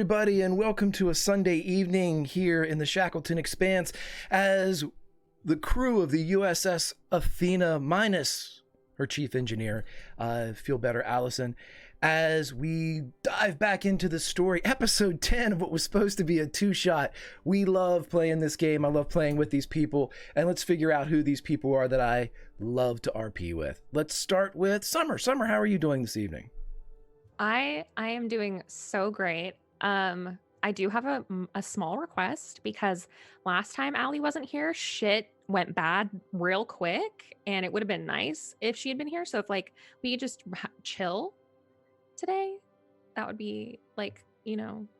everybody, and welcome to a Sunday evening here in the Shackleton Expanse as the crew of the USS Athena, minus her chief engineer, feel better, Allison, as we dive back into the story, episode 10 of what was supposed to be a two-shot. We love playing this game. I love playing with these people, and let's figure out who these people are that I love to RP with. Let's start with Summer. Summer, how are you doing this evening? I am doing so great. I do have a small request because last time Allie wasn't here, shit went bad real quick, and it would have been nice if she had been here. So if we could just chill today, that would be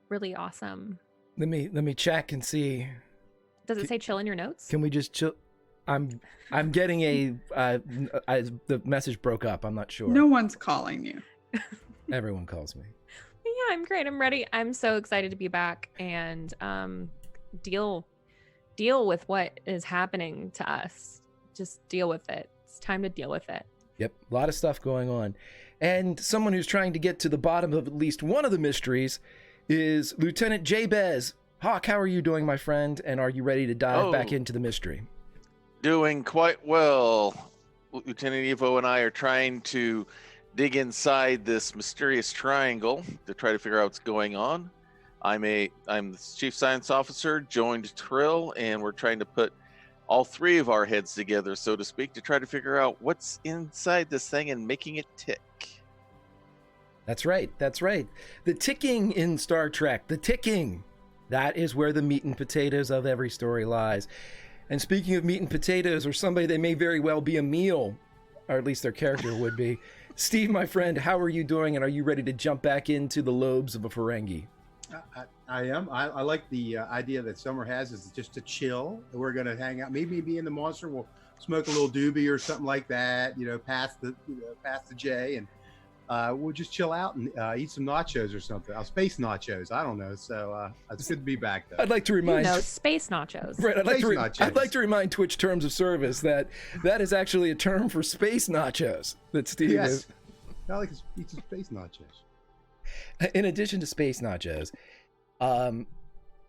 really awesome. Let me check and see. Does it say chill in your notes? Can we just chill? I'm getting the message broke up. I'm not sure. No one's calling you. Everyone calls me. Yeah, I'm great. I'm ready. I'm so excited to be back and deal with what is happening to us. Just deal with it. It's time to deal with it. Yep, a lot of stuff going on. And someone who's trying to get to the bottom of at least one of the mysteries is Lieutenant Jabez. Hawk, how are you doing, my friend? And are you ready to dive back into the mystery? Doing quite well. Lieutenant Evo and I are trying to dig inside this mysterious triangle to try to figure out what's going on. I'm the chief science officer, joined Trill, and we're trying to put all three of our heads together, so to speak, to try to figure out what's inside this thing and making it tick. That's right. The ticking in Star Trek, the ticking. That is where the meat and potatoes of every story lies. And speaking of meat and potatoes, or somebody that may very well be a meal, or at least their character would be, Steve, my friend, how are you doing, and are you ready to jump back into the lobes of a Ferengi? I am. I like the idea that Summer has is just to chill. We're going to hang out. Maybe be in the monster. We'll smoke a little doobie or something like that. Past the J, and we'll just chill out and eat some nachos or something. Space nachos. I don't know. So it's good to be back, though. I'd like to remind space nachos. Right. I'd like to remind Twitch terms of service that is actually a term for space nachos that Steve is. I like to eat some space nachos. In addition to space nachos,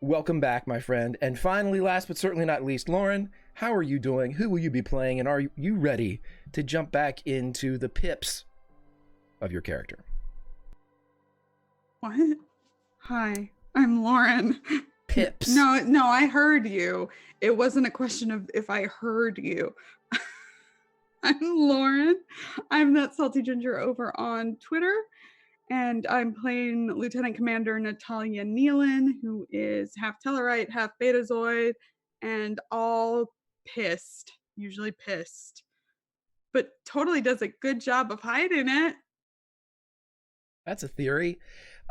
welcome back, my friend. And finally, last but certainly not least, Lauren, how are you doing? Who will you be playing? And are you ready to jump back into the pips of your character? What? Hi, I'm Lauren. Pips. No, I heard you. It wasn't a question of if I heard you. I'm Lauren. I'm that salty ginger over on Twitter. And I'm playing Lieutenant Commander Natalia Nealon, who is half Tellarite, half Betazoid, and all pissed, usually pissed. But totally does a good job of hiding it. That's a theory.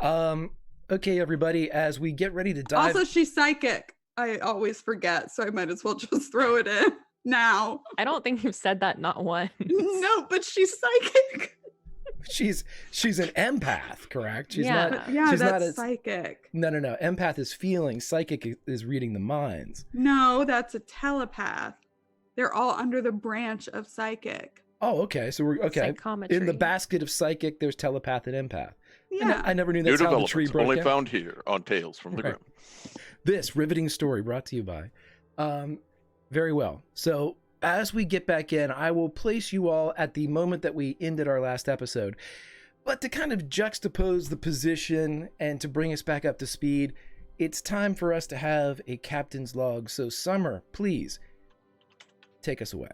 Okay, everybody, as we get ready to dive... Also, she's psychic. I always forget, so I might as well just throw it in now. I don't think you've said that not once. No, but she's psychic. She's an empath, correct? She's that's psychic. No. Empath is feeling. Psychic is reading the minds. No, that's a telepath. They're all under the branch of psychic. Oh, okay. So we're okay. Psychometry. In the basket of psychic, there's telepath and empath. Yeah. I never knew that's how the tree broke only down. Found here on Tales from the Grim. This riveting story brought to you by. Very well. So as we get back in, I will place you all at the moment that we ended our last episode. But to kind of juxtapose the position and to bring us back up to speed, it's time for us to have a captain's log. So Summer, please take us away.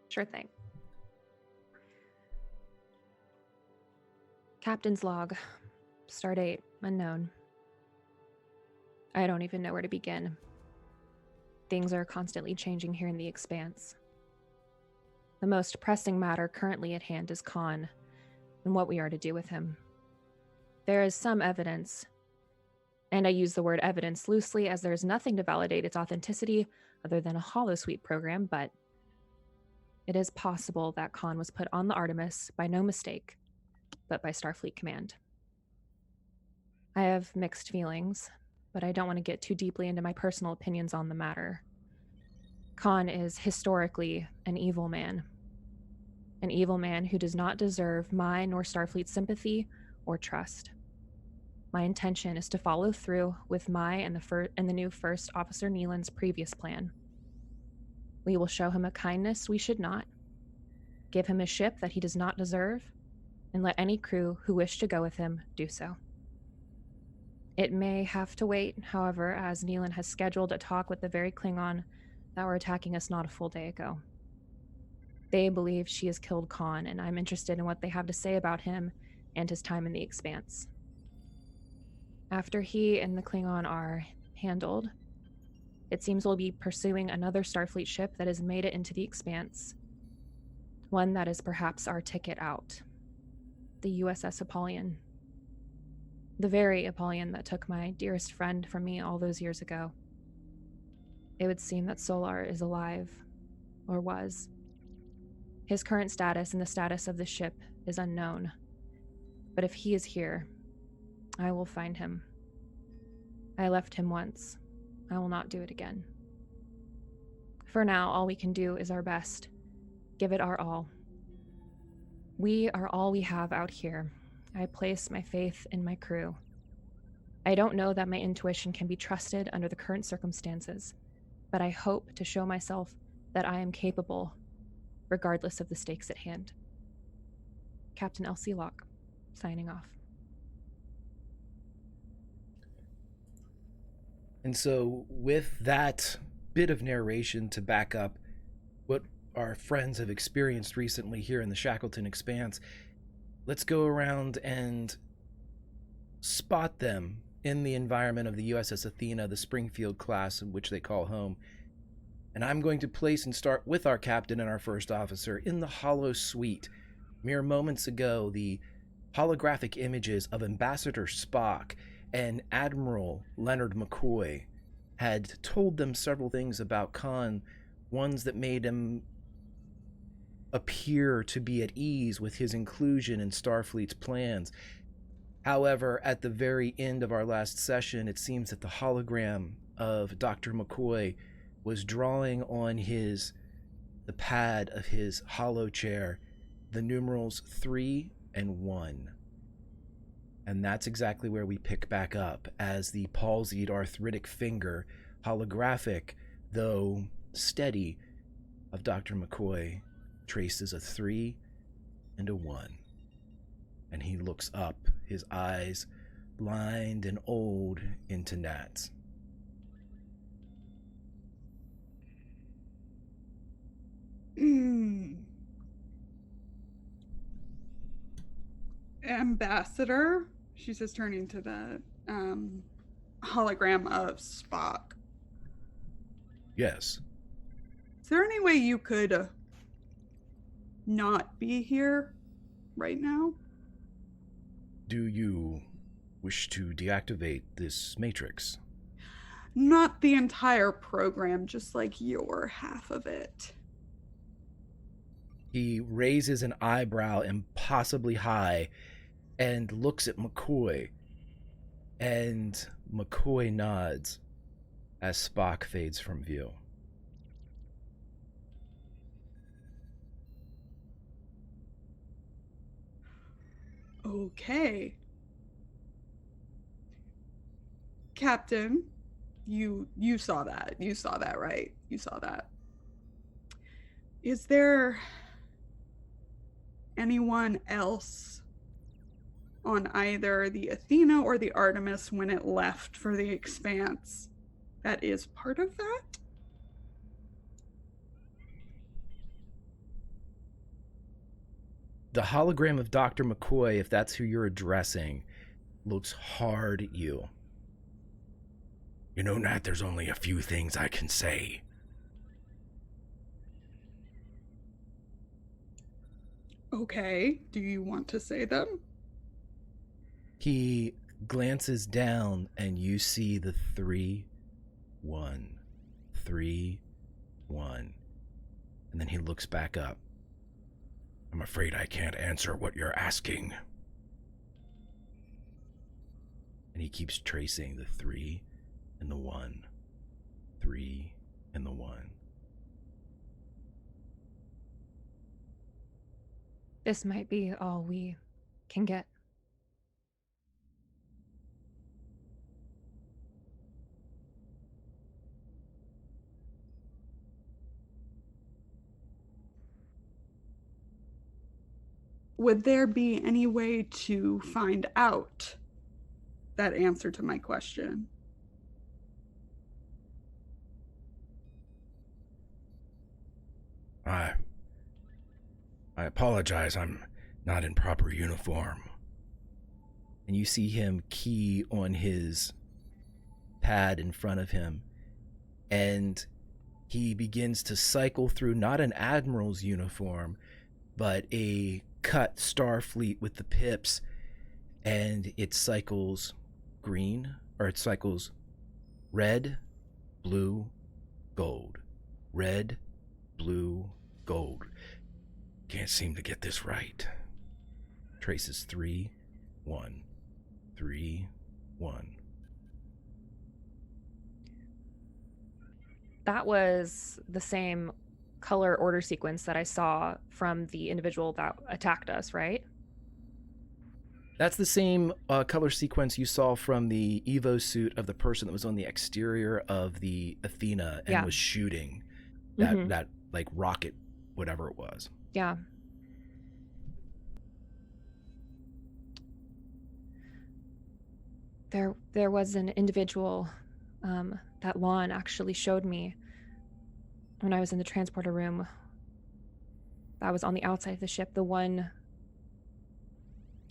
Sure thing. Captain's log. Stardate unknown. I don't even know where to begin. Things are constantly changing here in the Expanse. The most pressing matter currently at hand is Khan, and what we are to do with him. There is some evidence, and I use the word evidence loosely as there is nothing to validate its authenticity other than a holosuite program, but it is possible that Khan was put on the Artemis by no mistake, but by Starfleet Command. I have mixed feelings, but I don't want to get too deeply into my personal opinions on the matter. Khan is historically an evil man who does not deserve my nor Starfleet's sympathy or trust. My intention is to follow through with my and the new First Officer Neelan's previous plan. We will show him a kindness we should not, give him a ship that he does not deserve, and let any crew who wish to go with him do so. It may have to wait, however, as Neelan has scheduled a talk with the very Klingon that were attacking us not a full day ago. They believe she has killed Khan, and I'm interested in what they have to say about him and his time in the Expanse. After he and the Klingon are handled, it seems we'll be pursuing another Starfleet ship that has made it into the Expanse. One that is perhaps our ticket out. The USS Apollyon. The very Apollyon that took my dearest friend from me all those years ago. It would seem that Solar is alive, or was. His current status and the status of the ship is unknown. But if he is here, I will find him. I left him once. I will not do it again. For now, all we can do is our best. Give it our all. We are all we have out here. I place my faith in my crew. I don't know that my intuition can be trusted under the current circumstances, but I hope to show myself that I am capable, regardless of the stakes at hand. Captain Elsie Locke, signing off. And so, with that bit of narration to back up what our friends have experienced recently here in the Shackleton Expanse, let's go around and spot them in the environment of the USS Athena, the Springfield class, which they call home. And I'm going to place and start with our captain and our first officer in the Hollow Suite. Mere moments ago, the holographic images of Ambassador Spock and Admiral Leonard McCoy had told them several things about Khan, ones that made him appear to be at ease with his inclusion in Starfleet's plans. However, at the very end of our last session, it seems that the hologram of Dr. McCoy was drawing on the pad of his hollow chair the numerals 3 and 1. And that's exactly where we pick back up, as the palsied arthritic finger, holographic though steady, of Dr. McCoy traces a 3 and a 1. And he looks up, his eyes blind and old into Nat's. Ambassador, she says, turning to the hologram of Spock. Yes. Is there any way you could not be here right now? Do you wish to deactivate this matrix? Not the entire program, just like your half of it. He raises an eyebrow impossibly high and looks at McCoy. And McCoy nods as Spock fades from view. Okay. Captain, you saw that. You saw that, right? You saw that. Is there anyone else on either the Athena or the Artemis when it left for the Expanse that is part of that? The hologram of Dr. McCoy, if that's who you're addressing, looks hard at you. You know, Nat, there's only a few things I can say. Okay, do you want to say them? He glances down and you see the 3, 1, 3, 1. And then he looks back up. I'm afraid I can't answer what you're asking. And he keeps tracing the 3 and the 1, 3 and the 1. This might be all we can get. would there be any way to find out that answer to my question? I apologize. I'm not in proper uniform. And you see him key on his pad in front of him, and he begins to cycle through not an admiral's uniform, but a cut Starfleet with the pips, and it cycles green, or it cycles red, blue, gold. Red, blue, gold. Can't seem to get this right. Traces 3, 1, 3, 1. That was the same color order sequence that I saw from the individual that attacked us, right? That's the same color sequence you saw from the Evo suit of the person that was on the exterior of the Athena and was shooting that like rocket, whatever it was. Yeah. There was an individual that Lon actually showed me when I was in the transporter room that was on the outside of the ship, the one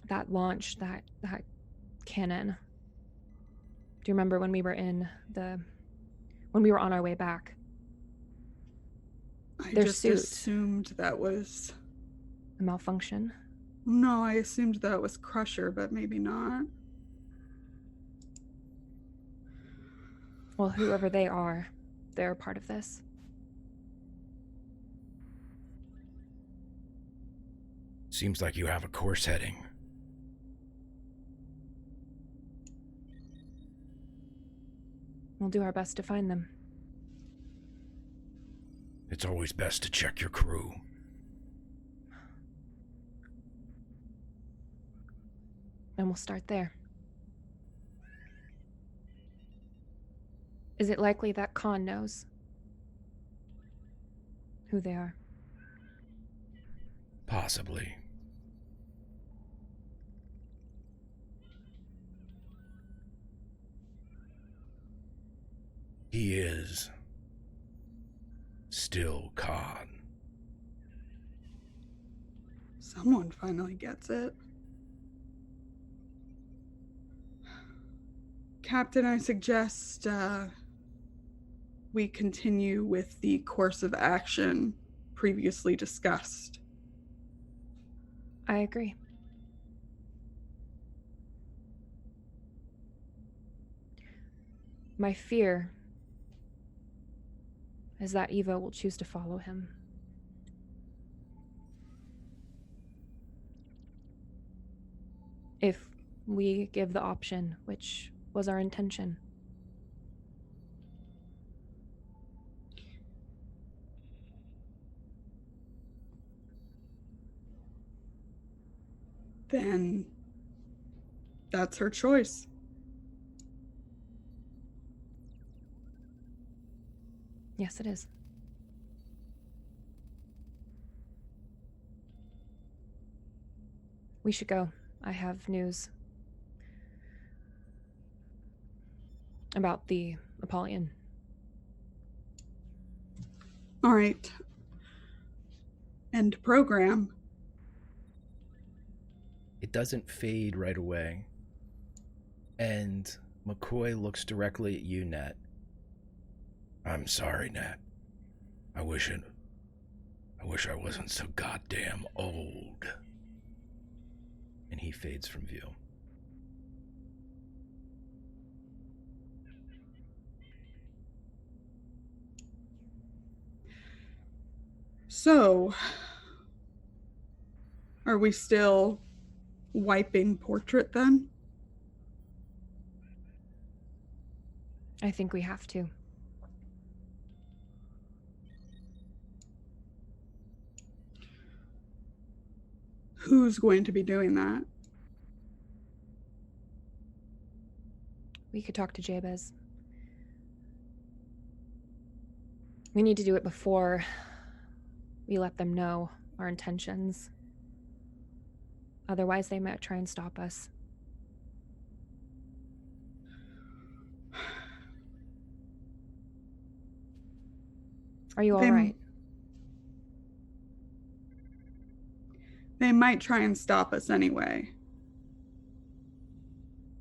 that launched that cannon. Do you remember when we were when we were on our way back? I Their just suit. assumed that was... A malfunction? No, I assumed that was Crusher, but maybe not. Well, whoever they are, they're a part of this. Seems like you have a course heading. We'll do our best to find them. It's always best to check your crew. And we'll start there. Is it likely that Khan knows who they are? Possibly. He is still Khan. Someone finally gets it. Captain, I suggest we continue with the course of action previously discussed. I agree. My fear is that Eva will choose to follow him. If we give the option, which was our intention. Then that's her choice. Yes, it is. We should go. I have news about the Apollyon. All right. End program. It doesn't fade right away. And McCoy looks directly at you, Nat. I'm sorry, Nat. I wish I wasn't so goddamn old. And he fades from view. So, are we still wiping portrait then? I think we have to. Who's going to be doing that? We could talk to Jabez. We need to do it before we let them know our intentions. Otherwise, they might try and stop us. Are you all They- right? They might try and stop us anyway.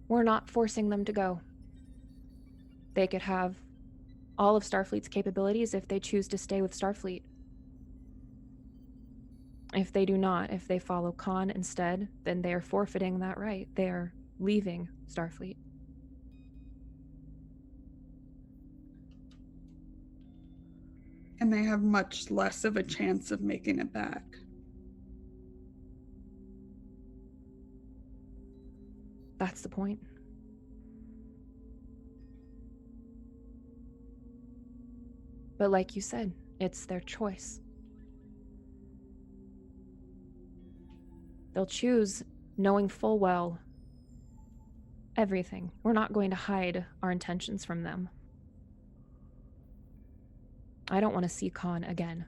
We're not forcing them to go. They could have all of Starfleet's capabilities if they choose to stay with Starfleet. If they do not, if they follow Khan instead, then they are forfeiting that right. They are leaving Starfleet. And they have much less of a chance of making it back. That's the point. But like you said, it's their choice. They'll choose knowing full well everything. We're not going to hide our intentions from them. I don't want to see Khan again.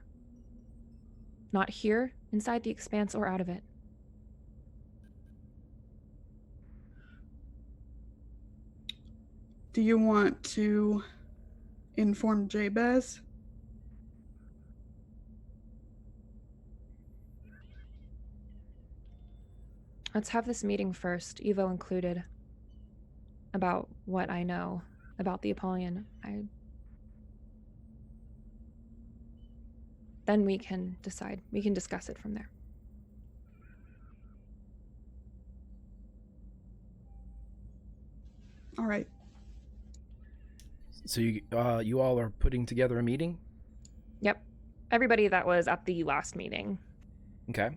Not here, inside the Expanse, or out of it. Do you want to inform Jabez? Let's have this meeting first, Evo included, about what I know about the Apollyon. Then we can decide. We can discuss it from there. All right. So you all are putting together a meeting? Yep. Everybody that was at the last meeting. Okay.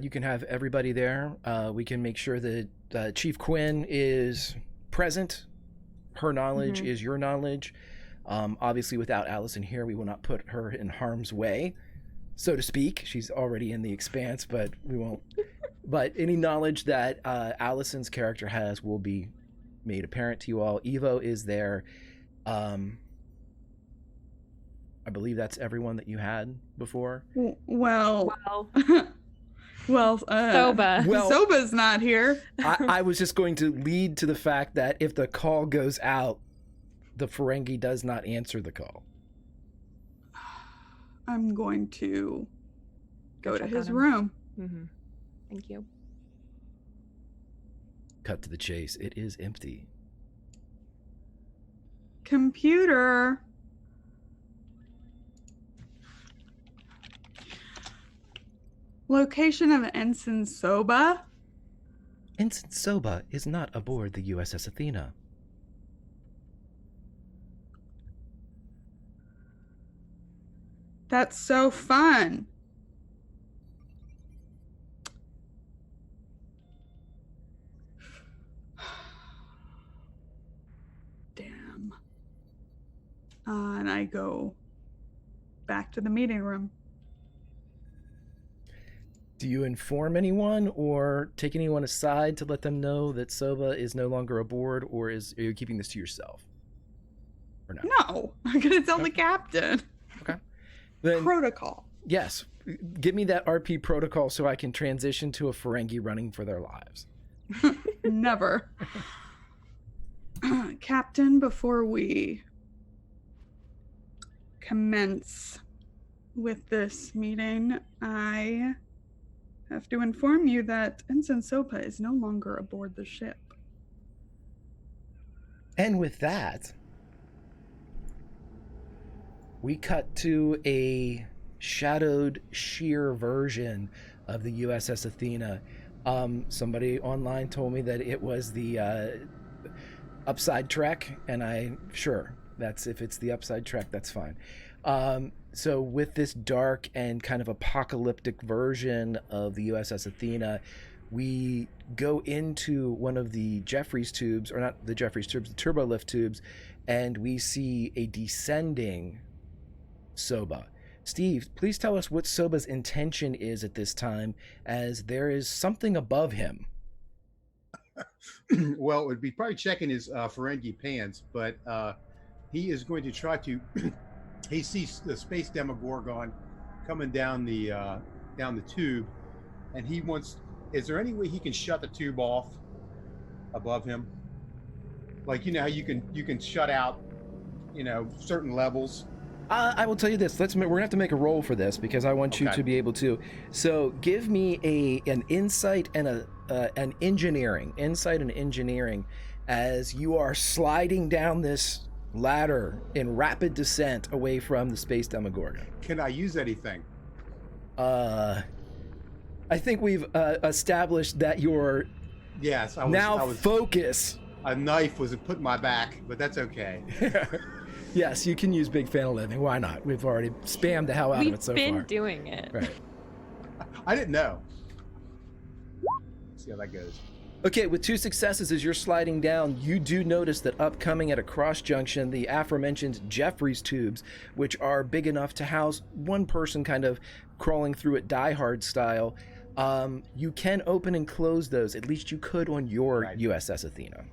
You can have everybody there. We can make sure that Chief Quinn is present. Her knowledge is your knowledge. Obviously, without Allison here, we will not put her in harm's way, so to speak. She's already in the Expanse, but we won't. But any knowledge that Allison's character has will be made apparent to you all. Evo is there. I believe that's everyone that you had before. Well, Soba. Well- Soba's not here. I was just going to lead to the fact that if the call goes out, the Ferengi does not answer the call. I'm going to go to check his on him. room. Mm-hmm. Thank you. Cut to the chase. It is empty. Computer. Location of Ensign Soba. Ensign Soba is not aboard the USS Athena. That's so fun. Damn. And I go back to the meeting room. Do you inform anyone or take anyone aside to let them know that Soba is no longer aboard, or are you keeping this to yourself? Or not? No, I'm gonna tell the captain. Then, Protocol. yes, give me that RP protocol so I can transition to a Ferengi running for their lives. Never. Captain, before we commence with this meeting, I have to inform you that Ensign Sopa is no longer aboard the ship. And with that, we cut to a shadowed, sheer version of the USS Athena. Somebody online told me that it was the upside trek, and if it's the upside trek, that's fine. So with this dark and kind of apocalyptic version of the USS Athena, we go into one of the Jeffries tubes, or not the Jeffries tubes, the turbolift tubes, and we see a descending Soba. Steve, please tell us what Soba's intention is at this time, as there is something above him. Well, it would be probably checking his Ferengi pants, but he is going to try to. He sees the space Demogorgon coming down the tube, and he wants is there any way he can shut the tube off above him? Like, you know how you can shut out, you know, certain levels. I will tell you this. We're gonna have to make a roll for this because I want you Okay. to be able to. So give me an insight and an engineering insight and engineering as you are sliding down this ladder in rapid descent away from the space Demogorgon. Can I use anything? I think we've established that your Yes, focus. A knife was put in my back, but that's okay. Yes, you can use Big Fan of Living. Why not? We've already spammed the hell out of it so far. We've been doing it. Right. I didn't know. See how that goes. Okay, with 2 successes as you're sliding down, you do notice that upcoming at a cross junction, the aforementioned Jeffries tubes, which are big enough to house one person kind of crawling through it Die Hard style, you can open and close those. At least you could on your Right. USS Athena.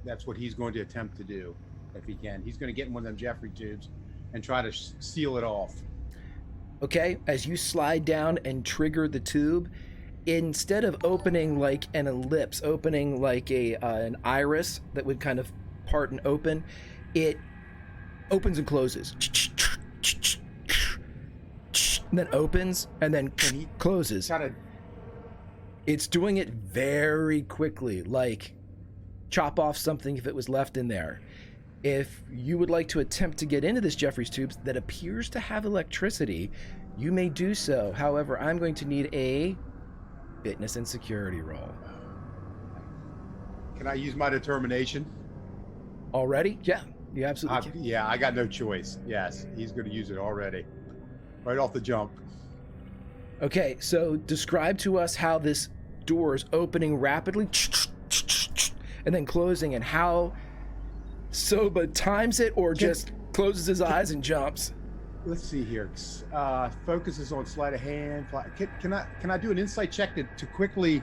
That's what he's going to attempt to do, if he can. He's going to get in one of them Jeffrey tubes and try to seal it off. Okay, as you slide down and trigger the tube, instead of opening like an ellipse, opening like an iris that would kind of part and open, it opens and closes. And then opens and then Can he closes. kind of It's doing it very quickly, like chop off something if it was left in there. If you would like to attempt to get into this Jeffries tubes that appears to have electricity, you may do so. However, I'm going to need a fitness and security roll. Can I use my determination? Already? Yeah, you absolutely can. Yeah, I got no choice. Yes, he's going to use it already. Right off the jump. Okay, so describe to us how this door is opening rapidly and then closing, and how Soba times it or just closes his eyes and jumps. Let's see here. Focuses on sleight of hand. Can I do an insight check to quickly,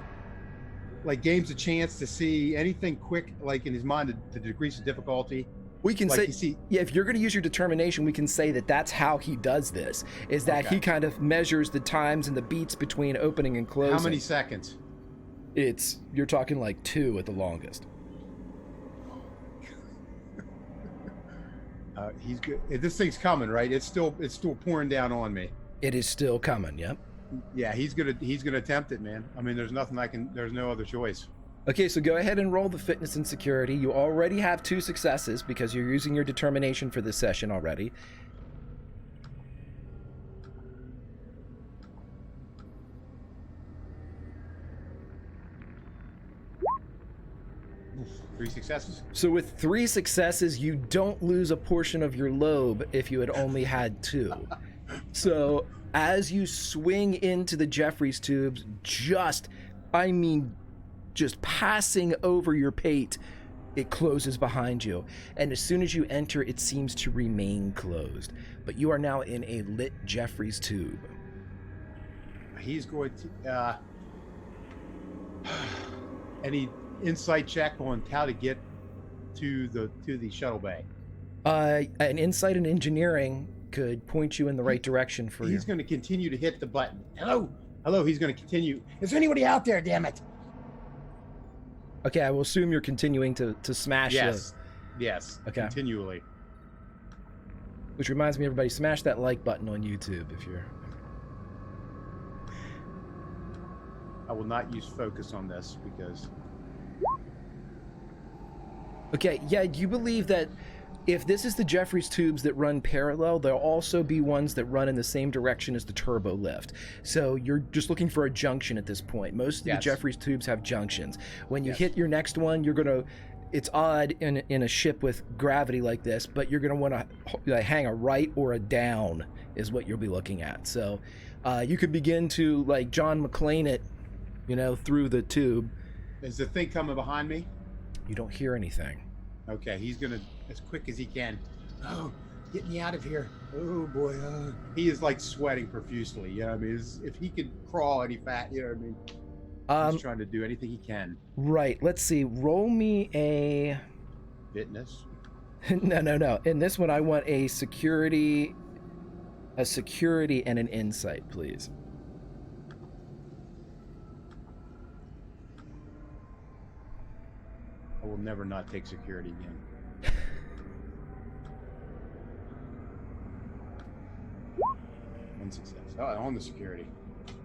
like, gains a chance to see anything quick, like in his mind, to decrease the difficulty? We can Like, say, yeah, if you're going to use your determination, we can say that that's how he does this, is that Okay. he kind of measures the times and the beats between opening and closing. How many seconds? You're talking like 2 at the longest. He's good. This thing's coming, right? It's still pouring down on me. It is still coming, yep. Yeah, he's gonna attempt it, man. I mean, there's no other choice. Okay, so go ahead and roll the fitness and security. You already have 2 successes because you're using your determination for this session already. Three successes. So with 3 successes, you don't lose a portion of your lobe if you had only had 2. So as you swing into the Jeffries tubes, just passing over your pate, it closes behind you. And as soon as you enter, it seems to remain closed. But you are now in a lit Jeffries tube. He's going to any insight check on how to get to the shuttle bay. An insight and engineering could point you in the right direction for you. He's going to continue to hit the button. Hello. He's going to continue. Is there anybody out there? Damn it. Okay, I will assume you're continuing to smash Yes. Yes. Okay. Continually. which reminds me, everybody, smash that like button on YouTube if you're... I will not use focus on this because... Okay, yeah, do you believe that if this is the Jeffries tubes that run parallel, there'll also be ones that run in the same direction as the turbo lift? So you're just looking for a junction at this point. Most of the Yes. Jeffries tubes have junctions. When you Yes. hit your next one, you're gonna... It's odd in a ship with gravity like this, but you're gonna want to hang a right or a down is what you'll be looking at. So you could begin to like John McClane it, you know, through the tube. Is the thing coming behind me? You don't hear anything. Okay, he's gonna, as quick as he can. Oh, get me out of here. Oh boy. He is like sweating profusely. Yeah, I mean, if he could crawl any fat, you know what I mean? He's trying to do anything he can. Right, let's see. Roll me a... Fitness. No. In this one, I want a security and an insight, please. I will never not take security again. One success. Oh, on the security.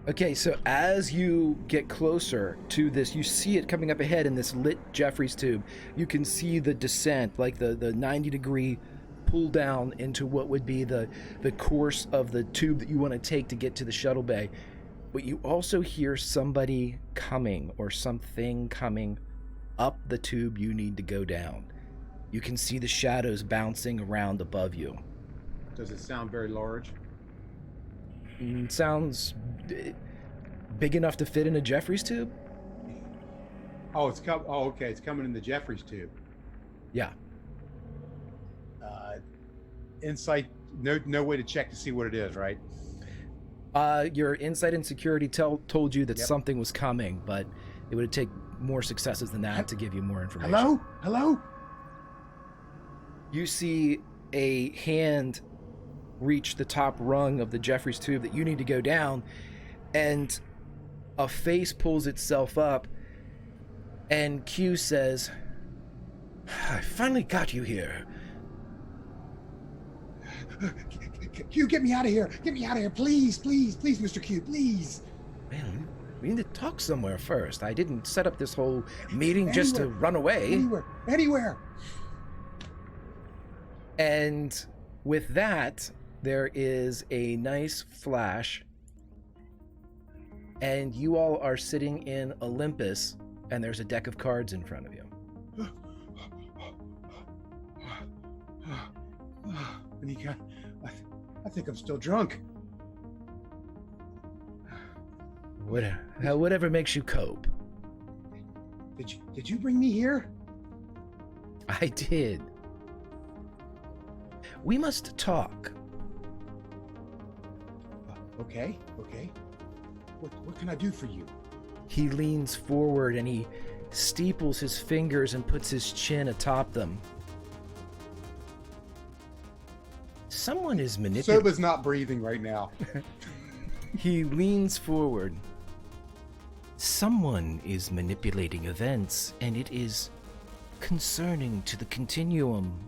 Okay, so as you get closer to this, you see it coming up ahead in this lit Jeffries tube. You can see the descent, like the 90-degree pull down into what would be the course of the tube that you want to take to get to the shuttle bay. But you also hear somebody coming or something coming up the tube you need to go down. You can see the shadows bouncing around above you. Does it sound very large? Sounds big enough to fit in a Jeffries tube? Oh, okay. It's coming in the Jeffries tube. Yeah. Insight. No way to check to see what it is, right? Your insight and security told you that Yep. something was coming, but it would take more successes than that to give you more information. Hello. You see a hand reach the top rung of the Jeffries tube that you need to go down, and a face pulls itself up, and Q says, "I finally got you here." Q, get me out of here! Get me out of here, please, Mr. Q, please. Man, we need to talk somewhere first. I didn't set up this whole meeting just to run away. Anywhere. And with that, there is a nice flash, and you all are sitting in Olympus, and there's a deck of cards in front of you. Anika, I think I'm still drunk. Whatever makes you cope. Did you bring me here? I did. We must talk. Okay. What can I do for you? He leans forward and he steeples his fingers and puts his chin atop them. Someone is manipulating. Soba's not breathing right now. He leans forward. Someone is manipulating events, and it is concerning to the continuum.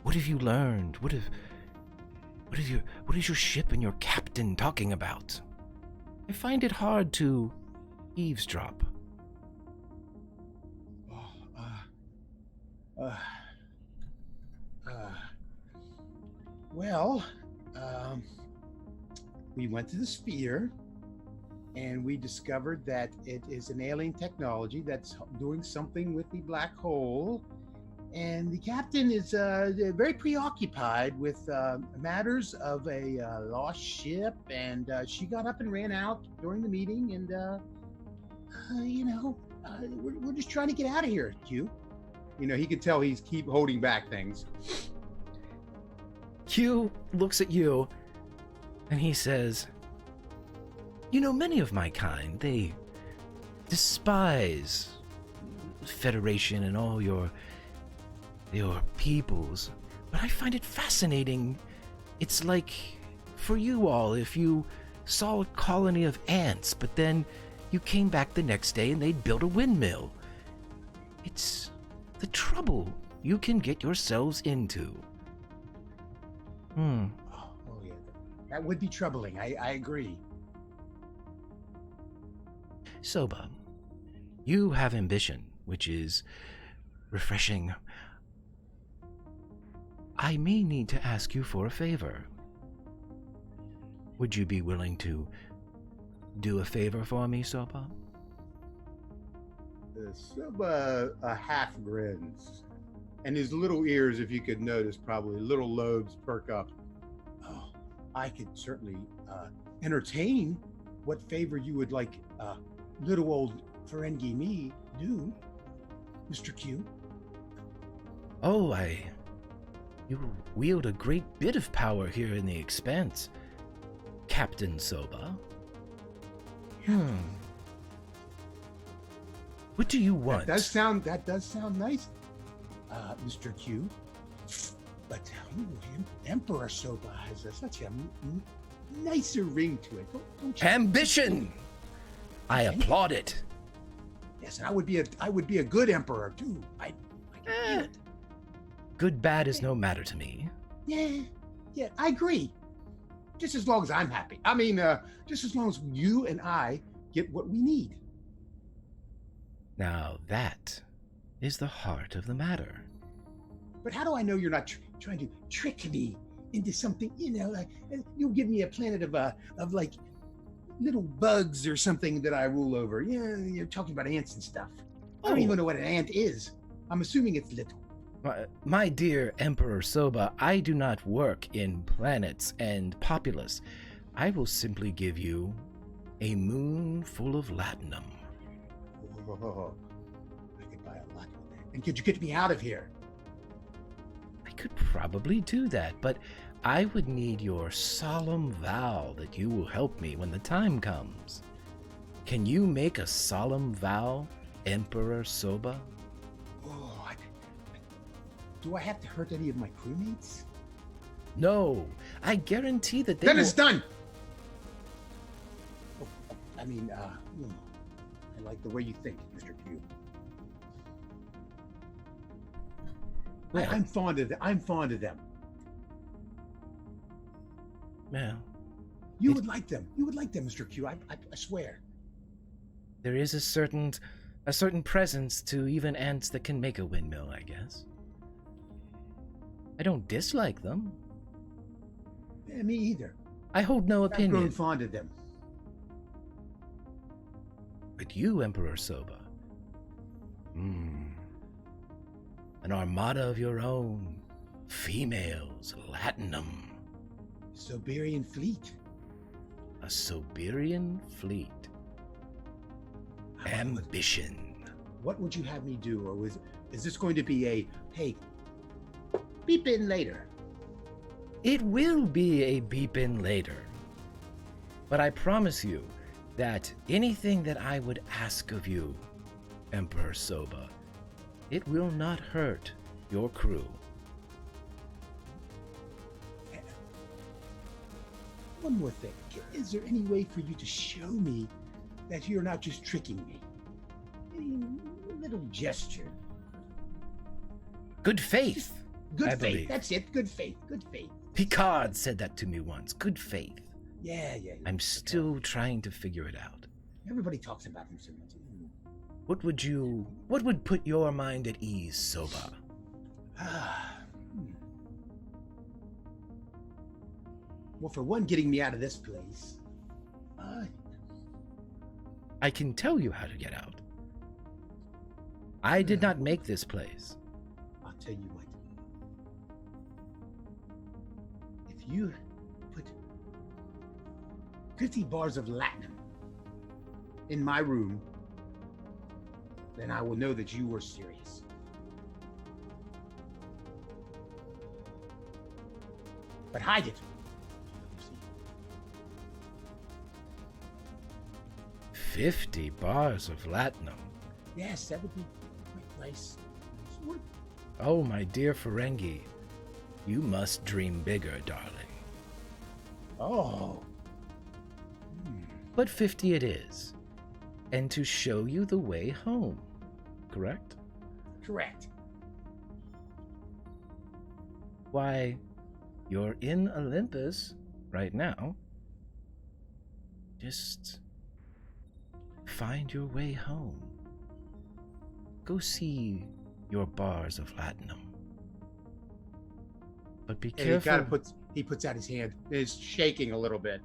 What have you learned? What is your ship and your captain talking about? I find it hard to eavesdrop. Well, we went to the sphere, and we discovered that it is an alien technology that's doing something with the black hole. And the captain is very preoccupied with matters of a lost ship, and she got up and ran out during the meeting, and we're just trying to get out of here, Q. He can tell he's keep holding back things. Q looks at you, and he says, many of my kind, they despise Federation and all your peoples, but I find it fascinating. It's like, for you all, if you saw a colony of ants, but then you came back the next day and they'd built a windmill. It's the trouble you can get yourselves into. Oh yeah, that would be troubling. I agree. Soba, you have ambition, which is refreshing. I may need to ask you for a favor. Would you be willing to do a favor for me, Soba? Soba half grins, and his little ears, if you could notice, probably little lobes perk up. Oh, I could certainly entertain what favor you would like little old Ferengi me do, Mr. Q. Oh, you wield a great bit of power here in the Expanse, Captain Soba. What do you want? That does sound nice, Mr. Q. But Emperor Soba has such a nicer ring to it. Don't you? Ambition! I applaud it. Yes, and I would be a good emperor too. I can feel it. Good, bad is no matter to me. Yeah, I agree. Just as long as I'm happy. I mean, just as long as you and I get what we need. Now that is the heart of the matter. But how do I know you're not trying to trick me into something? You'll give me a planet of like little bugs or something that I rule over. Yeah, you're talking about ants and stuff. I don't even know what an ant is. I'm assuming it's little. My dear Emperor Soba, I do not work in planets and populace. I will simply give you a moon full of latinum. Oh, I could buy a lot. And could you get me out of here? I could probably do that, but I would need your solemn vow that you will help me when the time comes. Can you make a solemn vow, Emperor Soba? Do I have to hurt any of my crewmates? No, I guarantee that they Then will... it's done! I mean, I like the way you think, Mr. Q. Well, I'm fond of them. Well, You would like them. You would like them, Mr. Q. I swear. there is a certain presence to even ants that can make a windmill, I guess. I don't dislike them. Yeah, me either. I hold no I've grown opinion. fond of them. But you, Emperor Soba, an armada of your own, females, latinum, Siberian fleet. a Soberian fleet, ambition. What would you have me do, or is this going to be a hey? Beep in later. It will be a beep in later. But I promise you that anything that I would ask of you, Emperor Soba, it will not hurt your crew. One more thing. Is there any way for you to show me that you're not just tricking me? Any little gesture? Good faith. Good I faith. believe. That's it. Good faith. Good faith. Picard said that to me once. Good faith. Yeah. I'm still trying to figure it out. Everybody talks about him so much. What would put your mind at ease, Soba? Well, for one, getting me out of this place. I can tell you how to get out. I did not make this place. I'll tell you what. If you put 50 bars of latinum in my room, then I will know that you were serious. But hide it. 50 bars of latinum. Yes, that would be quite nice. Oh, my dear Ferengi, you must dream bigger, darling. Oh. But 50 it is. And to show you the way home, correct? Correct. Why, you're in Olympus right now. Just find your way home. Go see your bars of latinum. But be And careful. he puts out his hand. It's shaking a little bit.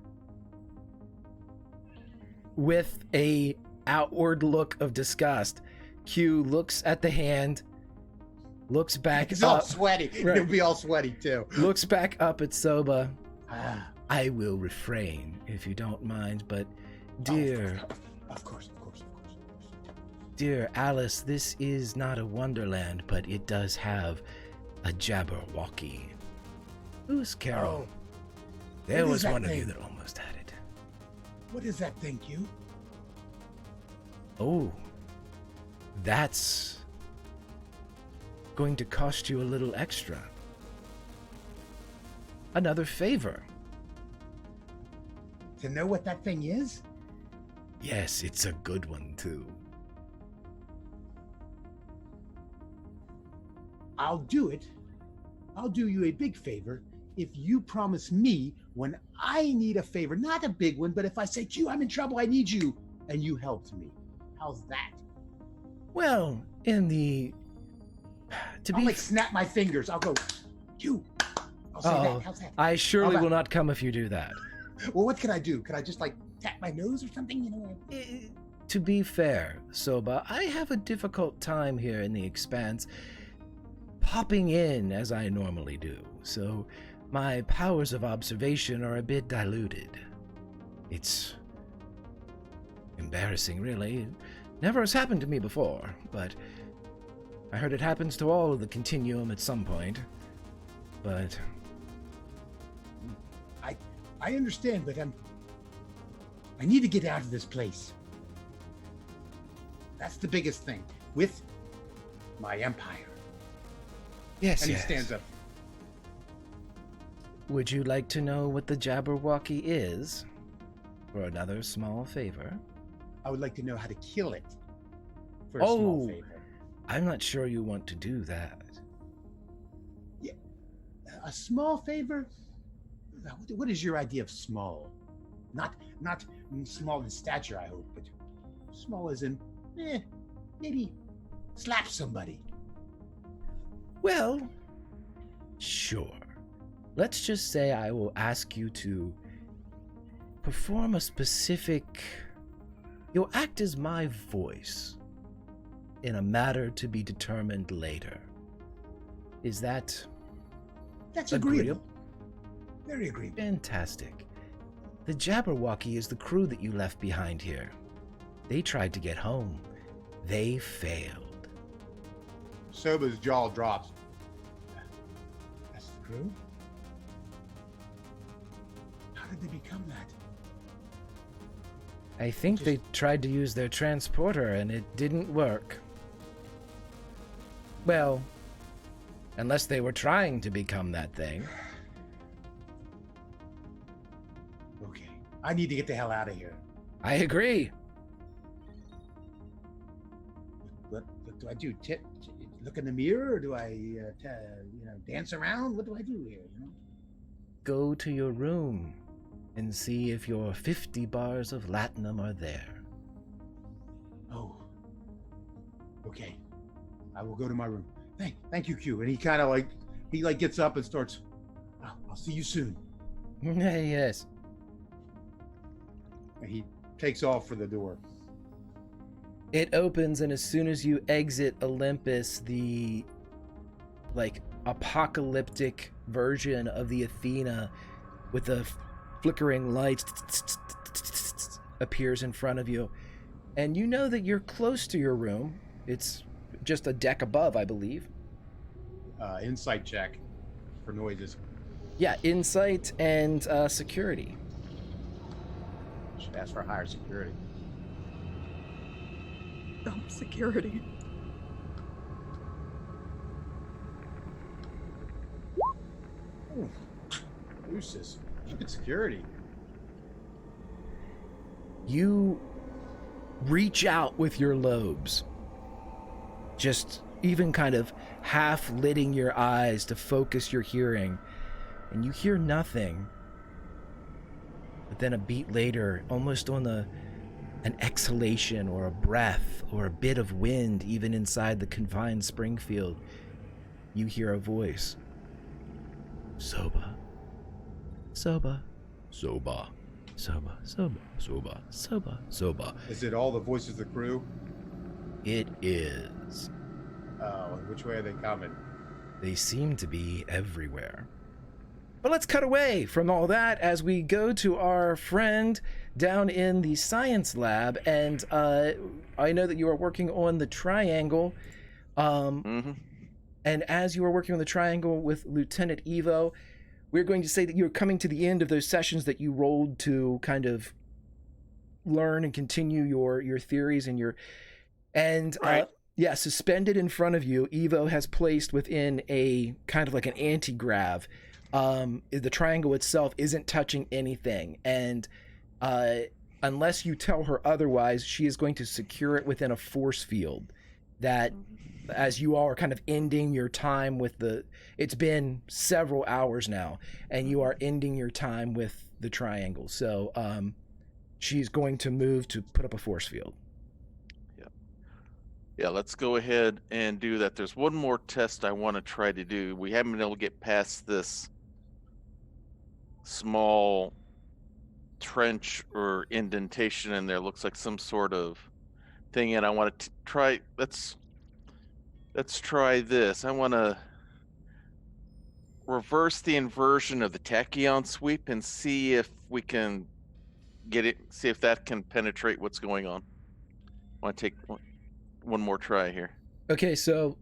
With a outward look of disgust, Q looks at the hand, looks back It's all up, sweaty. Right. It'll be all sweaty too. looks back up at Soba. Ah. I will refrain if you don't mind, but dear, Of course. dear Alice, this is not a wonderland, but it does have a Jabberwocky. Who's Carol? There What is was that one of you thing? that almost had it. What is that thing, Q? Oh, that's going to cost you a little extra. Another favor. To know what that thing is? Yes, it's a good one too. I'll do it. I'll do you a big favor if you promise me when I need a favor, not a big one, but if I say, Q, I'm in trouble, I need you, and you helped me. How's that? Well, in the... To I'll be... like snap my fingers. I'll go, Q. I'll say that. How's that? I surely How about- will not come if you do that. Well, what can I do? Could I just like tap my nose or something? You know? To be fair, Soba, I have a difficult time here in the Expanse popping in as I normally do, so my powers of observation are a bit diluted. It's embarrassing, really. Never has happened to me before, but I heard it happens to all of the Continuum at some point. But I understand, but I need to get out of this place. That's the biggest thing with my empire. yes, And he yes. stands up. Would you like to know what the Jabberwocky is? For another small favor? I would like to know how to kill it for a small Oh. favor. I'm not sure you want to do that. A small favor? What is your idea of small? Not small in stature, I hope, but small as in, maybe slap somebody. Well, sure. Let's just say I will ask you to perform a specific... You'll act as my voice in a matter to be determined later. Is that That's agreeable? agreeable. Very agreeable. Fantastic. The Jabberwocky is the crew that you left behind here. They tried to get home. They failed. Soba's jaw drops. That's the crew? How did they become that? I think they tried to use their transporter and it didn't work. Well, unless they were trying to become that thing. Okay. I need to get the hell out of here. I agree. What do I do? Look in the mirror, or do I, dance around? What do I do here? You know? Go to your room and see if your 50 bars of latinum are there. Oh. Okay. I will go to my room. Thank you, Q. And he kind of gets up and starts. I'll see you soon. Yes. And he takes off for the door. It opens, and as soon as you exit Olympus, the apocalyptic version of the Athena with the flickering lights appears in front of you. And you know that you're close to your room. It's just a deck above, I believe. Insight check for noises. Yeah, insight and security. Should ask for higher security. Security. Ooh. Lucis. Good security. You reach out with your lobes, just even kind of half lidding your eyes to focus your hearing, and you hear nothing. But then a beat later, almost on an exhalation or a breath or a bit of wind, even inside the confined Springfield, you hear a voice. Soba. Soba. Soba. Soba. Soba. Soba. Soba. Soba. Is it all the voices of the crew? It is. Oh, and which way are they coming? They seem to be everywhere. But let's cut away from all that as we go to our friend down in the science lab. And I know that you are working on the triangle. And as you are working on the triangle with Lieutenant Evo, we're going to say that you're coming to the end of those sessions that you rolled to kind of learn and continue your theories and your... And Right. Suspended in front of you, Evo has placed within a kind of like an anti-grav. The triangle itself isn't touching anything, and unless you tell her otherwise, she is going to secure it within a force field that as you all are kind of ending your time with it's been several hours now, and you are ending your time with the triangle. So she's going to move to put up a force field. Yeah, let's go ahead and do that. There's one more test I want to try to do. We haven't been able to get past this small trench or indentation in there. Looks like some sort of thing, and I want to try. Let's try this. I want to reverse the inversion of the tachyon sweep and see if we can get it. See if that can penetrate what's going on. I want to take one more try here. Okay, so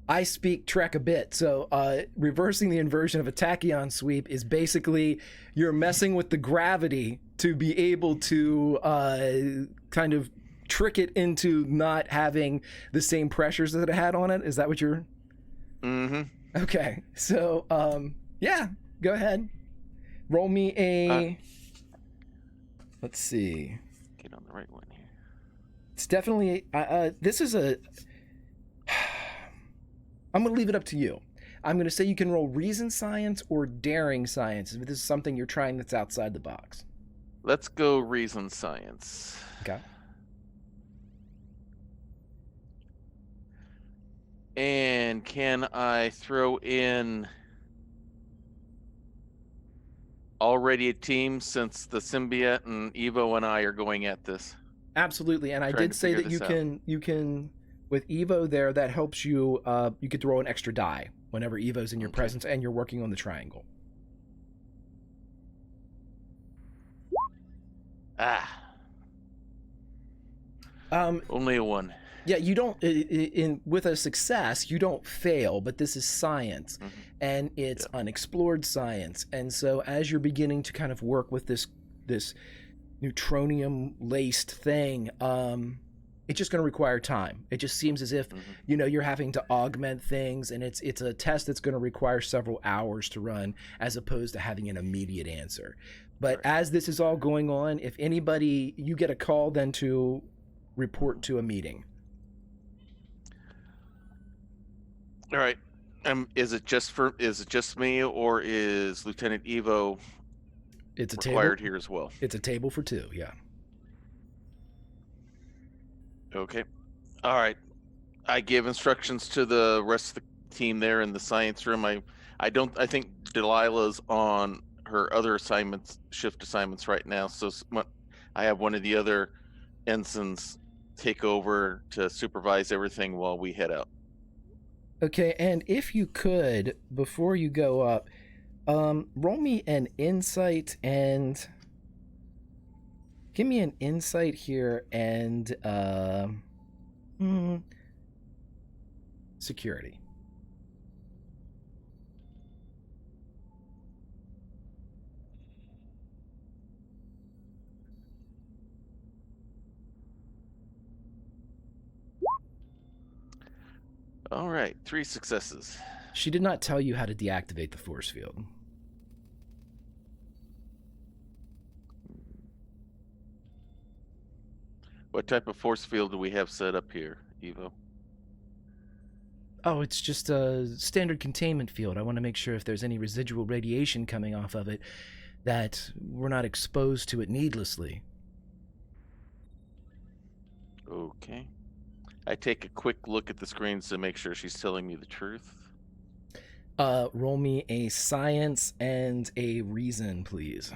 I speak Trek a bit. So reversing the inversion of a tachyon sweep is basically you're messing with the gravity to be able to kind of trick it into not having the same pressures that it had on it. Is that what you're... Mm-hmm. Okay, so yeah, go ahead. Roll me a... let's see. Get on the right one here. It's definitely... this is a... I'm going to leave it up to you. I'm going to say you can roll reason science or daring science if this is something you're trying that's outside the box. Let's go reason science. Okay. And can I throw in already a team since the symbiote and Evo and I are going at this? Absolutely, and I did say that you can with Evo there, that helps you. You could throw an extra die whenever Evo's in your presence and you're working on the triangle. Only a 1. Yeah, you don't. With a success, you don't fail. But this is science, and it's unexplored science. And so, as you're beginning to kind of work with this neutronium laced thing, it's just going to require time. It just seems as if you're having to augment things, and it's a test that's going to require several hours to run, as opposed to having an immediate answer. But as this is all going on, if anybody, you get a call then to report to a meeting. All right. Is it just me, or is Lieutenant Evo required here as well? It's a table for 2, yeah. Okay. All right. I give instructions to the rest of the team there in the science room. I think Delilah's on her other shift assignments right now, so I have one of the other ensigns take over to supervise everything while we head out. Okay, and if you could, before you go up, roll me an insight and give me an insight here and security. All right, 3 successes. She did not tell you how to deactivate the force field. What type of force field do we have set up here, Evo? Oh, it's just a standard containment field. I want to make sure if there's any residual radiation coming off of it that we're not exposed to it needlessly. Okay. I take a quick look at the screens to make sure she's telling me the truth. Roll me a science and a reason, please.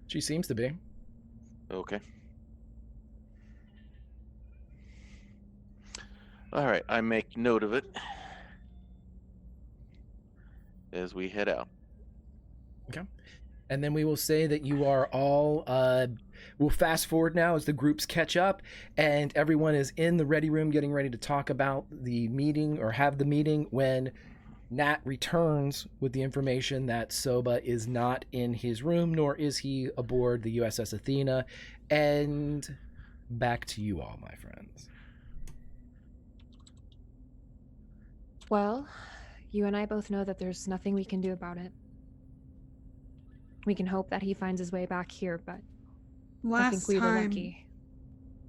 She seems to be. Okay. All right, I make note of it as we head out. Okay. And then we will say that you are all, we'll fast forward now as the groups catch up and everyone is in the ready room getting ready to talk about the meeting or have the meeting when Nat returns with the information that Soba is not in his room, nor is he aboard the USS Athena. And back to you all, my friends. Well, you and I both know that there's nothing we can do about it. We can hope that he finds his way back here, but I think we were lucky.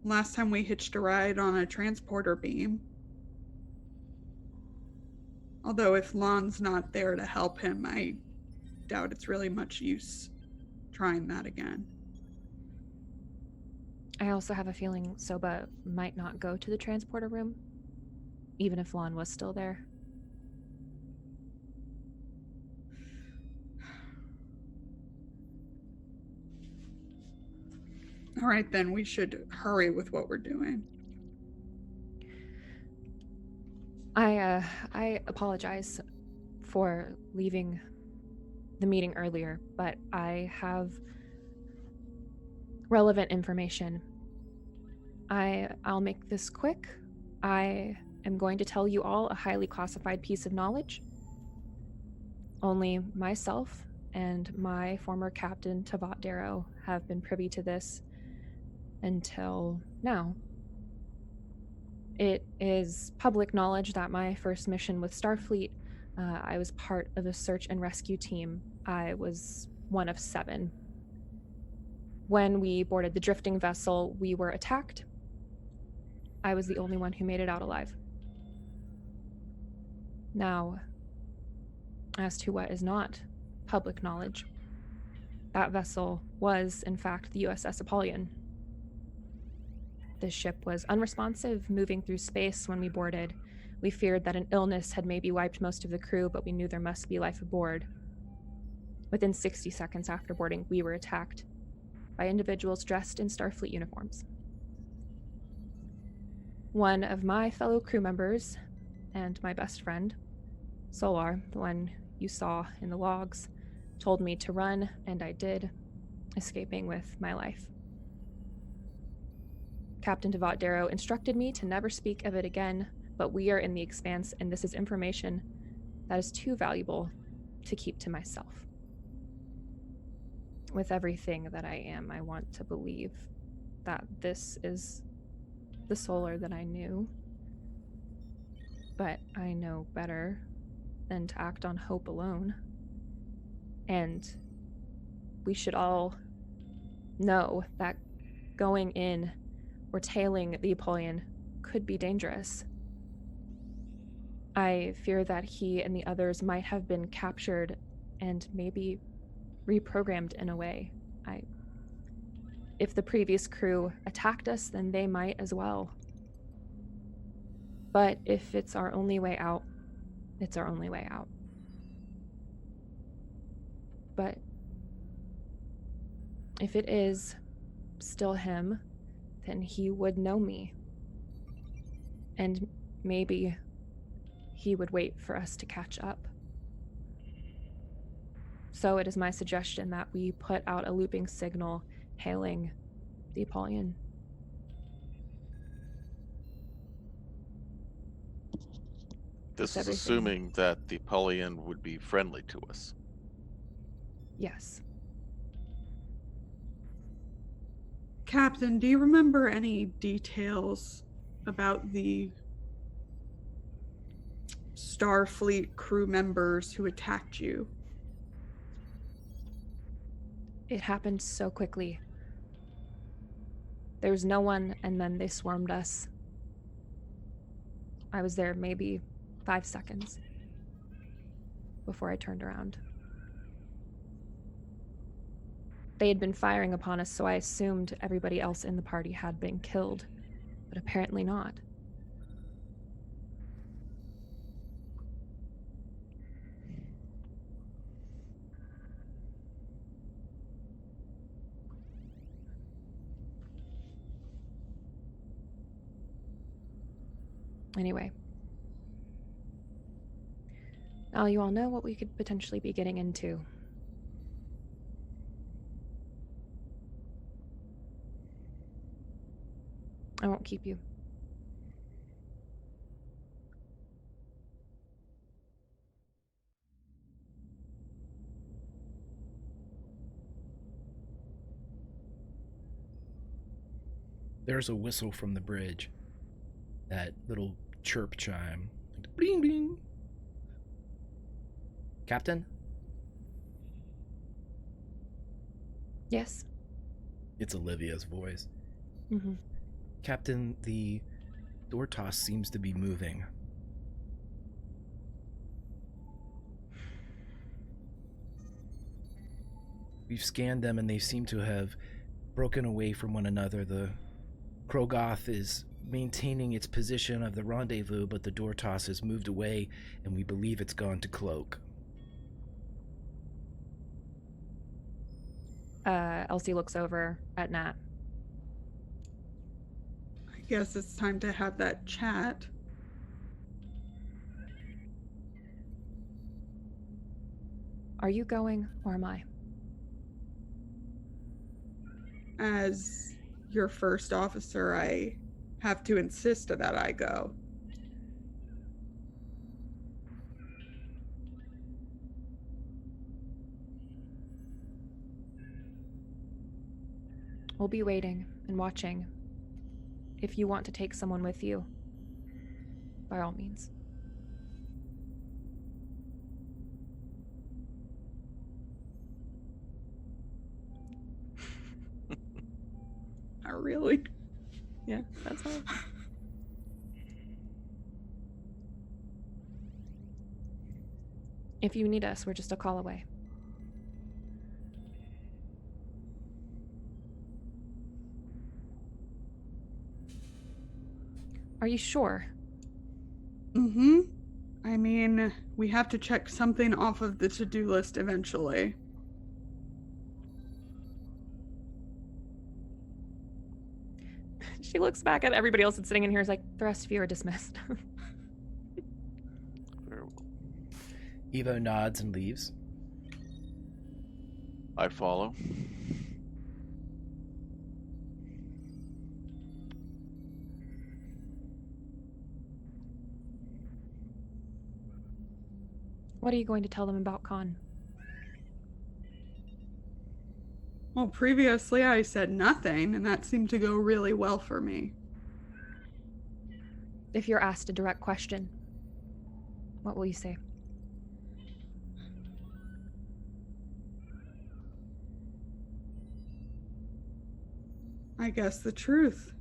Last time we hitched a ride on a transporter beam. Although if Lon's not there to help him, I doubt it's really much use trying that again. I also have a feeling Soba might not go to the transporter room, even if Lon was still there. All right, then we should hurry with what we're doing. I apologize for leaving the meeting earlier, but I have relevant information. I'll make this quick. I am going to tell you all a highly classified piece of knowledge. Only myself and my former captain, Tavat Darrow, have been privy to this until now. It is public knowledge that my first mission with Starfleet, I was part of a search and rescue team. I was one of 7. When we boarded the drifting vessel, we were attacked. I was the only one who made it out alive. Now, as to what is not public knowledge, that vessel was, in fact, the USS Apollyon. The ship was unresponsive, moving through space when we boarded. We feared that an illness had maybe wiped most of the crew, but we knew there must be life aboard. Within 60 seconds after boarding, we were attacked by individuals dressed in Starfleet uniforms. One of my fellow crew members and my best friend, Solar, the one you saw in the logs, told me to run, and I did, escaping with my life. Captain Tavat Darrow instructed me to never speak of it again, but we are in the Expanse, and this is information that is too valuable to keep to myself. With everything that I am, I want to believe that this is the Solar that I knew, but I know better than to act on hope alone. And we should all know that going in or tailing the Apollyon could be dangerous. I fear that he and the others might have been captured and maybe reprogrammed in a way. If the previous crew attacked us, then they might as well. But if it's our only way out, it's our only way out. But if it is still him, then he would know me. And maybe he would wait for us to catch up. So it is my suggestion that we put out a looping signal hailing the Apollyon. This That's is everything. assuming that the Apollyon would be friendly to us. Yes. Captain, do you remember any details about the Starfleet crew members who attacked you? It happened so quickly. There was no one, and then they swarmed us. I was there maybe 5 seconds before I turned around. They had been firing upon us, so I assumed everybody else in the party had been killed, but apparently not. Anyway. Now you all know what we could potentially be getting into. I won't keep you. There's a whistle from the bridge. That little chirp chime. Bling, bling. Captain? Yes. It's Olivia's voice. Mm-hmm. Captain, the door toss seems to be moving. We've scanned them and they seem to have broken away from one another. The Krogoth is maintaining its position of the rendezvous, but the door toss has moved away and we believe it's gone to Cloak. Elsie looks over at Nat. I guess it's time to have that chat. Are you going or am I? As your first officer, I have to insist that I go. We'll be waiting and watching. If you want to take someone with you, by all means. Not really. Yeah, that's all. If you need us, we're just a call away. Are you sure? Mm-hmm. I mean, we have to check something off of the to-do list eventually. She looks back at everybody else that's sitting in here, is like, the rest of you are dismissed. Very well. Evo nods and leaves. I follow. What are you going to tell them about Khan? Well, previously I said nothing, and that seemed to go really well for me. If you're asked a direct question, what will you say? I guess the truth.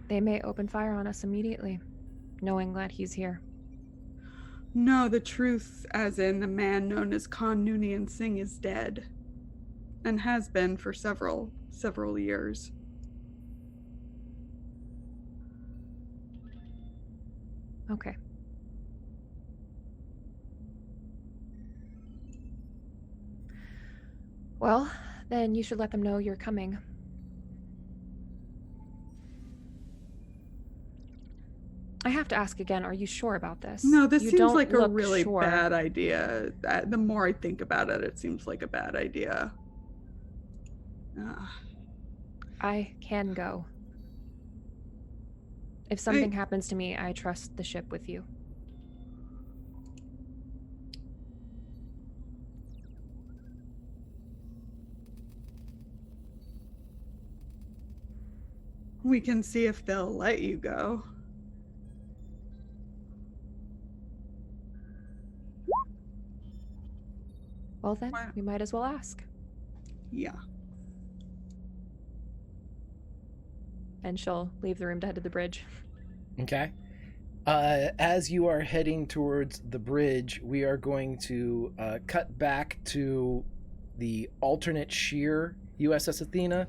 They may open fire on us immediately, knowing that he's here. No, the truth, as in the man known as Khan Noonien Singh is dead. And has been for several years. Okay. Well, then you should let them know you're coming. I have to ask again, are you sure about this? No, this You seems don't like a look really sure. bad idea. The more I think about it, it seems like a bad idea. I can go. If something happens to me, I trust the ship with you. We can see if they'll let you go. Well then, Wow. we might as well ask. Yeah. And she'll leave the room to head to the bridge. Okay. As you are heading towards the bridge, we are going to cut back to the alternate shear USS Athena.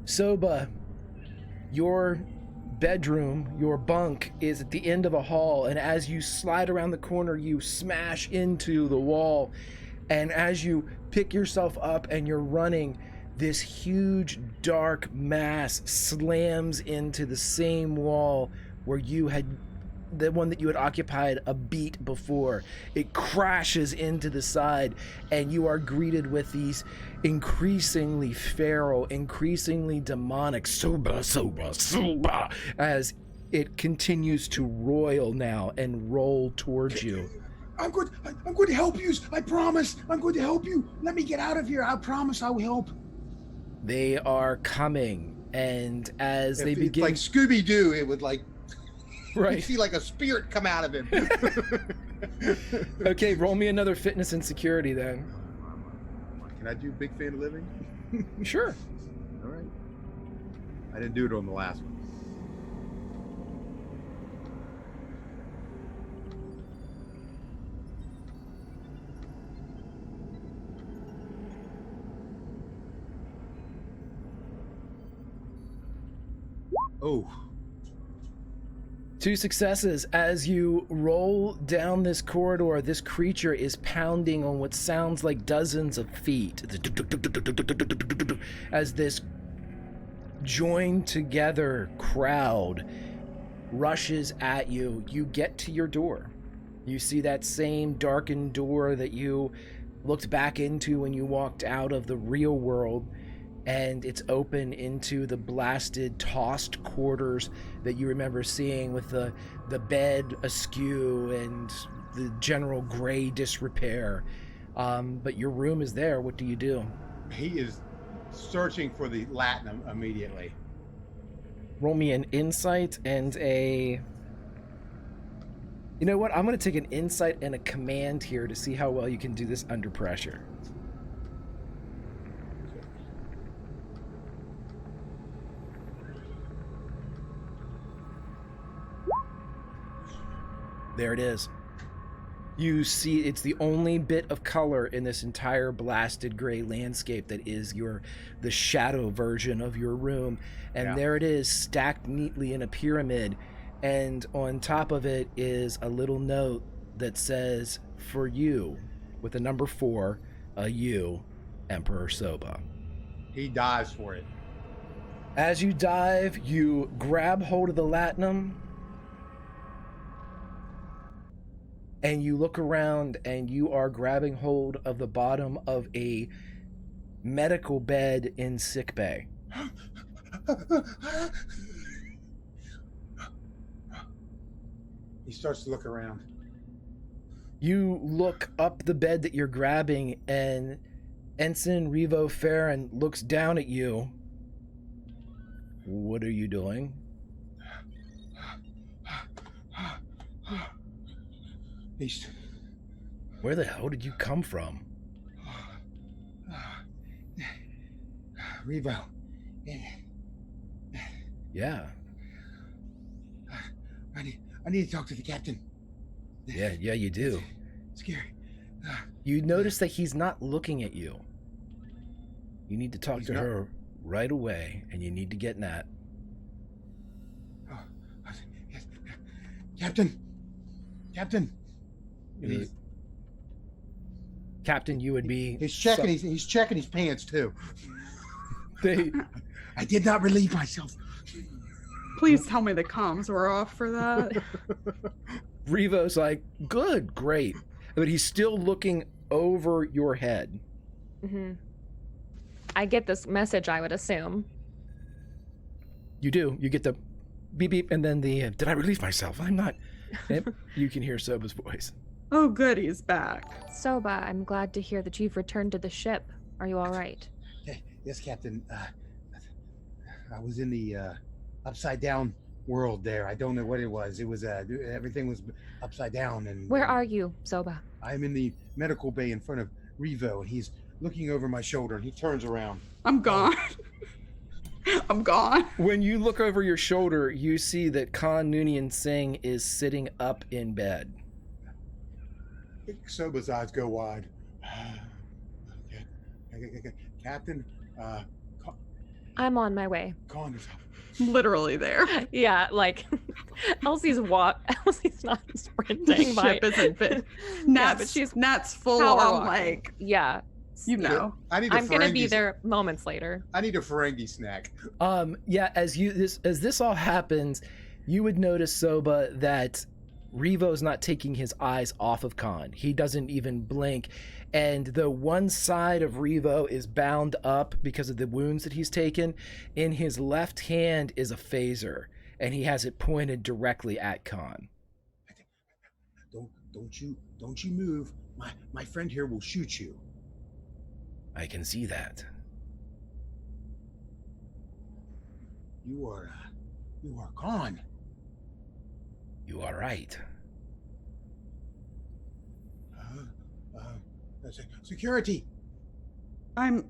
Soba, your bedroom, your bunk, is at the end of a hall, and as you slide around the corner, you smash into the wall. And as you pick yourself up and you're running, this huge dark mass slams into the same wall where you had, the one that you had occupied a beat before. It crashes into the side, and you are greeted with these increasingly feral, increasingly demonic soba, soba, soba, as it continues to roil now and roll towards you. I'm going to help you. I promise. I'm going to help you. Let me get out of here. I promise I will help. They are coming, and as they If it's begin, like Scooby-Doo, it would like You Right. see like a spirit come out of him. Okay, roll me another fitness and security then. Can I do big fan of living? Sure. All right. I didn't do it on the last one. Oh, 2 successes. As you roll down this corridor, this creature is pounding on what sounds like dozens of feet as this joined together crowd rushes at you. You get to your door. You see that same darkened door that you looked back into when you walked out of the real world, and it's open into the blasted, tossed quarters that you remember seeing, with the bed askew and the general gray disrepair. But your room is there. What do you do? he is searching for the Latin immediately. Roll me an insight and a... You know what? I'm going to take an insight and a command here to see how well you can do this under pressure. There it is. You see, it's the only bit of color in this entire blasted gray landscape that is the shadow version of your room. And Yeah. there it is, stacked neatly in a pyramid. And on top of it is a little note that says, "For you," with a number 4, a U, Emperor Soba. He dives for it. As you dive, you grab hold of the latinum, and you look around, and you are grabbing hold of the bottom of a medical bed in sickbay. He starts to look around. You look up the bed that you're grabbing, and Ensign Revo Farron looks down at you. What are you doing? He's Where the hell did you come from? Revo. Yeah, I need to talk to the captain. yeah, you do. Scary. You notice that he's not looking at you. You need to talk He's to not- her right away, and you need to get Nat. Oh, yes. Captain. And The- Captain, you would be... he's checking. He's checking his pants too. They, I did not relieve myself. Please tell me the comms were off for that. Revo's like, good, great. But he's still looking over your head. Mm-hmm. I get this message, I would assume. You do. You get the beep beep, and then the, did I relieve myself? I'm not. And you can hear Soba's voice. Oh, good, he's back. Soba, I'm glad to hear that you've returned to the ship. Are you all right? Yes, Captain. I was in the upside down world there. I don't know what it was. It was everything was upside down. And Where are you, Soba? I'm in the medical bay in front of Revo, and he's looking over my shoulder, and he turns around. I'm gone. I'm gone. When you look over your shoulder, you see that Khan Noonien Singh is sitting up in bed. Soba's eyes go wide. Okay. Captain, I'm on my way. Khan is Literally there. Yeah, like Elsie's not sprinting The by. ship isn't fit. Yeah, but she's Nat's full power on walking. like, Yeah, you know. I need a I'm gonna be Ferengi- there moments later. I need a Ferengi snack. Yeah, as this all happens, you would notice, Soba, that Revo's not taking his eyes off of Khan. He doesn't even blink. And the one side of Revo is bound up because of the wounds that he's taken. In his left hand is a phaser, and he has it pointed directly at Khan. Don't you move. My friend here will shoot you. I can see that. You are Khan. You are right. Security. I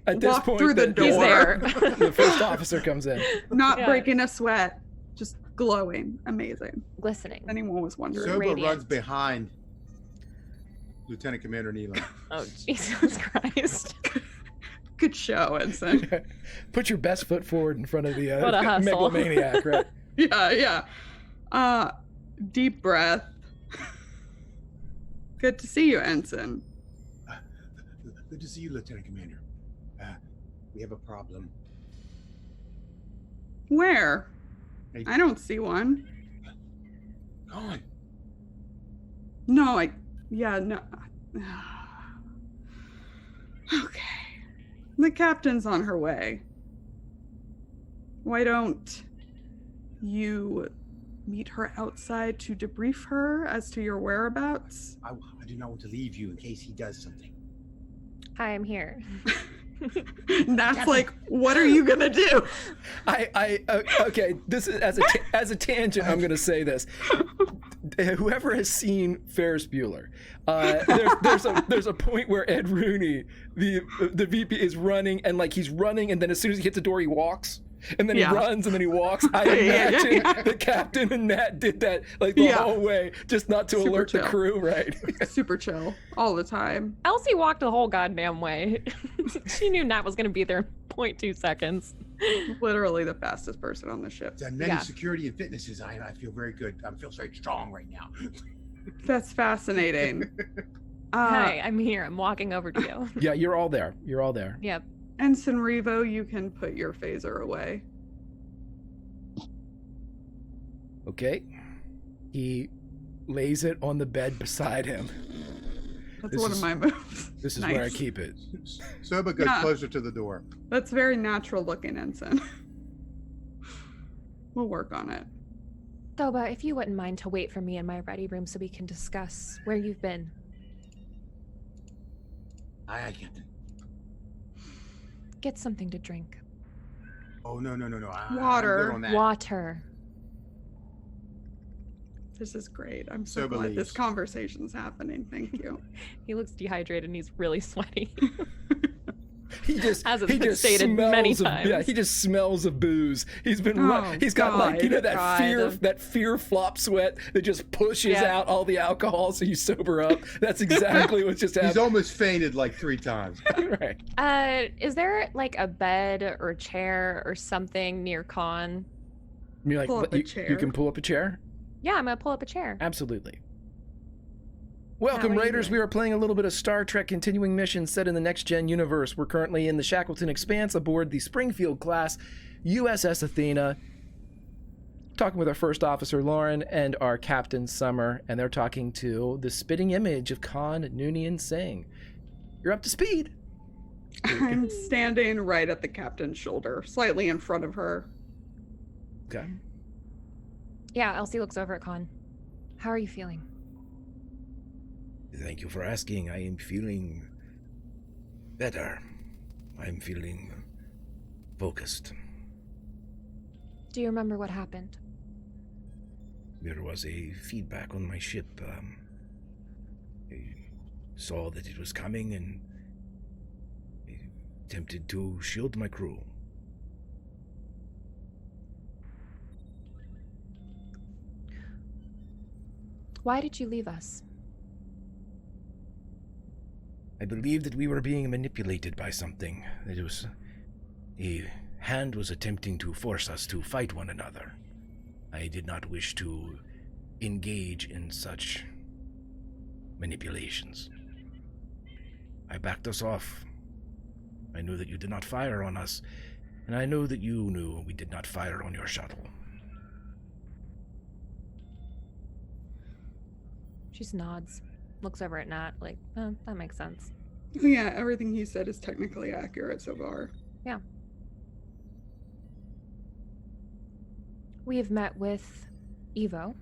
At this walk point, through the door. He's there. The first officer comes in. Not Yeah. breaking a sweat. Just glowing. Amazing. Glistening. If anyone was wondering. Soba Radiant. runs behind Lieutenant Commander Neelan. Oh, Jesus Christ. Good show, Ensign. Put your best foot forward in front of the What a hustle. megalomaniac, right? Yeah. Deep breath. Good to see you, Ensign. Good to see you, Lieutenant Commander. We have a problem. Where? Hey. I don't see one. Gone. No. Okay. The captain's on her way. Why don't you meet her outside to debrief her as to your whereabouts? I do not want to leave you in case he does something. Hi, I'm here. That's like, what are you gonna do? Okay. This is as a tangent. I'm going to say this. Whoever has seen Ferris Bueller, there's a point where Ed Rooney, the VP, is running and he's running, and then as soon as he hits the door, he walks. And then he runs, and then he walks. I imagine the captain and Nat did that the whole way, just not to Super alert chill. the crew, right? Super chill all the time. Elsie walked the whole goddamn way. She knew Nat was going to be there in 0.2 seconds. Literally the fastest person on the ship. And many Yeah. security and fitnesses. I feel very good. I feel very strong right now. That's fascinating. Hi, I'm here. I'm walking over to you. Yeah, you're all there. You're all there. Yep. Ensign Revo, you can put your phaser away. Okay. He lays it on the bed beside him. That's This one is- of my moves. This is Nice. where I keep it. Soba goes Yeah. closer to the door. That's very natural looking, Ensign. We'll work on it. Thoba, if you wouldn't mind to wait for me in my ready room so we can discuss where you've been. Aye, Captain. Get something to drink. Oh, no. Water. I'm good on that. Water. This is great. I'm so Soba glad this leaves. conversation's happening. Thank you. He looks dehydrated and he's really sweaty. He just As it's he been just stated smells many of, times. Yeah, he just smells of booze. He's been Oh, he's got God. that fear flop sweat that just pushes Yeah. out all the alcohol so you sober up. That's exactly what's just He's happened. almost fainted 3 times. Right. Is there a bed or chair or something near Con? You're Pull up a you chair. can pull up a chair? Yeah, I'm gonna pull up a chair. Absolutely. Welcome, what are you Raiders. doing? We are playing a little bit of Star Trek continuing mission set in the Next Gen universe. We're currently in the Shackleton Expanse aboard the Springfield class USS Athena. Talking with our first officer, Lauren, and our captain, Summer, and they're talking to the spitting image of Khan Noonien Singh. You're up to speed. I'm standing right at the captain's shoulder, slightly in front of her. Okay. Yeah, Elsie looks over at Con. How are you feeling? Thank you for asking. I am feeling better. I'm feeling focused. Do you remember what happened? There was a feedback on my ship. I saw that it was coming and I attempted to shield my crew. Why did you leave us? I believed that we were being manipulated by something. That it was a hand was attempting to force us to fight one another. I did not wish to engage in such manipulations. I backed us off. I knew that you did not fire on us, and I know that you knew we did not fire on your shuttle. She just nods, looks over at Nat, like, oh, that makes sense. Yeah, everything he said is technically accurate so far. Yeah. We have met with Evo.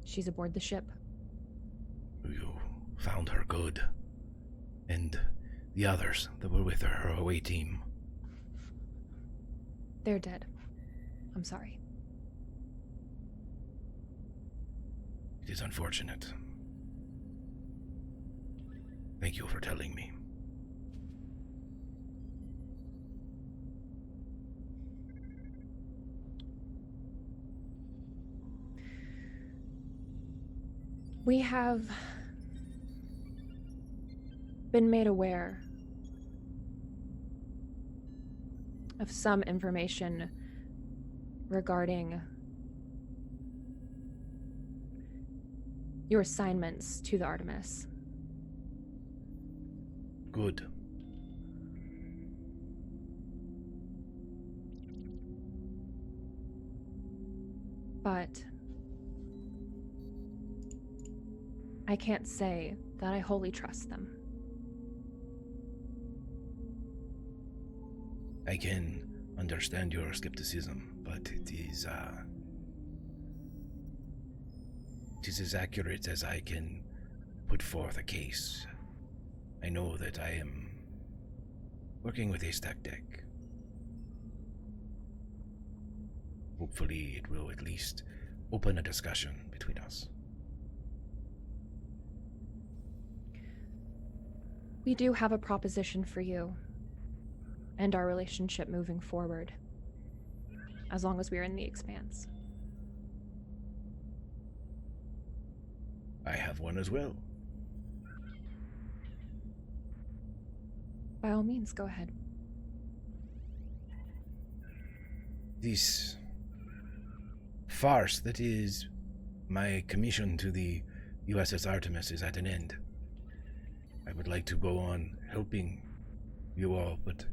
She's aboard the ship. You found her good. And the others that were with her away team. They're dead. I'm sorry. It is unfortunate. Thank you for telling me. We have been made aware of some information regarding your assignments to the Artemis. Good. But I can't say that I wholly trust them. I can understand your skepticism, but it is as accurate as I can put forth a case. I know that I am working with a stack deck. Hopefully it will at least open a discussion between us. We do have a proposition for you and our relationship moving forward, as long as we're in the Expanse. I have one as well. By all means, go ahead. This farce that is my commission to the USS Artemis is at an end. I would like to go on helping you all, but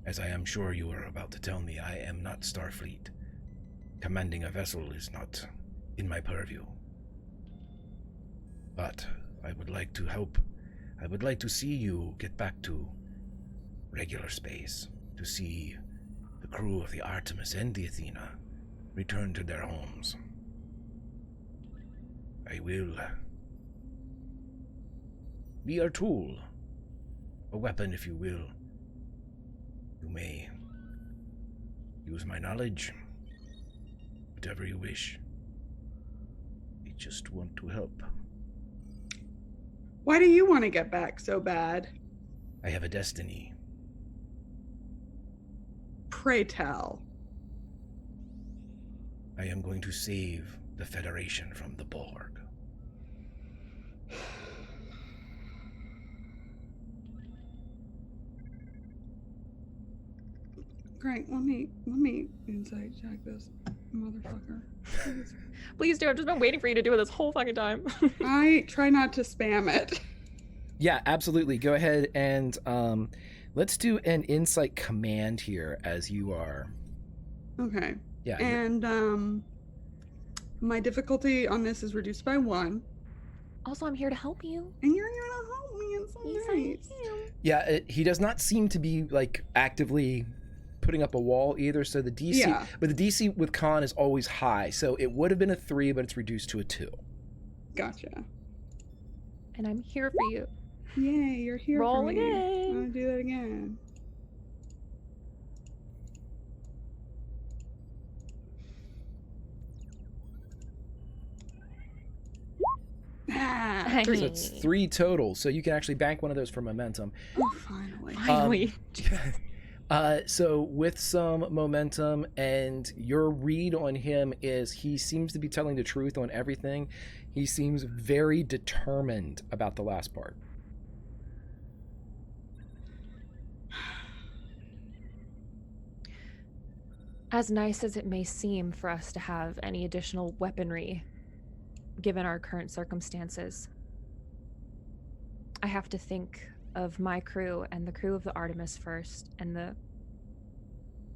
as I am sure you are about to tell me, I am not Starfleet. Commanding a vessel is not in my purview. But I would like to help. I would like to see you get back to regular space, to see the crew of the Artemis and the Athena return to their homes. I will be your tool, a weapon, if you will. You may use my knowledge, whatever you wish. I just want to help. Why do you want to get back so bad? I have a destiny. Pray tell. I am going to save the Federation from the Borg. Great, let me insight check this motherfucker. Please do. I've just been waiting for you to do it this whole fucking time. I try not to spam it. Yeah, absolutely. Go ahead and let's do an insight command here as you are. Okay. Yeah. And my difficulty on this is reduced by 1. Also, I'm here to help you. And you're here to help me. It's so Yes, nice. I am. Yeah, he does not seem to be like actively putting up a wall either. So the DC, Yeah. but the DC with con is always high. So it would have been a 3, but it's reduced to a 2. Gotcha. And I'm here for you. Yay, you're here Roll for me. again. I'm gonna do that again. Ah, So it's 3 total. So you can actually bank one of those for momentum. oh, finally. Finally. So with some momentum, and your read on him is he seems to be telling the truth on everything. He seems very determined about the last part. As nice as it may seem for us to have any additional weaponry, given our current circumstances, I have to think of my crew and the crew of the Artemis first, and the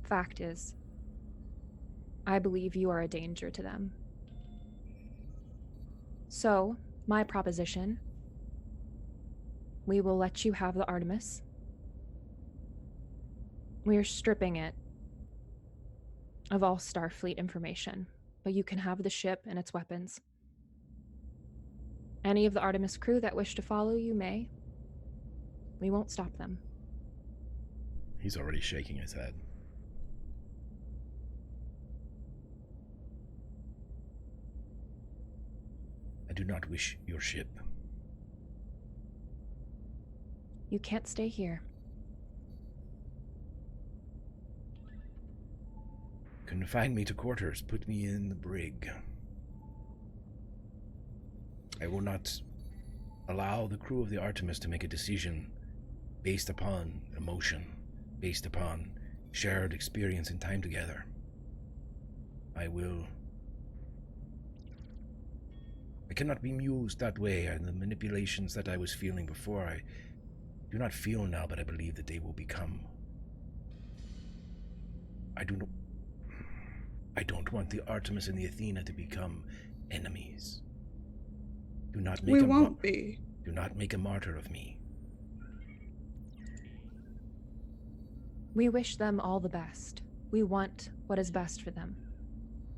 fact is, I believe you are a danger to them. So, my proposition, we will let you have the Artemis. We are stripping it of all Starfleet information, but you can have the ship and its weapons. Any of the Artemis crew that wish to follow you may. We won't stop them. He's already shaking his head. do not wish your ship. You can't stay here. Confine me to quarters. Put me in the brig. I will not allow the crew of the Artemis to make a decision based upon emotion, based upon shared experience and time together. I cannot be mused that way, and the manipulations that I was feeling before, I do not feel now, but I believe that they will become. I don't want the Artemis and the Athena to become enemies. Do not make We won't be. Do not make a martyr of me. We wish them all the best. We want what is best for them.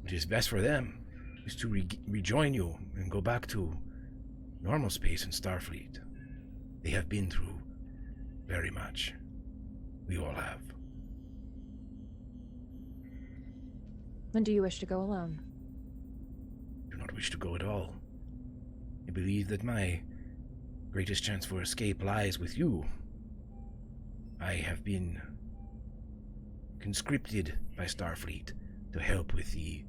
What is best for them is to rejoin you and go back to normal space in Starfleet. They have been through very much. We all have. When do you wish to go alone? I do not wish to go at all. I believe that my greatest chance for escape lies with you. I have been conscripted by Starfleet to help with the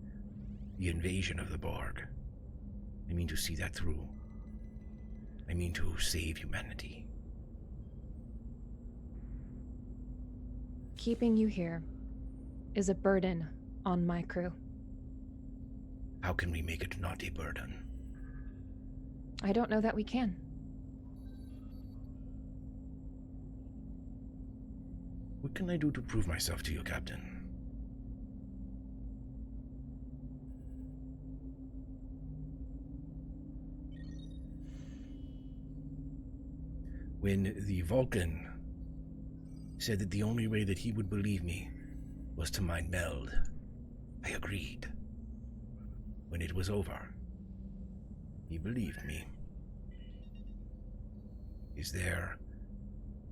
invasion of the Borg. I mean to see that through. I mean to save humanity. Keeping you here is a burden on my crew. How can we make it not a burden? I don't know that we can. What can I do to prove myself to you, Captain? When the Vulcan said that the only way that he would believe me was to mind meld, I agreed. When it was over, he believed me. Is there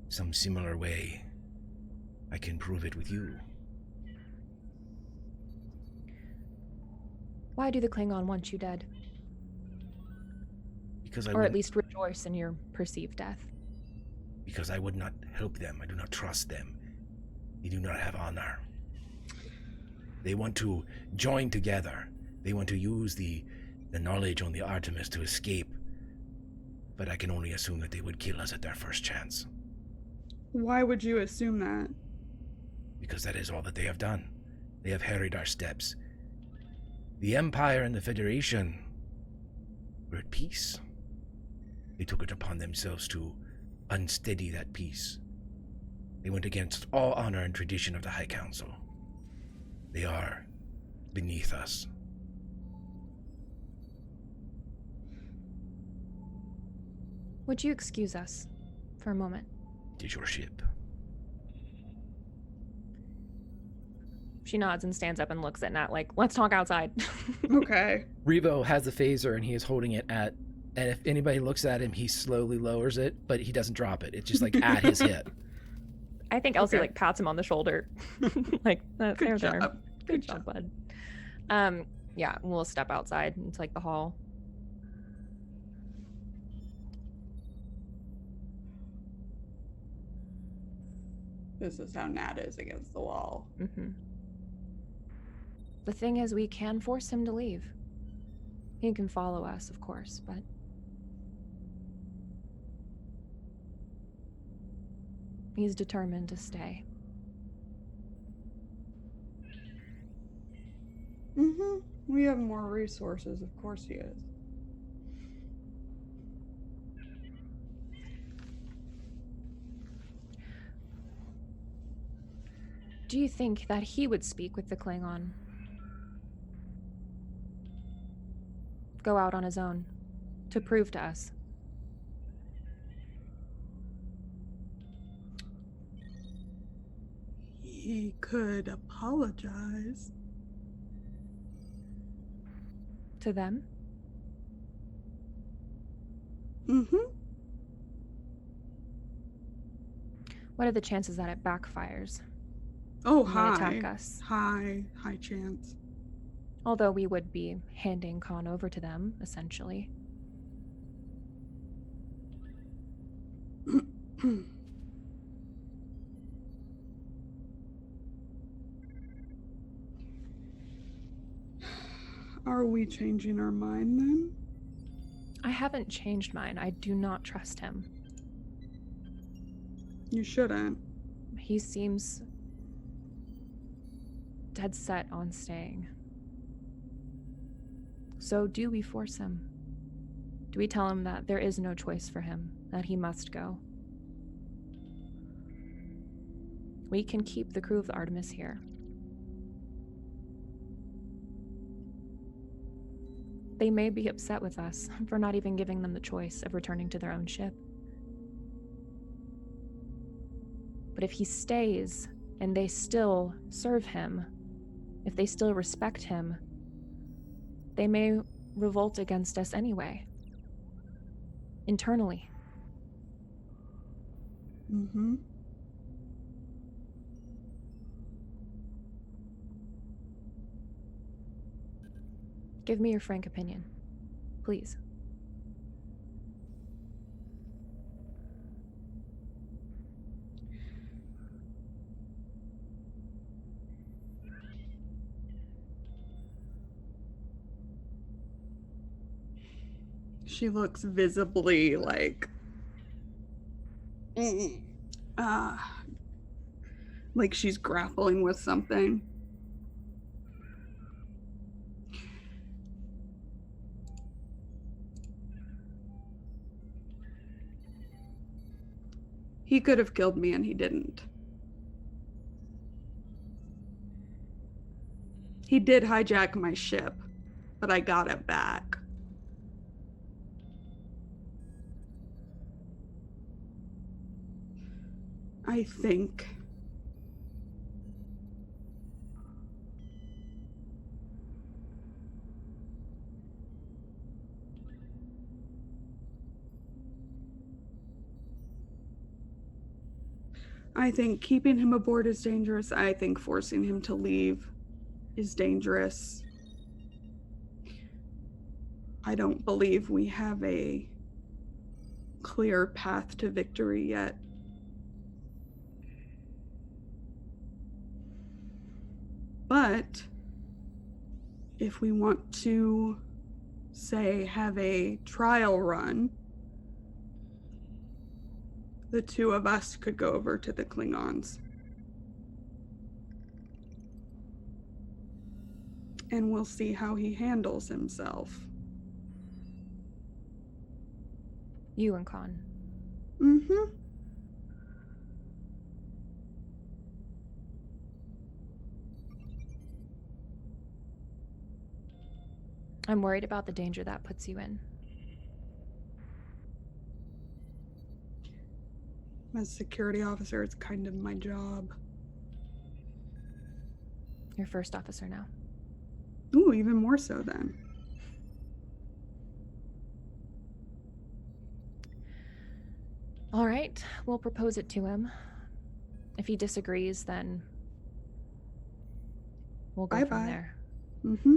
some similar way I can prove it with you? Why do the Klingon want you dead? Because Or at least rejoice in your perceived death. Because I would not help them. I do not trust them. They do not have honor. They want to join together. They want to use the knowledge on the Artemis to escape. But I can only assume that they would kill us at their first chance. Why would you assume that? Because that is all that they have done. They have harried our steps. The Empire and the Federation were at peace. They took it upon themselves to unsteady that peace. They went against all honor and tradition of the High Council. They are beneath us. Would you excuse us for a moment? It is your ship. She nods and stands up and looks at Nat like, let's talk outside. Okay. Revo has the phaser and he is holding it at, and if anybody looks at him, he slowly lowers it, but he doesn't drop it. It's just like at his hip. I think Elsie Okay. like pats him on the shoulder. Like, Good there. job. Good job, bud. Yeah, we'll step outside into like the hall. This is how Nat is against the wall. Mm-hmm. The thing is, we can force him to leave. He can follow us, of course, but he's determined to stay. Mm-hmm. We have more resources, of course he is. Do you think that he would speak with the Klingon? Go out on his own to prove to us? He could apologize. To them? Mm-hmm. What are the chances that it backfires? Oh, They high. attack us. High chance. Although we would be handing Khan over to them, essentially. Are we changing our mind then? I haven't changed mine. I do not trust him. You shouldn't. He seems dead set on staying. So do we force him? Do we tell him that there is no choice for him, that he must go? We can keep the crew of the Artemis here. They may be upset with us for not even giving them the choice of returning to their own ship. But if he stays and they still serve him, if they still respect him, they may revolt against us anyway. Internally. Mm-hmm. Give me your frank opinion, please. She looks visibly like she's grappling with something. He could have killed me and he didn't. He did hijack my ship, but I got it back. I think keeping him aboard is dangerous. I think forcing him to leave is dangerous. I don't believe we have a clear path to victory yet. But if we want to, say, have a trial run, the two of us could go over to the Klingons. And we'll see how he handles himself. You and Khan. Mm-hmm. I'm worried about the danger that puts you in. As security officer, it's kind of my job. You're first officer now. Ooh, even more so then. All right, we'll propose it to him. If he disagrees, then we'll go from there. Mm-hmm.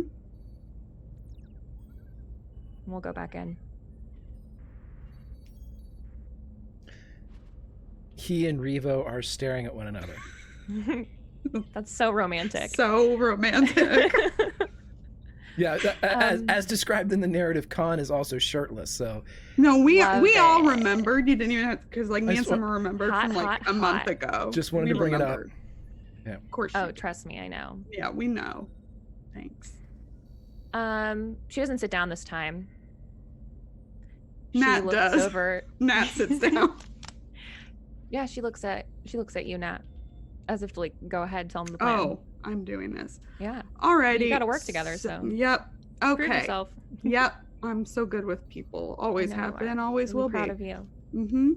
We'll go back in. He and Revo are staring at one another. That's so romantic. So romantic. Yeah, as described in the narrative, Khan is also shirtless. So no, we Love all it. remembered. You didn't even have because me and Summer remembered Hot, from like hot, a month hot. ago. Just wanted to bring it up. Yeah. Of course. Oh, trust me, I know. Yeah, we know. Thanks. She doesn't sit down this time. Nat she looks does. over. Nat sits down. Yeah, she looks at you, Nat, as if to like go ahead, tell him the plan. Oh, I'm doing this. Yeah. Alrighty. You gotta work together, so. Yep. Prove Okay. yourself. Yep. I'm so good with people. Always I know have you are. been, always I'm will proud be. of you. Mm-hmm.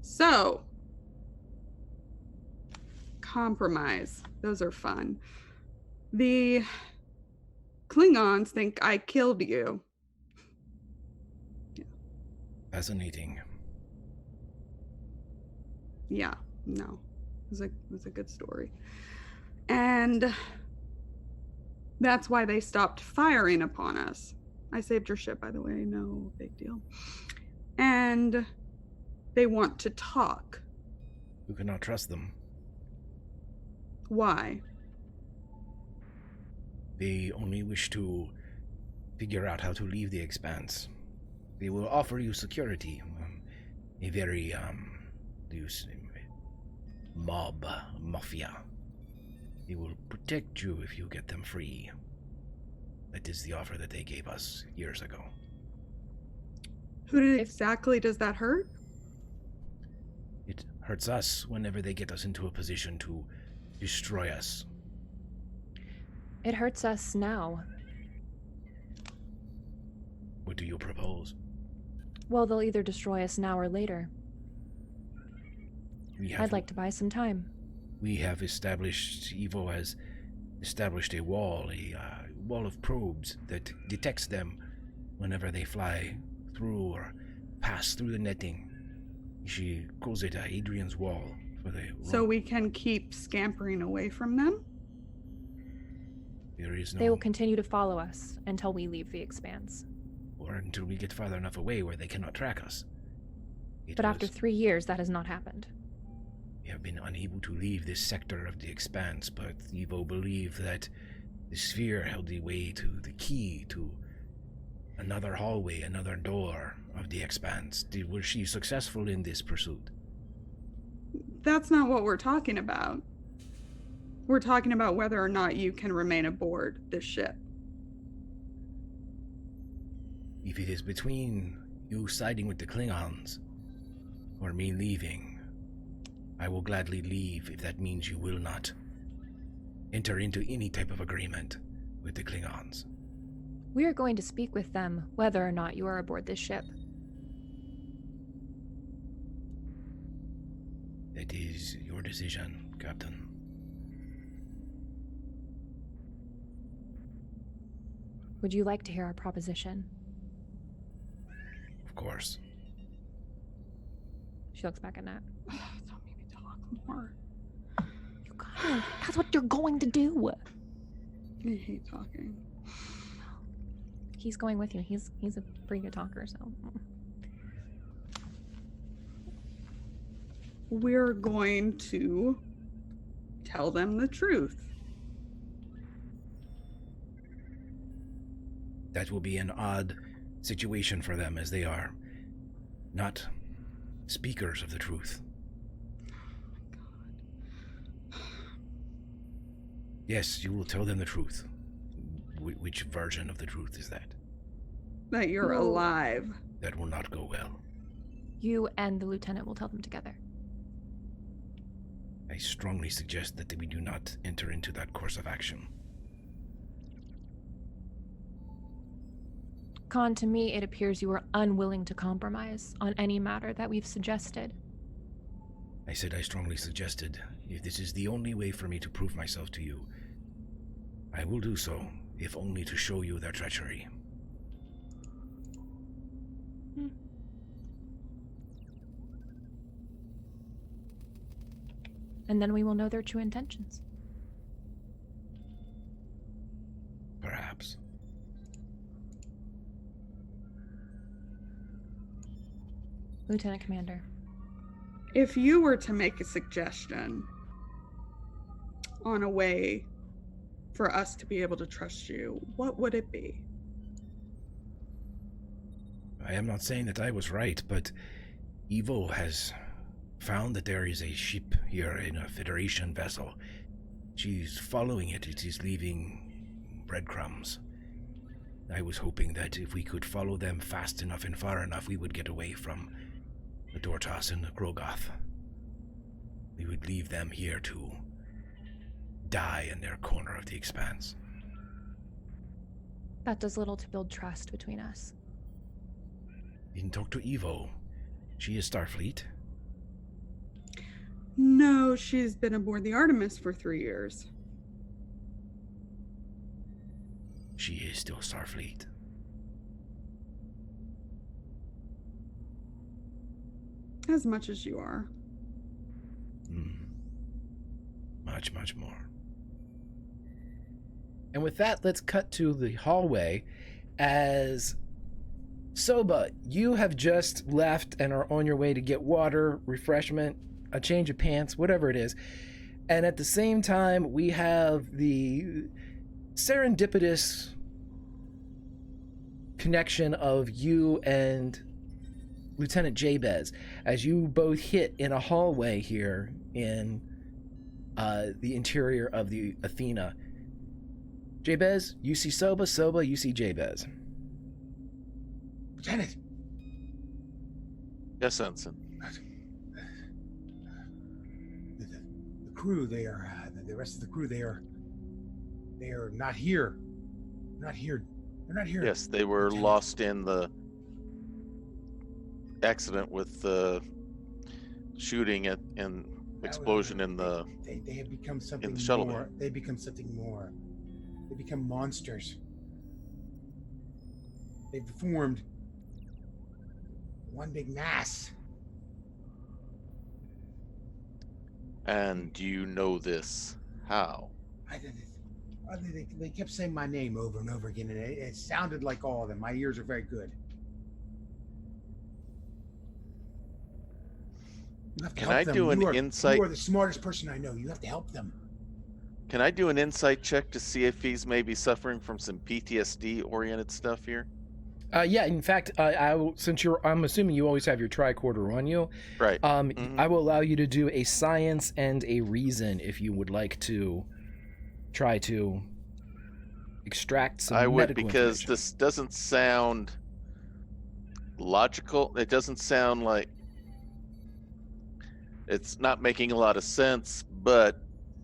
So, compromise. Those are fun. The Klingons think I killed you. fascinating. Yeah, no. It was a good story. And that's why they stopped firing upon us. I saved your ship, by the way. No big deal. And They want to talk. You cannot trust them. Why? They only wish to figure out how to leave the Expanse. They will offer you security. A very, mafia. They will protect you if you get them free. That is the offer that they gave us years ago. Who exactly does that hurt? It hurts us whenever they get us into a position to destroy us. It hurts us now. What do you propose? Well, they'll either destroy us now or later. I'd like to buy some time. We have established, Evo has established a wall of probes that detects them whenever they fly through or pass through the netting. She calls it Adrian's Wall. So we can keep scampering away from them? There is no... They will continue to follow us until we leave the Expanse. Or until we get farther enough away where they cannot track us. But after 3 years, that has not happened. We have been unable to leave this sector of the Expanse, but Evo believed that the sphere held the way to the key to another hallway, another door of the Expanse. Was she successful in this pursuit? That's not what we're talking about. We're talking about whether or not you can remain aboard this ship. If it is between you siding with the Klingons or me leaving, I will gladly leave if that means you will not enter into any type of agreement with the Klingons. We are going to speak with them whether or not you are aboard this ship. That is your decision, Captain. Would you like to hear our proposition? Of course. She looks back at Nat. Don't make me talk more. You gotta. That's what you're going to do. I hate talking. He's going with you. He's a pretty good talker, so. We're going to tell them the truth. That will be an odd situation for them, as they are not speakers of the truth. Yes, you will tell them the truth. Which version of the truth is that? That you're alive. That will not go well. You and the lieutenant will tell them together. I strongly suggest that we do not enter into that course of action. Khan, to me, it appears you are unwilling to compromise on any matter that we've suggested. I said I strongly suggested, if this is the only way for me to prove myself to you, I will do so, if only to show you their treachery. And then we will know their true intentions. Perhaps. Lieutenant Commander. If you were to make a suggestion on a way for us to be able to trust you, what would it be? I am not saying that I was right, but Evo has found that there is a ship here in a Federation vessel. She's following it. It is leaving breadcrumbs. I was hoping that if we could follow them fast enough and far enough, we would get away from the Dortas and the Grogoth. We would leave them here to die in their corner of the Expanse. That does little to build trust between us. You can talk to Evo. She is Starfleet. No, she's been aboard the Artemis for 3 years. She is still Starfleet. As much as you are. Much, much more. And with that, let's cut to the hallway as Soba, you have just left and are on your way to get water, refreshment, a change of pants, whatever it is. And at the same time, we have the serendipitous connection of you and Lieutenant Jabez as you both hit in a hallway here in the interior of the Athena. Jabez, you see Soba. Soba, you see Jabez. Lieutenant. Yes, Ensign. The crew, they are the rest of the crew. They are not here. Not here. They're not here. Yes, they were Lieutenant. lost in the accident with the shooting and explosion in the. They have become something shuttle more. bay. They become something more. They become monsters. They've formed one big mass. And you know this? How? They kept saying my name over and over again, and it sounded like all of them. My ears are very good. You have to Can help I them. do an insight? You are the smartest person I know. You have to help them. Can I do an insight check to see if he's maybe suffering from some PTSD-oriented stuff here? Yeah, in fact, I'm assuming you always have your tricorder on you. Right. I will allow you to do a science and a reason if you would like to try to extract some I would, medical because information. this doesn't sound logical. It doesn't sound like it's not making a lot of sense, but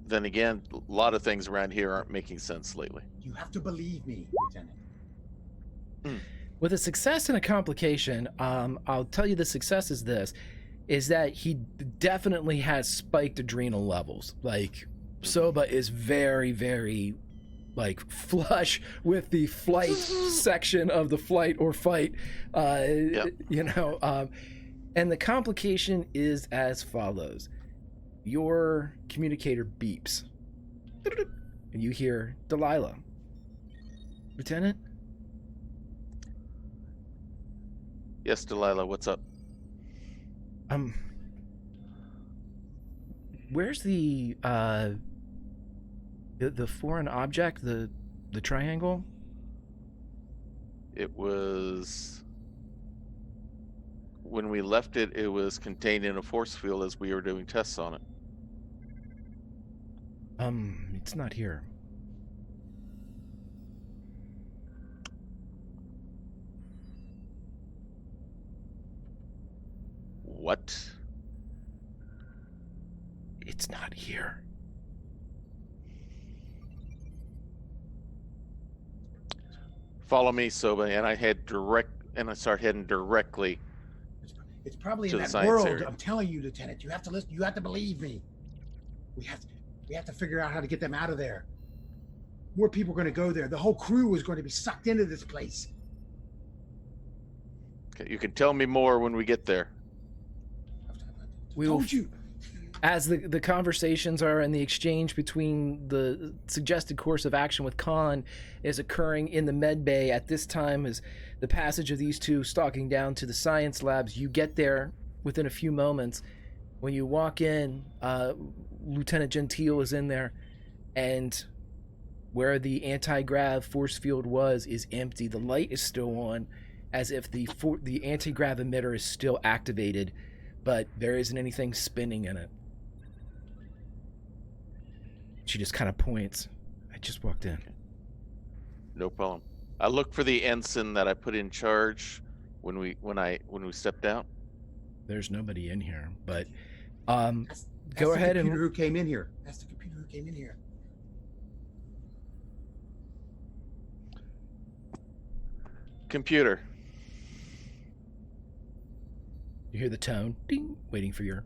then again, a lot of things around here aren't making sense lately. You have to believe me, Lieutenant. With a success and a complication, I'll tell you the success is this, is that he definitely has spiked adrenal levels. Like, Soba is very, very, like, flush with the flight section of the flight or fight, you know. And the complication is as follows. Your communicator beeps. And you hear Delilah. Lieutenant? Yes, Delilah, what's up? Where's the foreign object, the triangle? It was when we left it. It was contained in a force field as we were doing tests on it. It's not here. What? It's not here. Follow me, Soba, and I start heading directly. It's probably To in the that science world. area. I'm telling you, Lieutenant. You have to listen. You have to believe me. We have to figure out how to get them out of there. More people are going to go there. The whole crew is going to be sucked into this place. Okay, you can tell me more when we get there. We will Told you. As the conversations are and the exchange between the suggested course of action with Khan is occurring in the med bay at this time, as the passage of these two stalking down to the science labs, you get there within a few moments. When you walk in, Lieutenant Gentile is in there, and where the anti-grav force field was is empty. The light is still on, as if the anti-grav emitter is still activated, but there isn't anything spinning in it. She just kind of points. I just walked in. No problem. I look for the ensign that I put in charge when we stepped out. There's nobody in here, but That's go ahead the and computer who came in here. That's the computer who came in here. Computer. you hear the tone, ding, waiting for your.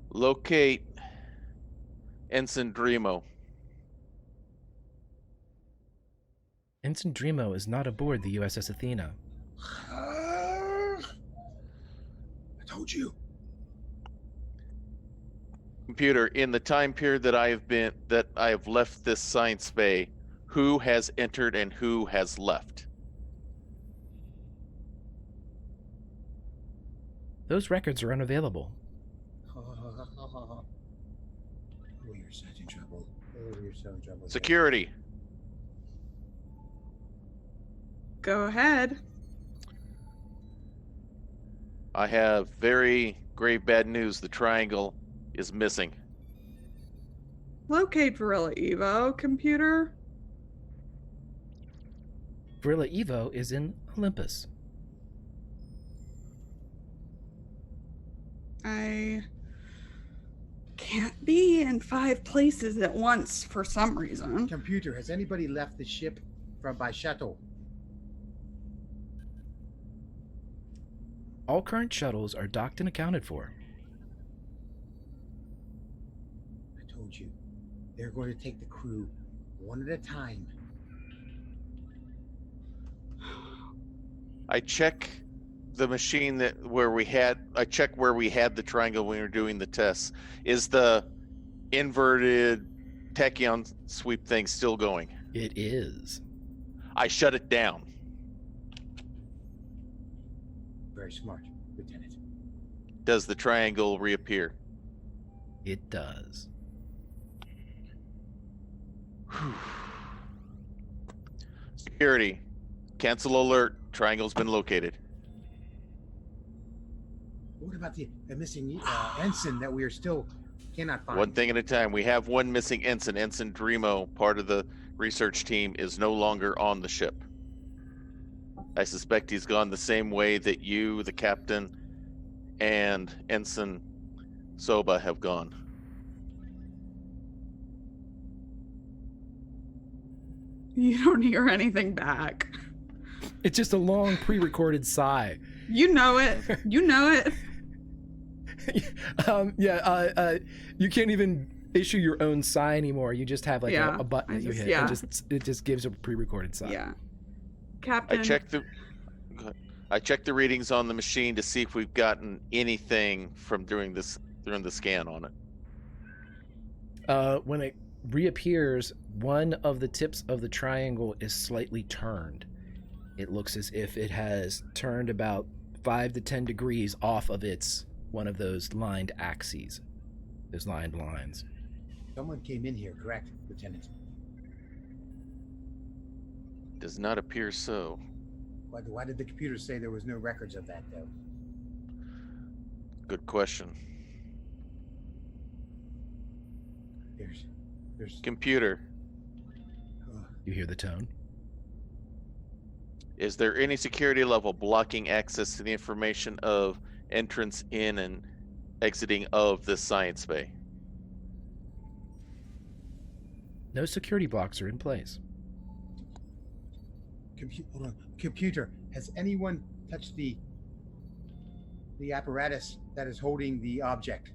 Locate Ensign Dremo. Ensign Dremo is not aboard the USS Athena. I told you. Computer, in the time period that I have left this science bay, who has entered and who has left. Those records are unavailable. Oh, you're such in trouble. Oh, you're so in trouble. Security. Go ahead. I have very grave bad news. The triangle is missing. Locate Varilla Evo, computer. Gorilla Evo is in Olympus. I can't be in 5 places at once for some reason. Computer, has anybody left the ship by shuttle? All current shuttles are docked and accounted for. I told you, they're going to take the crew one at a time. I check the machine I check where we had the triangle when we were doing the tests. Is the inverted tachyon sweep thing still going? It is. I shut it down. Very smart, Lieutenant. Does the triangle reappear? It does. Security. Cancel alert. Triangle's been located. What about the missing ensign that we are still cannot find? One thing at a time. We have one missing ensign. Ensign Dremo, part of the research team, is no longer on the ship. I suspect he's gone the same way that you, the captain, and Ensign Soba have gone. You don't hear anything back. It's just a long pre-recorded sigh. You know it. You know it. You can't even issue your own sigh anymore. You just have like Yeah, a button I that you just- hit. yeah. And it just gives a pre-recorded sigh. Yeah. Captain. I checked the readings on the machine to see if we've gotten anything from doing the scan on it. When it reappears, one of the tips of the triangle is slightly turned. It looks as if it has turned about 5 to 10 degrees off of one of those lined axes, those lined lines. Someone came in here, correct, Lieutenant? Does not appear so. Why did the computer say there was no records of that, though? Good question. There's Computer, You hear the tone? is there any security level blocking access to the information of entrance in and exiting of this science bay? No security blocks are in place. Hold on. Computer, has anyone touched the apparatus that is holding the object?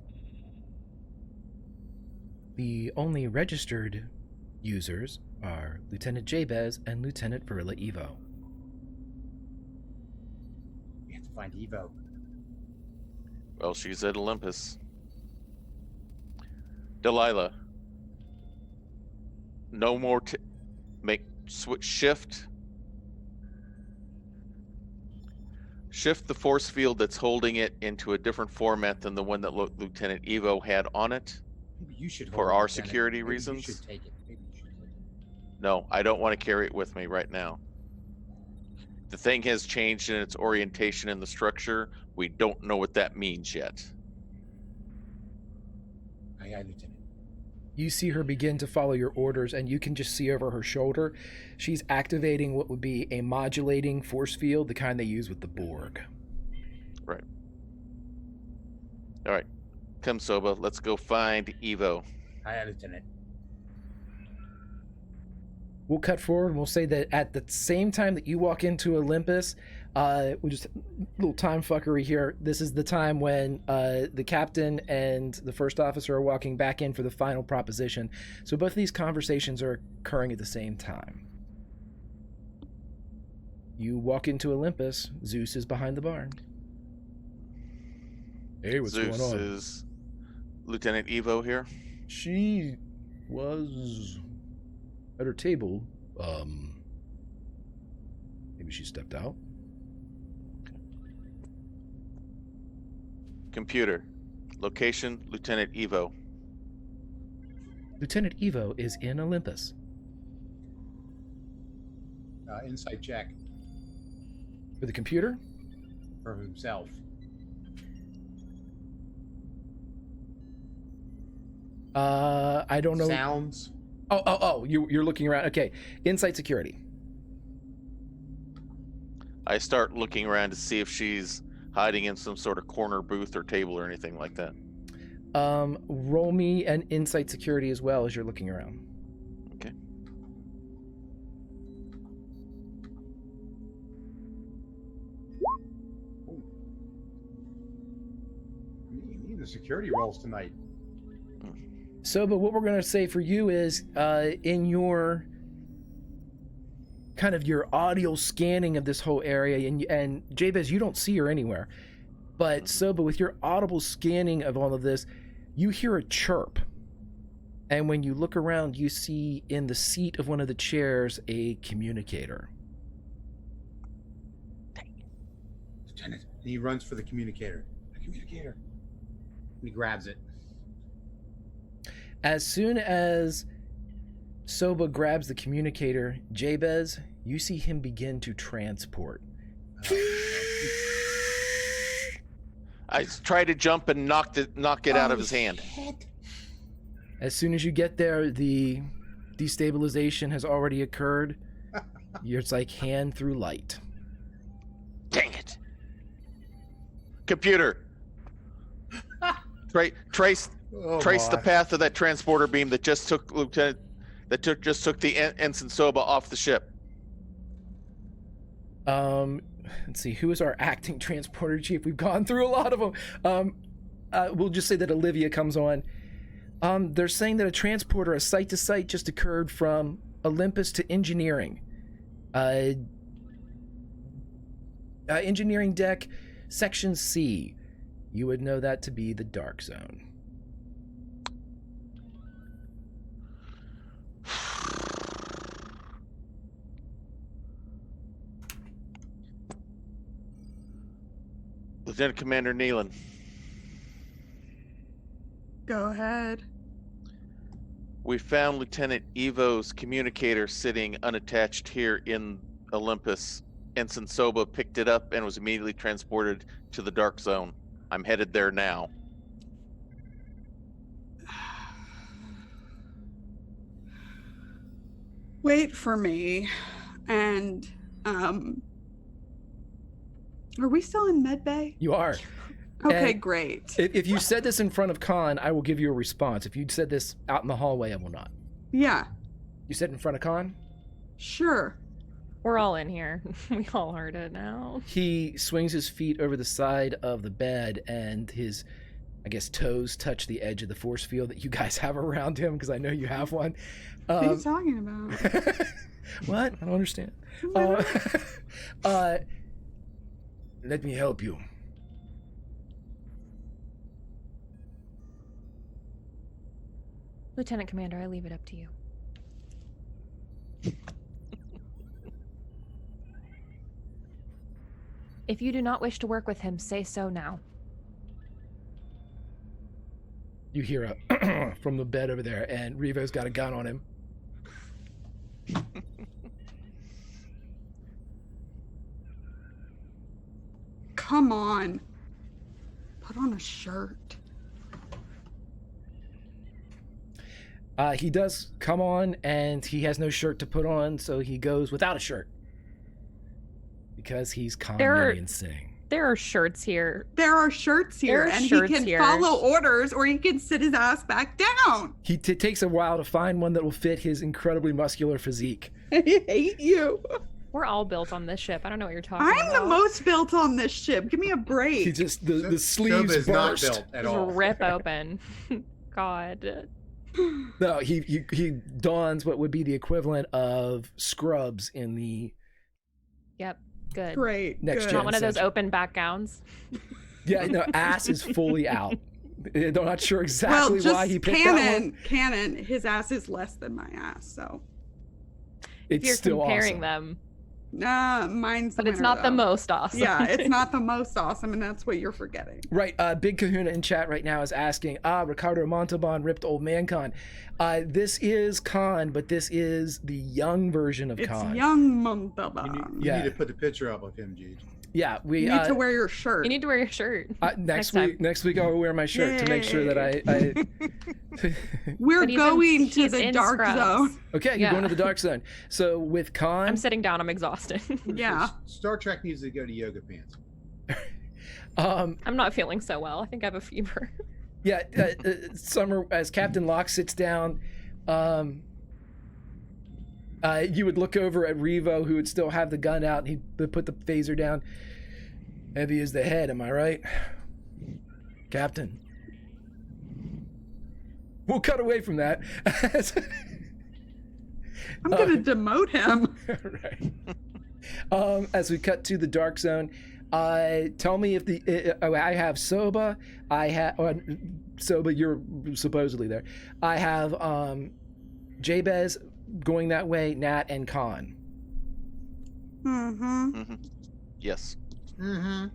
The only registered users are Lieutenant Jabez and Lieutenant Varilla Evo. We have to find Evo. Well, she's at Olympus. Delilah. No more switch shift. Shift the force field that's holding it into a different format than the one that Lieutenant Evo had on it. Maybe you should For hold it, our Lieutenant. security Maybe reasons? You should take it. Maybe you should take it. No, I don't want to carry it with me right now. The thing has changed in its orientation and the structure. We don't know what that means yet. Aye, Lieutenant. You see her begin to follow your orders, and you can just see over her shoulder, she's activating what would be a modulating force field, the kind they use with the Borg. Right. All right. Come, Soba. Let's go find Evo. Aye, Lieutenant. We'll cut forward and we'll say that at the same time that you walk into Olympus, we just a little time fuckery here. This is the time when the captain and the first officer are walking back in for the final proposition. So both of these conversations are occurring at the same time. You walk into Olympus. Zeus is behind the barn. Hey, what's Zeus going on? is Lieutenant Evo here. She was at her table Maybe she stepped out. Computer. Location, Lieutenant Evo. Lieutenant Evo is in Olympus. Insight check For the computer? for himself. I don't know. Sounds. You're looking around. Okay. Insight security. I start looking around to see if she's hiding in some sort of corner booth or table or anything like that. Roll me an insight security as well as you're looking around. Okay. You need the security rolls tonight. So, but what we're going to say for you is, in your kind of your audio scanning of this whole area, and Jabez, you don't see her anywhere, but Soba, with your audible scanning of all of this, you hear a chirp, and when you look around, you see in the seat of one of the chairs a communicator. Lieutenant. And he runs for the communicator. The communicator. And he grabs it. As soon as Soba grabs the communicator, Jabez, you see him begin to transport. I try to jump and knock it out of his hand. As soon as you get there, the destabilization has already occurred. It's like hand through light. Dang it. Computer. Trace the path of that transporter beam that just took the Ensign Soba off the ship. Let's see, who is our acting transporter chief? We've gone through a lot of them. We'll just say that Olivia comes on. They're saying that a transporter, a site-to-site, just occurred from Olympus to engineering. Engineering deck, section C. You would know that to be the dark zone. Lieutenant Commander Nealon. Go ahead. We found Lieutenant Evo's communicator sitting unattached here in Olympus. Ensign Soba picked it up and was immediately transported to the dark zone. I'm headed there now. Wait for me. And are we still in medbay? You are. Okay, And great. If you said this in front of Khan, I will give you a response. If you said this out in the hallway, I will not. Yeah, You said it in front of Khan? sure. We're all in here. We all heard it now. He swings his feet over the side of the bed, and his, I guess, toes touch the edge of the force field that you guys have around him, because I know you have one. What are you talking about? What? I don't understand. Let me help you. Lieutenant Commander, I leave it up to you. If you do not wish to work with him, say so now. You hear a from the bed over there, and Revo's got a gun on him. Come on. Put on a shirt. He does come on, and he has no shirt to put on, so he goes without a shirt. Because he's Kanye and sing. There are shirts here. There are shirts here, There are and shirts he can here. follow orders, or he can sit his ass back down. He takes a while to find one that will fit his incredibly muscular physique. I hate you. We're all built on this ship. I don't know what you're talking I'm about. the most built on this ship. Give me a break. He just the Soba sleeves is not burst. built at Just all. rip open. God. No, he dons what would be the equivalent of scrubs in the Yep. Good. Great. Next good. gen. Not one of those Essential. open back gowns. no ass is fully out. I'm not sure exactly Well, just why he picked that one. canon. His ass is less than my ass, so. if you're still comparing awesome. them. Mine's the But it's winner, not the though. most awesome. Yeah, it's not the most awesome, and that's what you're forgetting. Right. Big Kahuna in chat right now is asking, Ricardo Montalban ripped old man Khan. This is Khan, but this is the young version of It's Khan. young Montalban. You need to put the picture up of him, Gigi. Yeah, we You need to wear your shirt. You need to wear your shirt. next time. week. Next week I'll wear my shirt to make sure that I We're But even going to he's the in dark scrubs. zone. Okay, you're Yeah. going to the dark zone. So with Khan, I'm sitting down. I'm exhausted. Yeah. Star Trek needs to go to yoga pants. I'm not feeling so well. I think I have a fever. yeah, Summer, as Captain Locke sits down, you would look over at Revo, who would still have the gun out, and he'd put the phaser down. Heavy as the head, am I right? Captain. We'll cut away from that. I'm going to demote him. Right. As we cut to the dark zone, tell me if I have Soba. I have Soba. You're supposedly there. I have Jabez going that way. Nat and Khan. Mm-hmm. Mm-hmm. Yes. Mm-hmm.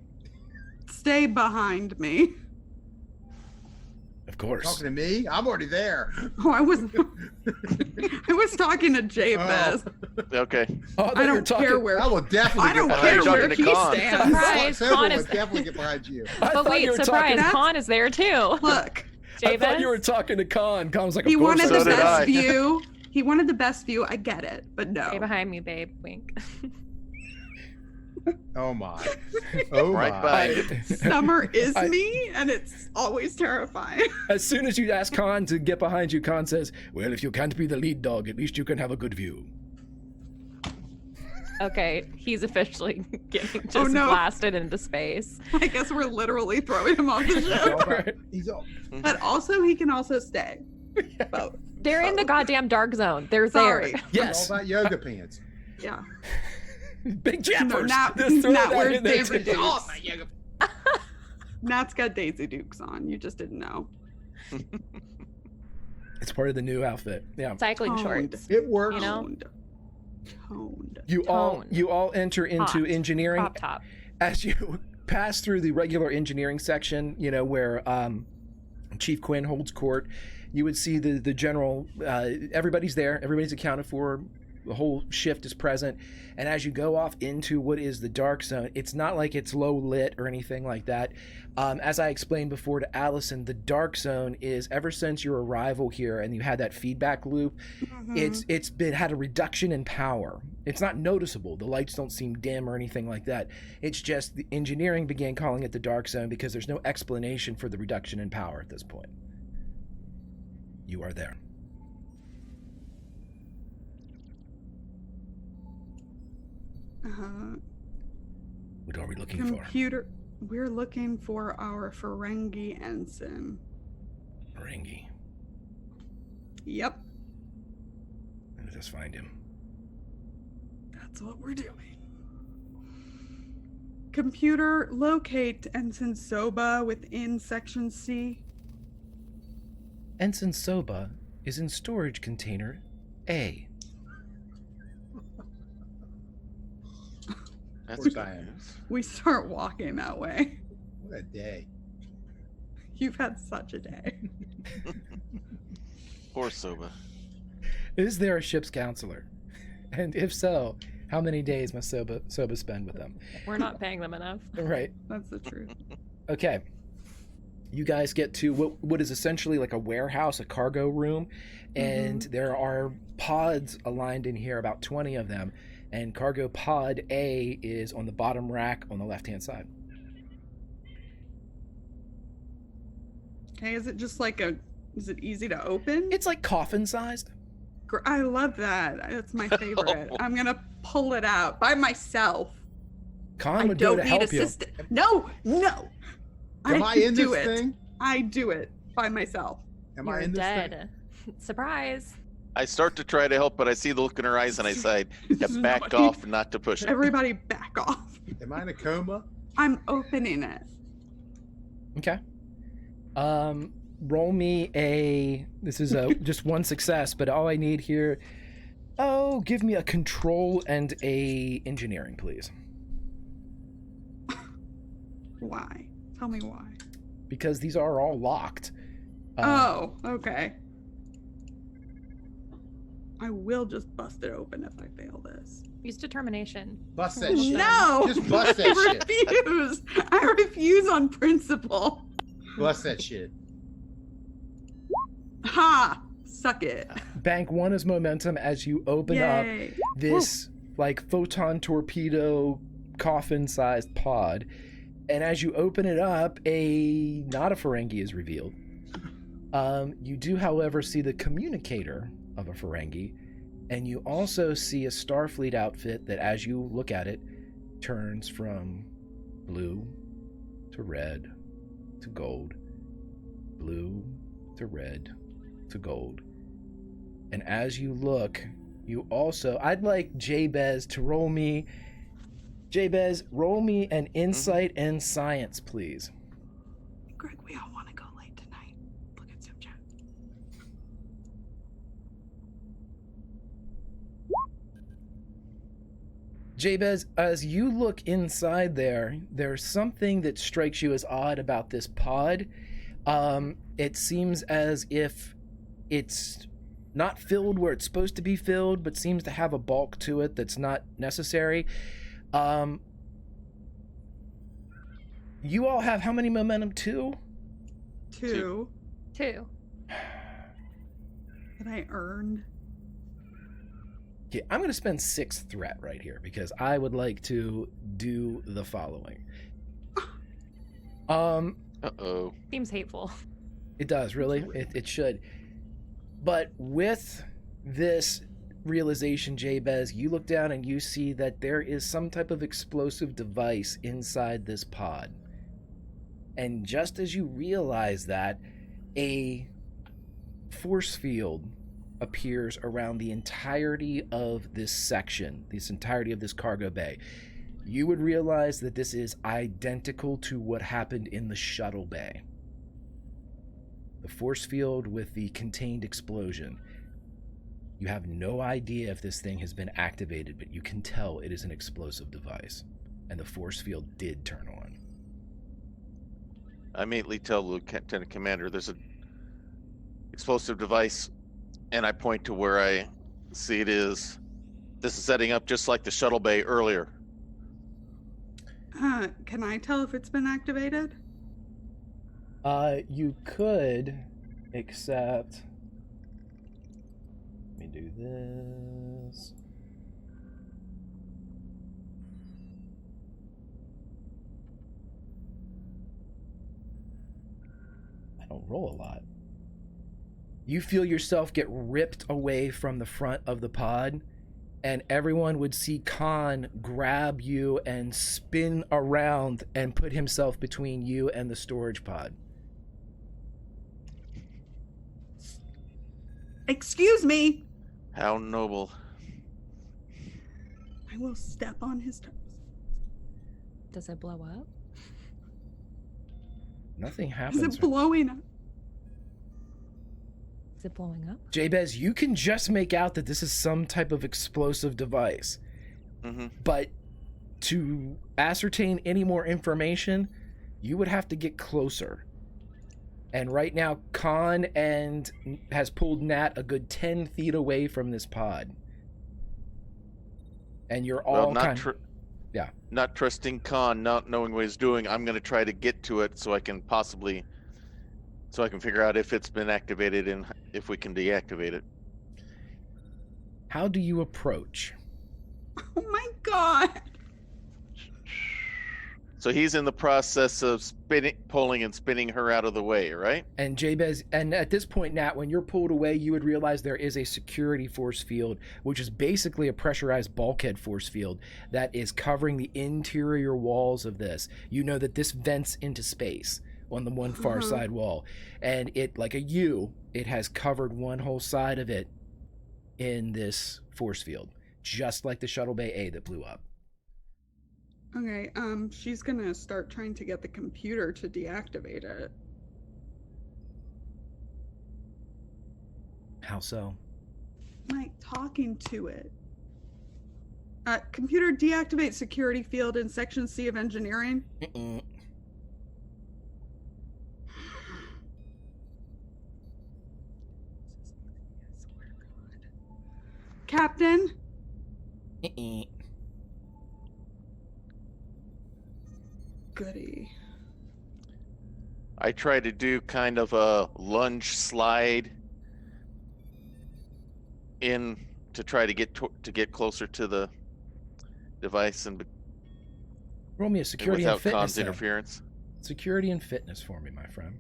Stay behind me. Of course. Talking to me? I'm already there. Oh, I was talking to Jabez. Okay. Oh, I don't care where. I will definitely I don't get care behind where talking to he Khan. stands. Surprise, Soba Khan would is- definitely get behind you. But wait, surprise! That's- Khan is there too. Look, I thought you were Jabez. talking to Khan. Khan was like, he of course. wanted so the did best I. view. He wanted the best view. I get it, but no. Stay behind me, babe. Wink. Oh my. Oh Right my. by. Summer is I- me, and it's always terrifying. As soon as you ask Khan to get behind you, Khan says, "Well, if you can't be the lead dog, at least you can have a good view." Okay, he's officially getting just Oh, no. blasted into space. I guess we're literally throwing him off the He's show. all about- He's all. But also, he can also stay. Both. They're in the goddamn dark zone. They're Sorry. there. Yes. All about yoga pants. Yeah. Big jappers. Nat, Just throw Nat that wears in there, Daisy too. Dukes. Nat's got Daisy Dukes on. You just didn't know. It's part of the new outfit. Yeah. Cycling Toned. shorts. It works. You know? Toned. You all enter into Hot. engineering Crop top. as you pass through the regular engineering section, you know, where Chief Quinn holds court. You would see the general, everybody's there, everybody's accounted for, the whole shift is present. And as you go off into what is the dark zone, it's not like it's low lit or anything like that. As I explained before to Allison, the dark zone is, ever since your arrival here and you had that feedback loop, it's been had a reduction in power. It's not noticeable. The lights don't seem dim or anything like that. It's just the engineering began calling it the dark zone because there's no explanation for the reduction in power at this point. You are there. What are we looking for? Computer. We're looking for our Ferengi ensign. Ferengi. Yep. Let us find him. That's what we're doing. Computer, locate Ensign Soba within Section C. Ensign Soba is in storage container A. That's course good I am. news. We start walking that way. What a day. You've had such a day. Poor Soba. Is there a ship's counselor? And if so, how many days must Soba spend with them? We're not paying them enough. Right. That's the truth. Okay. You guys get to what is essentially like a warehouse, a cargo room, and there are pods aligned in here, about 20 of them, and cargo pod A is on the bottom rack on the left-hand side. Okay, is it just like is it easy to open? It's like coffin-sized. I love that. That's my favorite. I'm going to pull it out by myself. Khan I would go don't to need help you. assistance. No. Am I in do this it. thing? I do it by myself. Am You're I in this thing? dead. Surprise. I start to try to help, but I see the look in her eyes, and I say, "Yeah, back Nobody- off, not to push it." Everybody back off. Am I in a coma? I'm opening it. Okay. Roll me a. This is just one success, but all I need here Oh, give me a control and a engineering, please. Why? Tell me why. Because these are all locked. Oh, okay. I will just bust it open if I fail this. Use determination. Bust that shit. No! Just bust that I shit. refuse! I refuse on principle. Bust that shit. Ha! Suck it. Bank 1 is momentum as you open up Yay. this like photon torpedo coffin-sized pod, and as you open it up, not a Ferengi is revealed. You do, however, see the communicator of a Ferengi, and you also see a Starfleet outfit that, as you look at it, turns from blue to red to gold, blue to red to gold. And as you look, you also, I'd like Jabez to roll me an insight and science, please. Greg, we all want to go late tonight. Look at Zoom chat. Jabez, as you look inside there's something that strikes you as odd about this pod. It seems as if it's not filled where it's supposed to be filled, but seems to have a bulk to it that's not necessary. You all have how many momentum? 2? 2 2. that I earned. Yeah, I'm going to spend 6 threat right here because I would like to do the following. Uh-oh. Seems hateful. It does, really. It should. But with this realization, Jabez, you look down and you see that there is some type of explosive device inside this pod. And just as you realize that, a force field appears around the entirety of this section, this entirety of this cargo bay. You would realize that this is identical to what happened in the shuttle bay. The force field with the contained explosion. You have no idea if this thing has been activated, but you can tell it is an explosive device. And the force field did turn on. I immediately tell Lieutenant Commander there's an explosive device, and I point to where I see it is. This is setting up just like the shuttle bay earlier. Can I tell if it's been activated? You could, except... Let me do this. I don't roll a lot. You feel yourself get ripped away from the front of the pod, and everyone would see Khan grab you and spin around and put himself between you and the storage pod. Excuse me! How noble. I will step on his toes. Does it blow up? Nothing Is happens. it blowing up? Is it blowing up? Jabez, you can just make out that this is some type of explosive device. Mm-hmm. But to ascertain any more information, you would have to get closer. And right now, Khan has pulled Nat a good 10 feet away from this pod. And you're all not trusting Khan, not knowing what he's doing. I'm going to try to get to it so I can figure out if it's been activated and if we can deactivate it. How do you approach? Oh my god! So he's in the process of pulling and spinning her out of the way, right? And Jabez, and at this point, Nat, when you're pulled away, you would realize there is a security force field, which is basically a pressurized bulkhead force field that is covering the interior walls of this. You know that this vents into space on the one far side wall, and it, like a U, it has covered one whole side of it in this force field, just like the Shuttle Bay A that blew up. Okay, she's gonna start trying to get the computer to deactivate it. How so? like talking to it. Computer, deactivate security field in section C of engineering. Mm-mm. Captain, Mm-mm. goody. I try to do kind of a lunge slide in to try to get closer to the device and Roll me a security and without fitness comms then. interference. Security and fitness for me, my friend.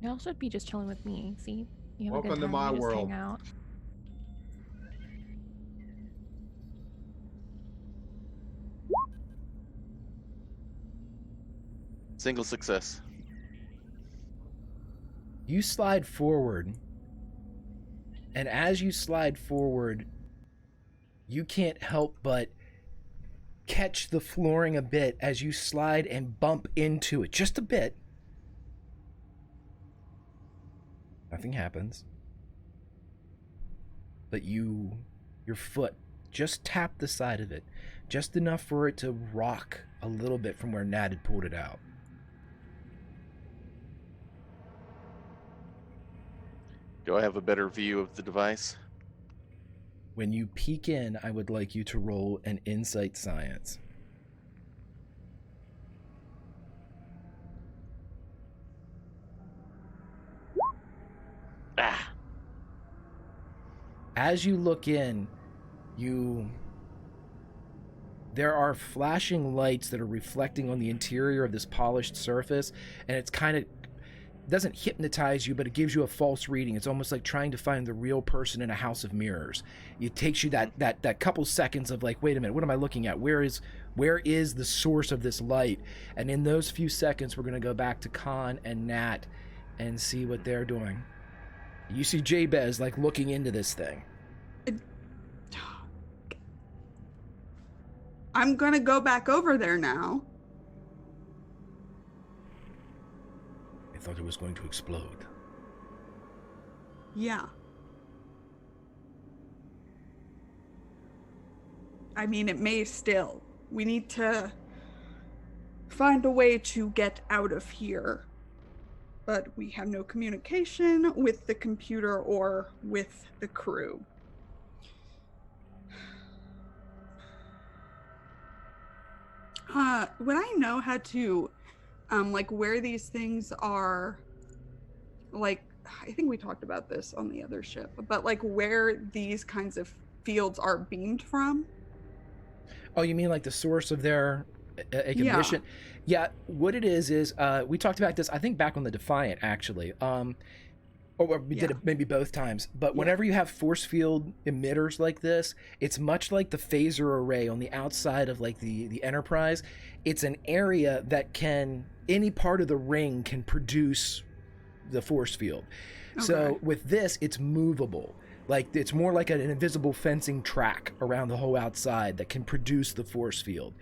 Y'all should be just chilling with me. See, you have a Welcome good to time. my We just world. hang out. Single success. You slide forward, and as you slide forward, you can't help but catch the flooring a bit as you slide and bump into it just a bit. Nothing happens. But your foot just tapped the side of it, just enough for it to rock a little bit from where Nat had pulled it out. Do I have a better view of the device? When you peek in, I would like you to roll an insight science. Ah. As you look in, there are flashing lights that are reflecting on the interior of this polished surface, and it's kind of doesn't hypnotize you, but it gives you a false reading. It's almost like trying to find the real person in a house of mirrors. It takes you that couple seconds of like, wait a minute, what am I looking at? Where is the source of this light? And in those few seconds, we're going to go back to Khan and Nat and see what they're doing. You see Jabez like looking into this thing. I'm gonna go back over there now. I thought it was going to explode. Yeah. I mean, it may still. We need to find a way to get out of here. But we have no communication with the computer or with the crew. Would I know how to, like, where these things are, like, I think we talked about this on the other ship, but, like, where these kinds of fields are beamed from? Oh, you mean like the source of their ignition? Yeah, what it is we talked about this, I think, back on the Defiant, actually. Or we did it maybe both times. But whenever you have force field emitters like this, it's much like the phaser array on the outside of like the Enterprise. It's an area that any part of the ring can produce the force field. Okay. So with this, it's movable. Like it's more like an invisible fencing track around the whole outside that can produce the force field.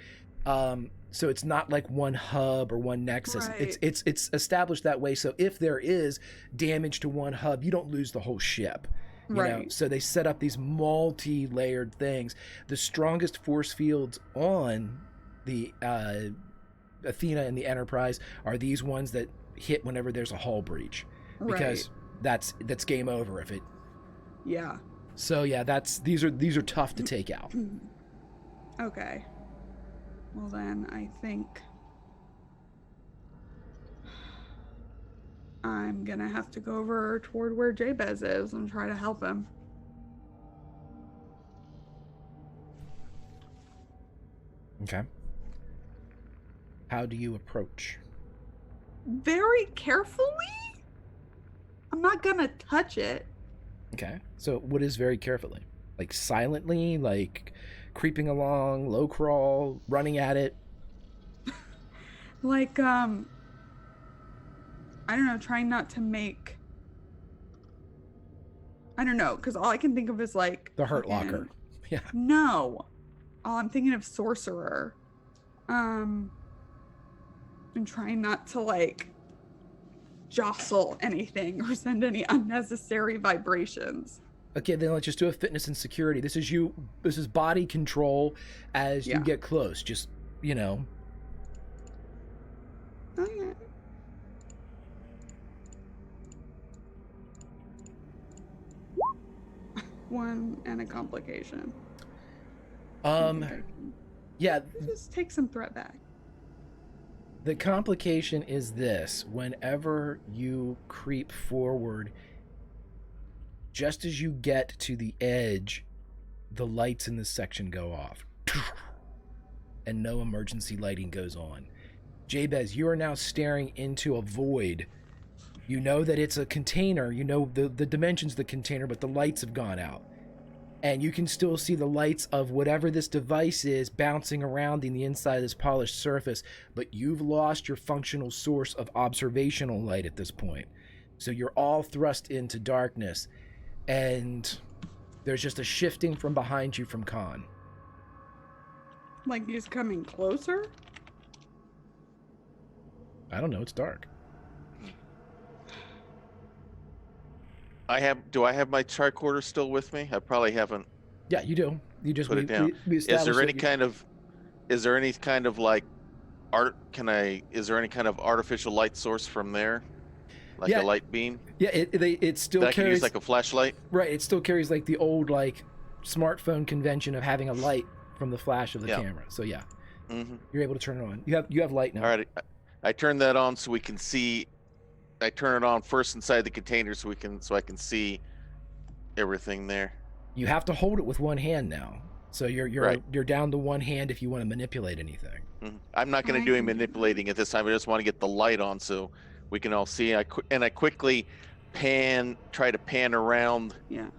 So it's not like one hub or one nexus. Right. It's established that way. So if there is damage to one hub, you don't lose the whole ship. You know? So they set up these multi-layered things. The strongest force fields on the Athena and the Enterprise are these ones that hit whenever there's a hull breach, because that's game over if it. Yeah. So yeah, these are tough to take out. Okay. Well then, I think I'm gonna have to go over toward where Jabez is and try to help him. Okay. How do you approach? Very carefully? I'm not gonna touch it. Okay. So what is very carefully? Like silently, like creeping along, low crawl, running at it? Like, I don't know, trying not to make... I don't know, because all I can think of is like... The Hurt Locker. Yeah. No. All I'm thinking of Sorcerer. I'm trying not to like jostle anything or send any unnecessary vibrations. Okay, then let's just do a fitness and security. This is body control as you Yeah. get close. Just, you know. Okay. One and a complication. I think I can Yeah, just take some threat back. the complication is this. Whenever you creep forward, just as you get to the edge, the lights in this section go off. And no emergency lighting goes on. Jabez, you are now staring into a void. You know that it's a container. You know the dimensions of the container, but the lights have gone out. And you can still see the lights of whatever this device is bouncing around in the inside of this polished surface, but you've lost your functional source of observational light at this point. So you're all thrust into darkness, and there's just a shifting from behind you from Khan. Like he's coming closer? I don't know, it's dark. Do I have my tricorder still with me? I probably haven't. Yeah, you do. You just Put it down. we Is there established any that kind of like is there any kind of artificial light source from there? Like Yeah. a light beam Yeah, it still that I can carries use like a flashlight? right. It still carries like the old like smartphone convention of having a light from the flash of the Yeah. camera. So yeah, Mm-hmm. you're able to turn it on. You have light now. All right. I turn that on so we can see. I turn it on first inside the container so I can see everything there. You have to hold it with one hand now. So Right. you're down to one hand if you want to manipulate anything. Mhm. I'm not going to do any manipulating at this time. I just want to get the light on so we can all see. I quickly try to pan around Yeah.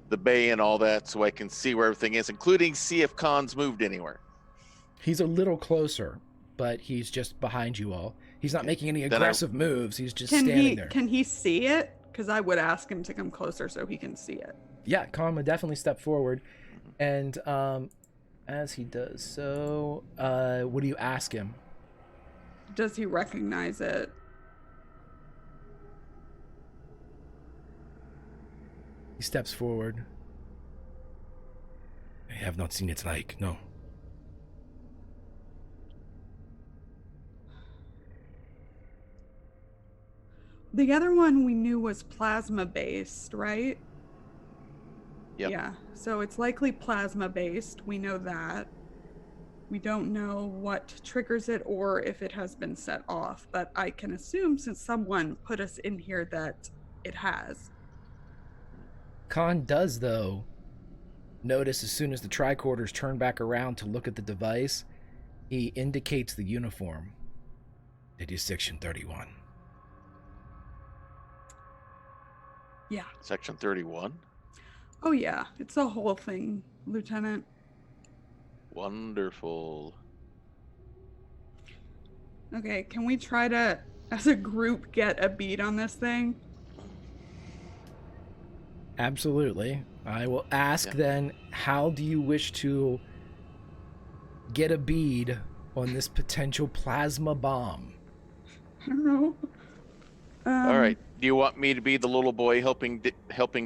the bay and all that so I can see where everything is, including see if Khan's moved anywhere. He's a little closer, but he's just behind you all. He's not making any Then I- aggressive moves. He's just Can standing he there. can he see it? Because I would ask him to come closer so he can see it. Yeah, Khan would definitely step forward, and as he does so, what do you ask him? Does he recognize it? He steps forward. I have not seen its like, no. The other one we knew was plasma based, right? Yep. Yeah. So it's likely plasma based. We know that. We don't know what triggers it or if it has been set off, but I can assume since someone put us in here that it has. Khan does, though, notice as soon as the tricorders turn back around to look at the device, he indicates the uniform. It is Section 31. Yeah. Section 31. Oh yeah, it's a whole thing, Lieutenant. Wonderful. Okay, can we try to, as a group, get a beat on this thing? Absolutely. I will ask Yeah. then, how do you wish to get a bead on this potential plasma bomb? I don't know. All right. Do you want me to be the little boy helping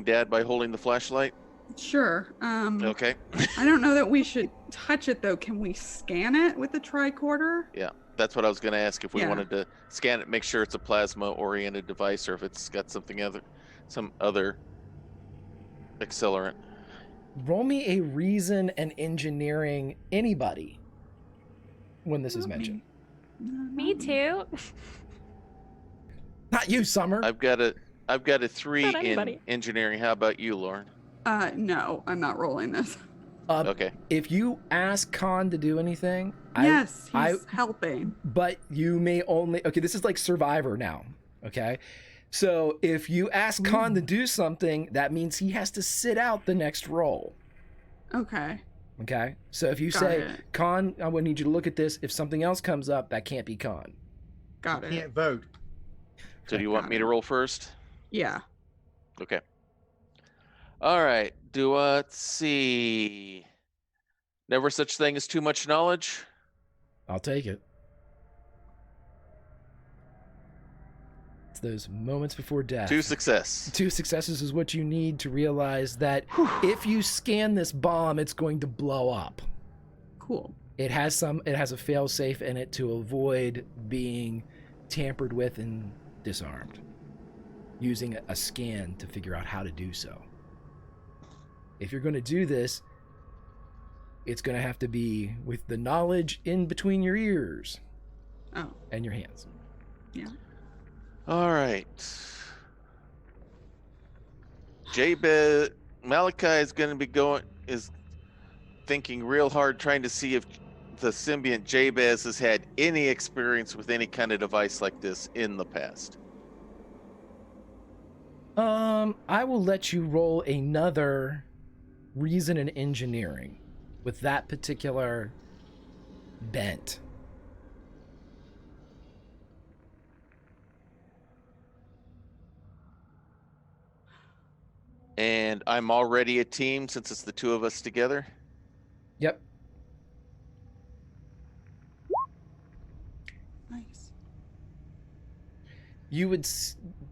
Dad by holding the flashlight? Sure. Okay. I don't know that we should touch it though. Can we scan it with the tricorder? Yeah, that's what I was going to ask. If we Yeah. wanted to scan it, make sure it's a plasma-oriented device, or if it's got some other accelerant. Roll me a reason and engineering, anybody, when this is Not mentioned. Me too. Not you, Summer. I've got a 3 Not in anybody. engineering. How about you, Lauren? No, I'm not rolling this. Okay. If you ask Khan to do anything, Yes, he's I- helping. but you may only. Okay, this is like Survivor now. Okay, so if you ask Khan to do something, that means he has to sit out the next roll. Okay. Okay, so if you Got say, it. Khan, I would need you to look at this. If something else comes up, that can't be Khan. Got it. Can't vote. So do you want me to roll first? Yeah. Okay. All right. Let's see. Never such thing as too much knowledge. I'll take it. It's those moments before death. 2 success. 2 successes is what you need to realize that if you scan this bomb, it's going to blow up. Cool. It has a fail-safe in it to avoid being tampered with and disarmed, using a scan to figure out how to do so. If you're going to do this, it's going to have to be with the knowledge in between your ears and your hands. Yeah. All right. Jabez Malachi is thinking real hard, trying to see if the symbiont Jabez has had any experience with any kind of device like this in the past. I will let you roll another reason and engineering with that particular bent. And I'm already a team since it's the 2 of us together. Yep. Nice.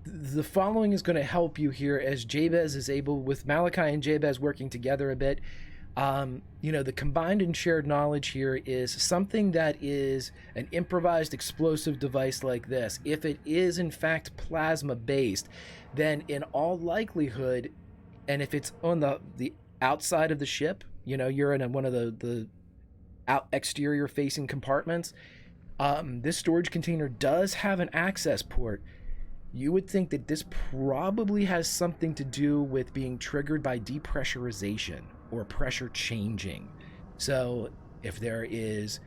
The following is going to help you here as Jabez is able, with Malachi and Jabez working together a bit. The combined and shared knowledge here is something that is an improvised explosive device like this. If it is in fact plasma based, then in all likelihood, and if it's on the outside of the ship, you're in one of the exterior facing compartments, this storage container does have an access port. You would think that this probably has something to do with being triggered by depressurization or pressure changing. So if there is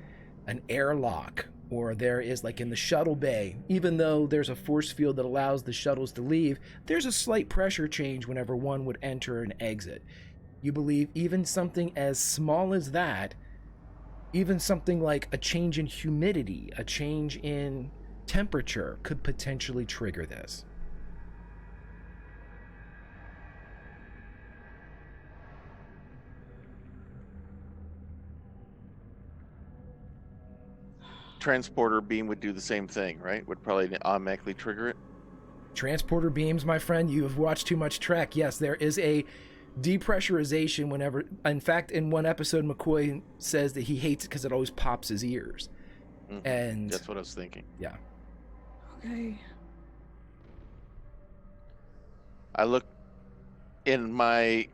an airlock, or there is, like in the shuttle bay, even though there's a force field that allows the shuttles to leave, there's a slight pressure change whenever one would enter and exit. You believe even something as small as that, even something like a change in humidity, a change in temperature, could potentially trigger this. Transporter beam would do the same thing, right? Would probably automatically trigger it. Transporter beams, my friend, you have watched too much Trek. Yes, there is a depressurization whenever, in fact, in one episode, McCoy says that he hates it because it always pops his ears. Mhm. And That's what I was thinking. yeah. Okay. I look in my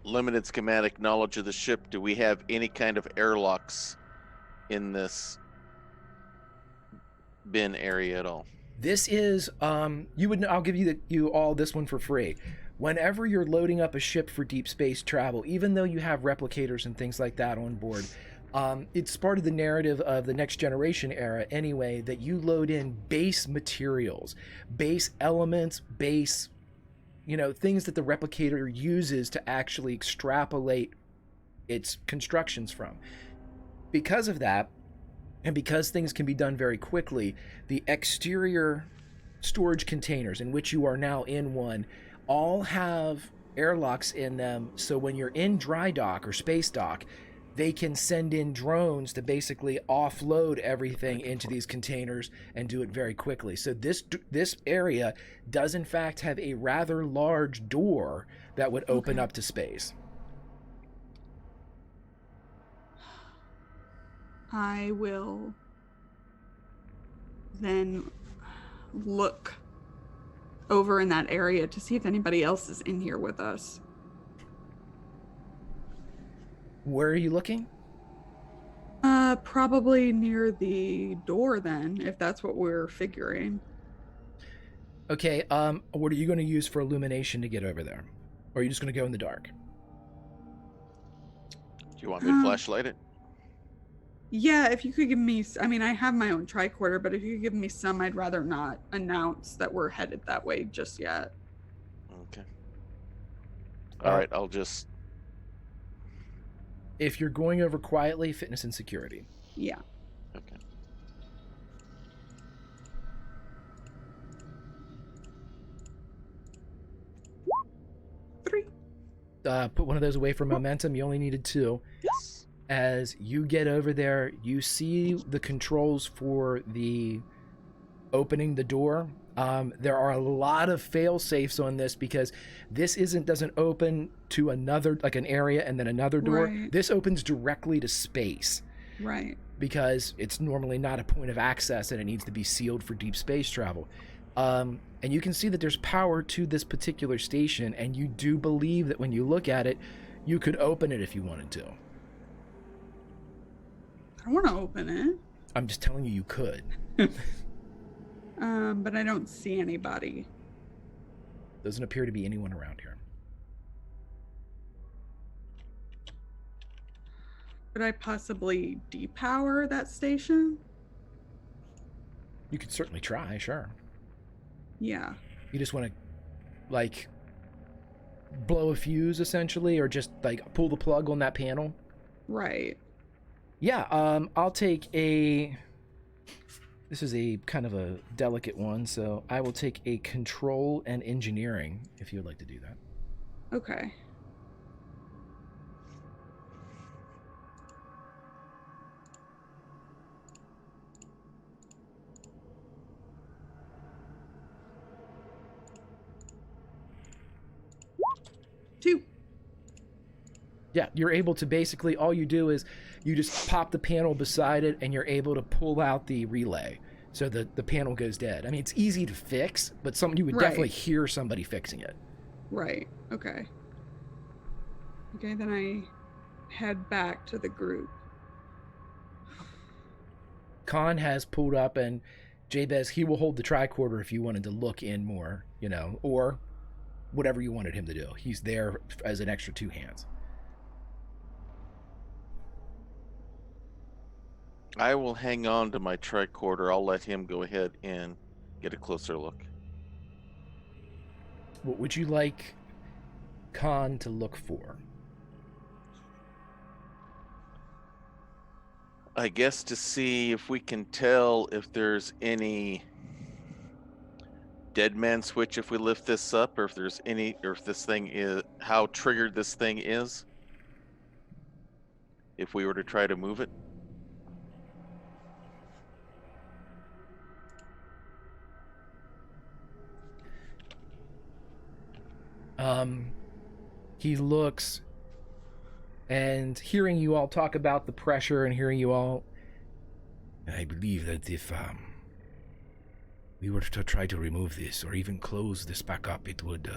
limited schematic knowledge of the ship. Do we have any kind of airlocks in this bin area at all? This is I'll give you all this one for free. Whenever you're loading up a ship for deep space travel, even though you have replicators and things like that on board, it's part of the narrative of the Next Generation era anyway, that you load in base materials, base elements, base, things that the replicator uses to actually extrapolate its constructions from. Because of that, and because things can be done very quickly, the exterior storage containers, in which you are now in one, all have airlocks in them, so when you're in dry dock or space dock, they can send in drones to basically offload everything into these containers and do it very quickly. So this area does in fact have a rather large door that would open up to space. I will then look over in that area to see if anybody else is in here with us. Where are you looking? Probably near the door then, if that's what we're figuring. Okay, what are you going to use for illumination to get over there? Or are you just going to go in the dark? Do you want me to flashlight it? Yeah, if you could give me, I mean, I have my own tricorder, but if you could give me some, I'd rather not announce that we're headed that way just yet. Okay. All right, I'll just... If you're going over quietly, fitness and security. Yeah. Okay. Three. Put one of those away for momentum. You only needed 2. Yes. As you get over there, you see the controls for the opening the door. There are a lot of fail safes on this because this doesn't open to another, like an area and then another door. Right. This opens directly to space Right. because it's normally not a point of access and it needs to be sealed for deep space travel. And you can see that there's power to this particular station, and you do believe that when you look at it, you could open it if you wanted to. I want to open it. I'm just telling you, you could. But I don't see anybody. Doesn't appear to be anyone around here. Could I possibly depower that station? You could certainly try, sure. Yeah. You just want to, like, blow a fuse, essentially, or just, like, pull the plug on that panel? Right. Yeah, I'll take a... This is a kind of a delicate one, so I will take a control and engineering, if you would like to do that. Okay. Two. Yeah, you're able to basically, all you do is you just pop the panel beside it and you're able to pull out the relay. So the panel goes dead. I mean, it's easy to fix, but you would Right. definitely hear somebody fixing it. Right. Okay. Okay, then I head back to the group. Khan has pulled up, and Jabez, he will hold the tricorder if you wanted to look in more, or whatever you wanted him to do. He's there as an extra two hands. I will hang on to my tricorder. I'll let him go ahead and get a closer look. What would you like Khan to look for? I guess to see if we can tell if there's any dead man switch if we lift this up, or if there's any, or if this thing is, how triggered this thing is, if we were to try to move it. He looks, and hearing you all talk about the pressure and hearing you all, I believe that if we were to try to remove this or even close this back up, it would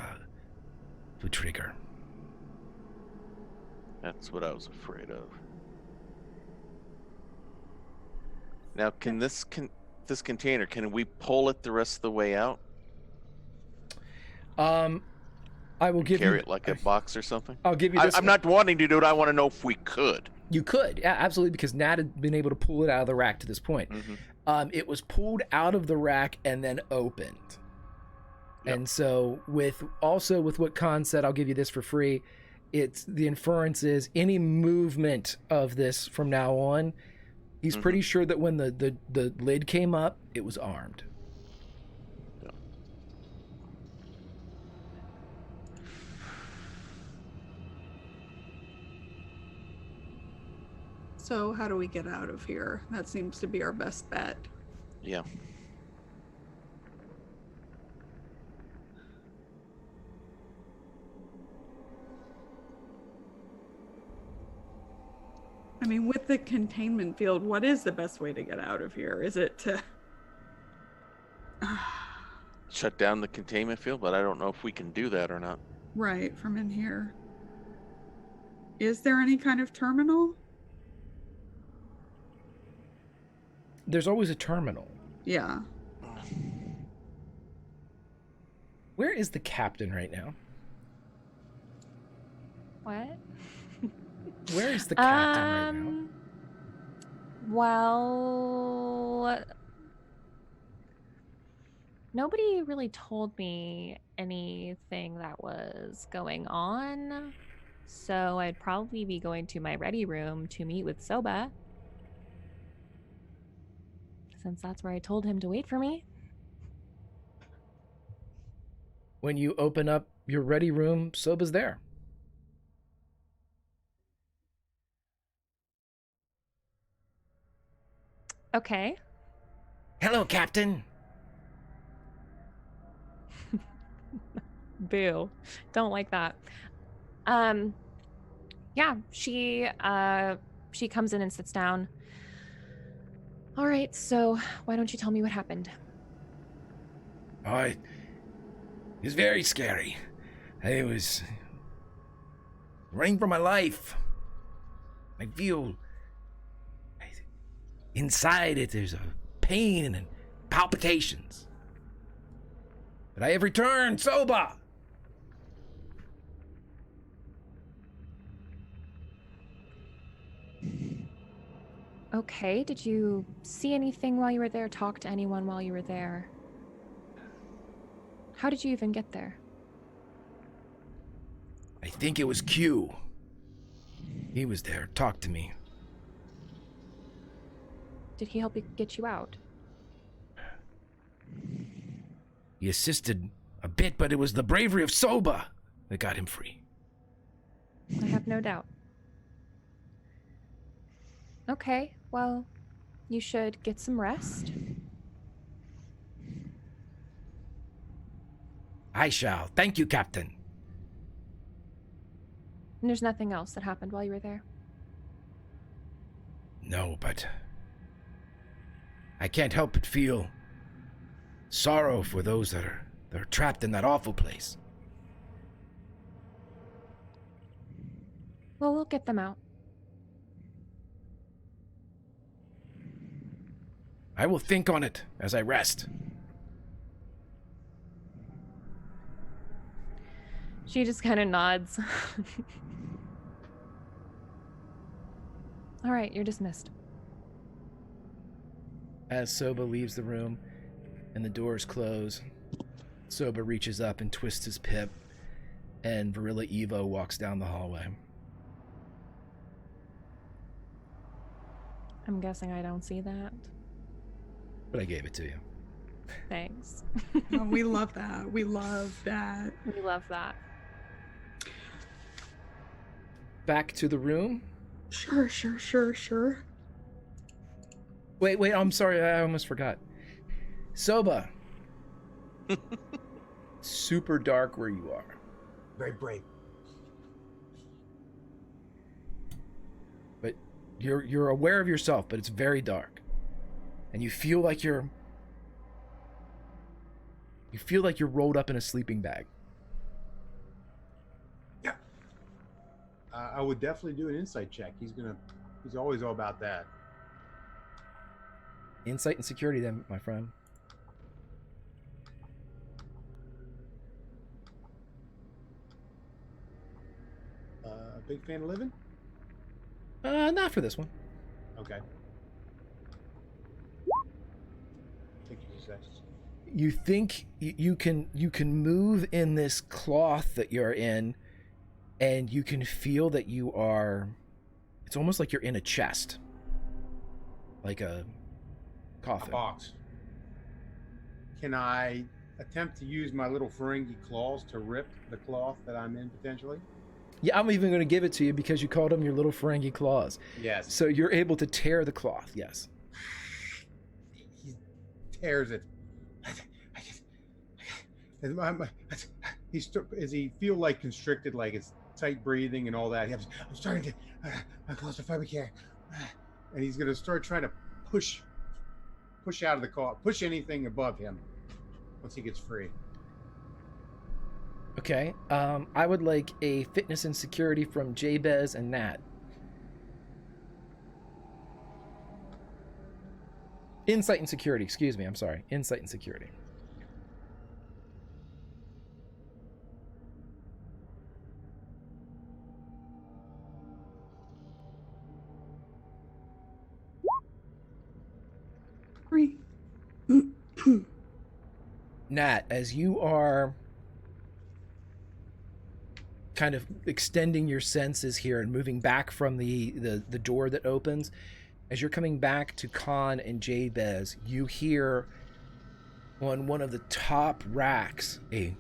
trigger. That's what I was afraid of. Now, can this container, can we pull it the rest of the way out? I will give Carry you it like a box or something? I'll give you this. I'm not wanting to do it. I want to know if we could. You could, yeah, absolutely, because Nat had been able to pull it out of the rack to this point. Mm-hmm. It was pulled out of the rack and then opened. Yep. And so with what Khan said, I'll give you this for free. It's the inference is any movement of this from now on, he's pretty sure that when the lid came up, it was armed. So how do we get out of here? That seems to be our best bet. Yeah. I mean, with the containment field, what is the best way to get out of here? Is it to Shut down the containment field, but I don't know if we can do that or not. right from in here? Is there any kind of terminal? There's always a terminal. Yeah. Where is the captain right now? What? Where is the captain right now? Well, nobody really told me anything that was going on, so I'd probably be going to my ready room to meet with Soba, since that's where I told him to wait for me. When you open up your ready room, Soba's there. Okay. Hello, Captain. Boo. Don't like that. Yeah, she comes in and sits down. All right, so why don't you tell me what happened? Oh, it was very scary. I was running for my life. I feel inside it there's a pain and palpitations. But I have returned sober. Okay, did you see anything while you were there? Talk to anyone while you were there? How did you even get there? I think it was Q. He was there, talked to me. Did he help you get you out? He assisted a bit, but it was the bravery of Soba that got him free. I have no doubt. Okay, well, you should get some rest. I shall. Thank you, Captain. And there's nothing else that happened while you were there? No, but I can't help but feel sorrow for those that are trapped in that awful place. Well, we'll get them out. I will think on it as I rest. She just kind of nods. All right, you're dismissed. As Soba leaves the room and the doors close, Soba reaches up and twists his pip, and Varilla Evo walks down the hallway. I'm guessing I don't see that. But I gave it to you. Thanks. Oh, we love that. We love that. We love that. Back to the room. Sure. Wait, I'm sorry, I almost forgot. Soba. Super dark where you are. Very brave. But you're aware of yourself, but it's very dark. And you feel like you're rolled up in a sleeping bag. Yeah. I would definitely do an insight check. He's always all about that. Insight and security then, my friend. Big fan of living? Not for this one. Okay. Thank you, Zach. You think you can move in this cloth that you're in, and you can feel that you are. It's almost like you're in a chest, like a coffin. A box. Can I attempt to use my little Ferengi claws to rip the cloth that I'm in potentially? Yeah, I'm even going to give it to you because you called them your little Ferengi claws. Yes. So you're able to tear the cloth. Yes. He tears it. Does he feel like constricted, like it's tight breathing and all that? I'm starting to, I'm claustrophobic here. And he's going to start trying to push out of the car, push anything above him once he gets free. Okay. I would like a fitness and security from Jabez and Nat. Insight and security. Excuse me. I'm sorry. Insight and security. Free. Nat, as you are kind of extending your senses here and moving back from the door that opens, as you're coming back to Khan and Jabez, you hear on one of the top racks a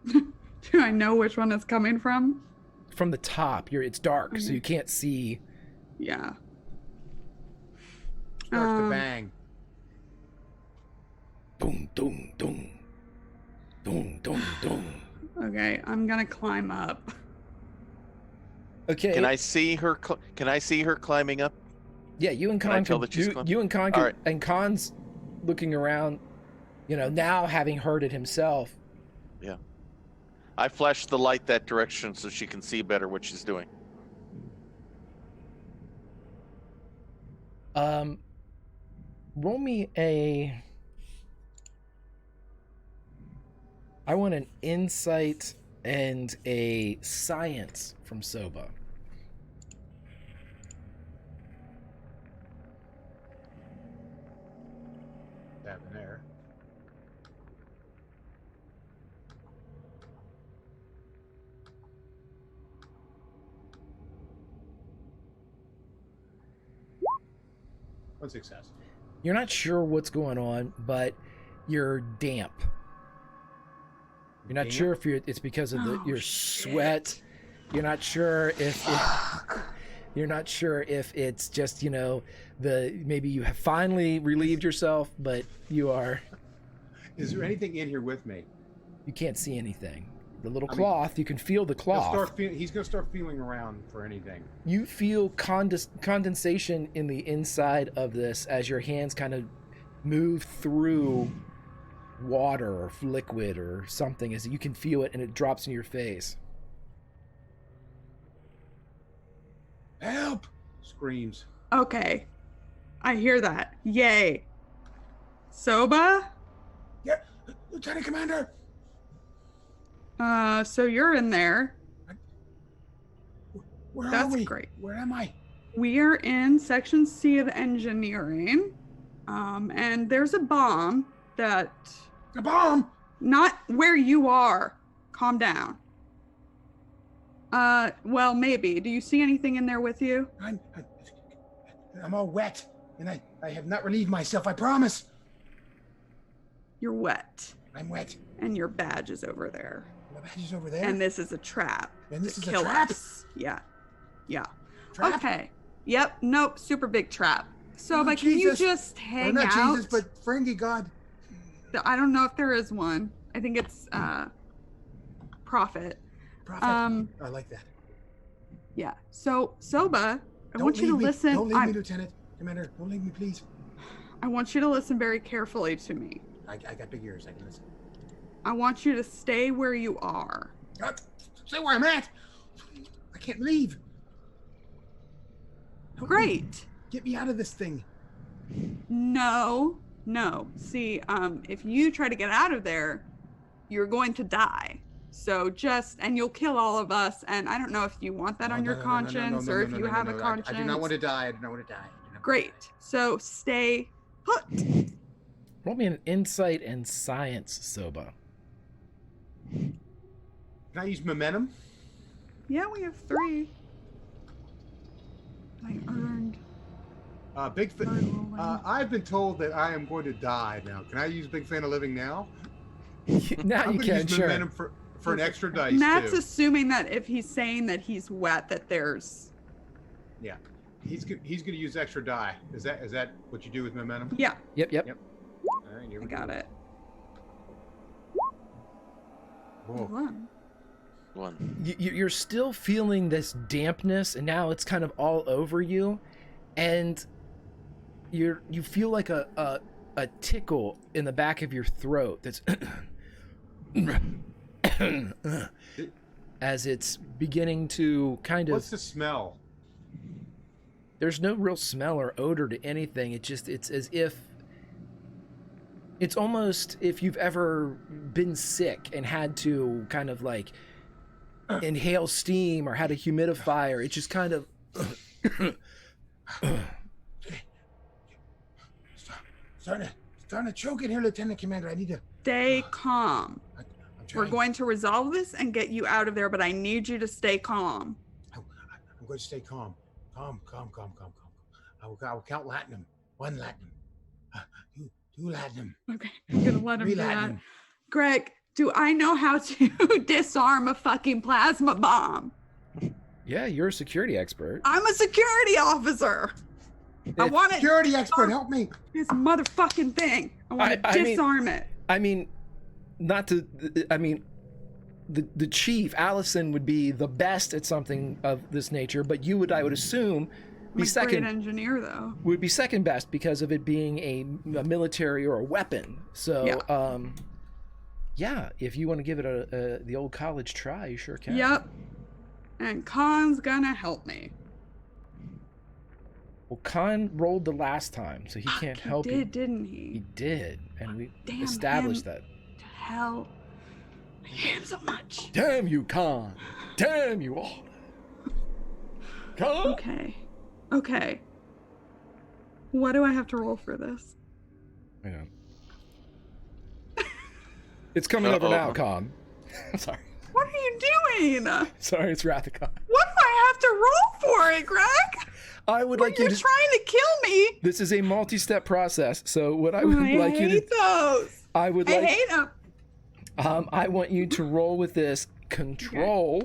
Do I know which one it's coming from? from the top. It's dark, so Okay. you can't see. Yeah. starts to bang. Dong, dong, dong. Dong, dong, dong. Okay, I'm gonna climb up. Okay. Can I see her? Can I see her climbing up? Yeah, you and Can I Con tell can, that she's climbing? you and Con All can, right. and Con's looking around, now having heard it himself. I flash the light that direction so she can see better what she's doing. Roll me I want an insight and a science from Soba. That in there. One success. You're not sure what's going on, but you're damp. You're not Damp? sure if it's because of your sweat. You're not sure if you're not sure if it's just maybe you have finally relieved yourself, but you are. Is there anything in here with me? You can't see anything. The little cloth, you can feel the cloth. He's gonna start feeling around for anything. You feel condensation in the inside of this as your hands kind of move through water or liquid or something, as you can feel it and it drops in your face. Help! Screams. Okay, I hear that. Yay. Soba? Yeah, Lieutenant Commander. So you're in there. Where That's are we? great. Where am I? We are in Section C of engineering. And there's a bomb that... The bomb! Not where you are. Calm down. Well, maybe. Do you see anything in there with you? I'm all wet, and I have not relieved myself, I promise. You're wet. I'm wet. And your badge is over there. My badge is over there. And this is a trap. And this to is a kill trap? us. Yeah. Yeah. Trap? Okay. Yep. Nope. Super big trap. So, Oh, but can you Jesus. just Or hang not out? Jesus, but Frankie God. I don't know if there is one. I think it's Prophet. Prophet. I like that. Yeah. So, Soba, I Don't want you to leave me. listen. Don't leave me, Lieutenant Commander. Don't leave me, please. I want you to listen very carefully to me. I got big ears. I can listen. I want you to stay where you are. Stay where I'm at. I can't leave. Help me. Great. Get me out of this thing. No. See, if you try to get out of there, you're going to die. So and you'll kill all of us. And I don't know if you want that on your conscience or if you have a conscience. I do not want to die. I do not want to die. Great. So stay put. Roll me an insight and science, Soba. Can I use momentum? Yeah, we have 3. I earned. I've been told that I am going to die now. Can I use Big Fan of Living now? Now I'm you gonna can, use sure. momentum for an extra dice And that's too. assuming that if he's saying that he's wet, that there's. Yeah, he's gonna use extra die. Is that what you do with momentum? Yeah, Yep. All right, here I we got go. it. Whoa. One. You're still feeling this dampness, and now it's kind of all over you, and you feel like a tickle in the back of your throat that's as it's beginning to kind of. What's the smell? There's no real smell or odor to anything. It's as if it's almost if you've ever been sick and had to kind of like inhale steam or had a humidifier. It's just kind of Starting to choke in here, Lieutenant Commander. I need to Stay calm. I'm We're trying. going to resolve this and get you out of there, but I need you to stay calm. I'm going to stay calm. Calm. I will count Latinum. 1 Latinum. 2 Latinum. Okay, I'm gonna let him 3 do that. Latinum. Greg, do I know how to disarm a fucking plasma bomb? yeah. You're a security expert. I'm a security officer. I want to Security expert, help me. this motherfucking thing. I want to I mean- disarm it. I mean, not to. I mean, the chief Allison would be the best at something of this nature, but you would, I would assume, I'm be a second. great engineer, though. Would be second best because of it being a military or a weapon. So, yeah, if you want to give it the old college try, you sure can. Yep. And Khan's gonna help me. Well, Khan rolled the last time, so he can't help He did, you. didn't He he? did, and we Damn established him. that. To hell. I hate him so much. Damn you, Khan! Damn you all! Khan! Okay. Okay. What do I have to roll for this? Hang on. It's coming over Uh-oh. now, Khan. Sorry. What are you doing? What Sorry, it's Wrath of Khan. do I have to roll for it, Greg? I would like you You're to. trying to kill me. This is a multi-step process, so what I would I like you hate to. those. I would I like. hate them. I want you to roll with this control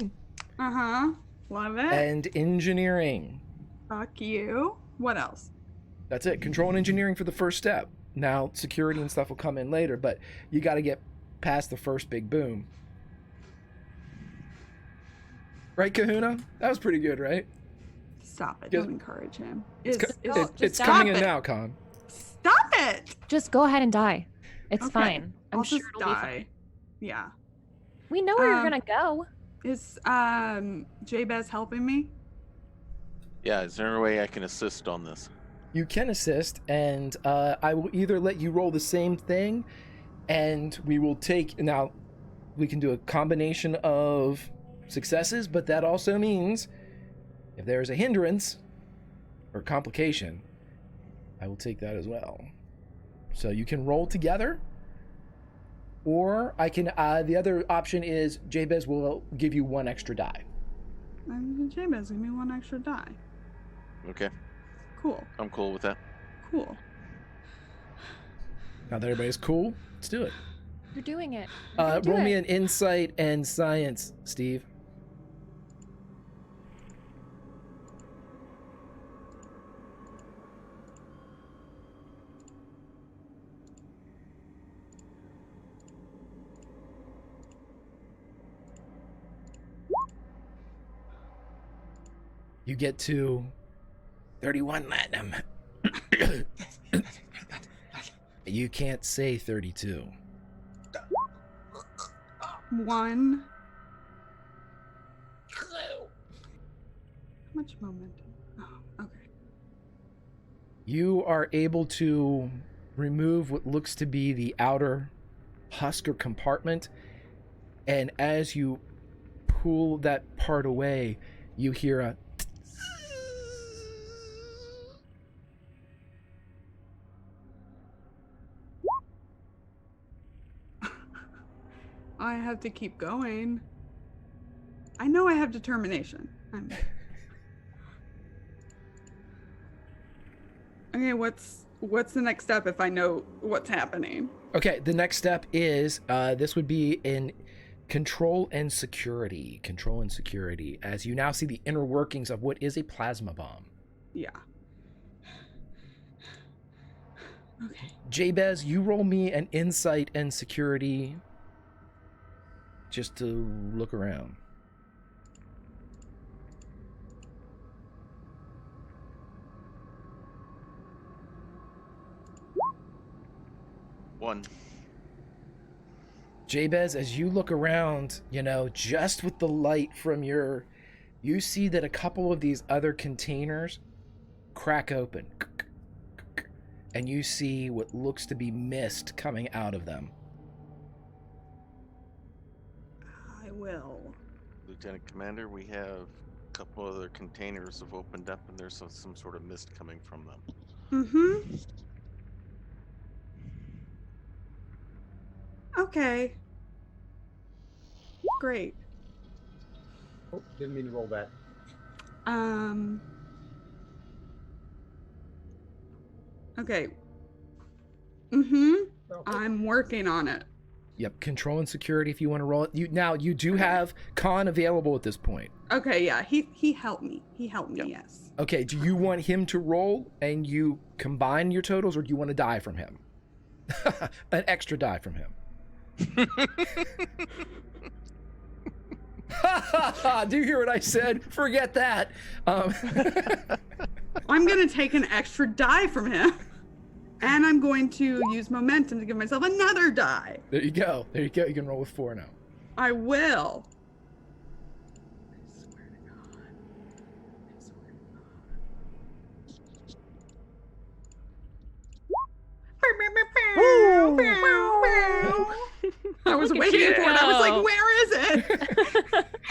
Uh-huh. Love it. and engineering. Fuck you. What else? That's it. Control and engineering for the first step. Now, security and stuff will come in later, but you got to get past the first big boom. Right, Kahuna? That was pretty good, right? Stop it. Yes. Don't encourage him. It's, It's- it's stop coming in it. now, Con. Stop it. Just go ahead and die. It's Okay, fine. I'm I'll sure just it'll be fine. die. Yeah. We know where you're Um, gonna go. Is Jabez helping me? Yeah, is there any way I can assist on this? You can assist, and I will either let you roll the same thing, and we will take. Now, we can do a combination of successes, but that also means if there is a hindrance or complication, I will take that as well. So you can roll together, or I can. The other option is Jabez will give you one extra die. Jabez, give me one extra die. Okay, Cool. I'm cool with that. Cool. Now that everybody's cool, let's do it. You're doing it. You're gonna do Roll me it. an insight and science, Steve. You get to 31 platinum. You can't say 32. One. How much momentum? Oh, okay. You are able to remove what looks to be the outer husk or compartment, and as you pull that part away, you hear a I have to keep going. I know I have determination. Okay, what's the next step if I know what's happening? Okay, the next step is this would be in control and security. Control and security, as you now see the inner workings of what is a plasma bomb. Yeah. Okay. Jabez, you roll me an insight and security just to look around. One. Jabez, as you look around, just with the light from you see that a couple of these other containers crack open. And you see what looks to be mist coming out of them. I will. Lieutenant Commander, we have a couple other containers have opened up and there's some sort of mist coming from them. Mm-hmm. Okay. Great. Oh, didn't mean to roll that. Okay. Mm-hmm. Oh, I'm working on it. Yep, control and security if you want to roll it. You do have con available at this point. Okay, yeah, he helped me. Yes. Okay, do you want him to roll and you combine your totals, or do you want to die from him? An extra die from him. Do you hear what I said? Forget that. I'm gonna take an extra die from him, and I'm going to use momentum to give myself another die. There you go. You can roll with 4 now. I will. I swear to God. I was waiting for it. I was like, where is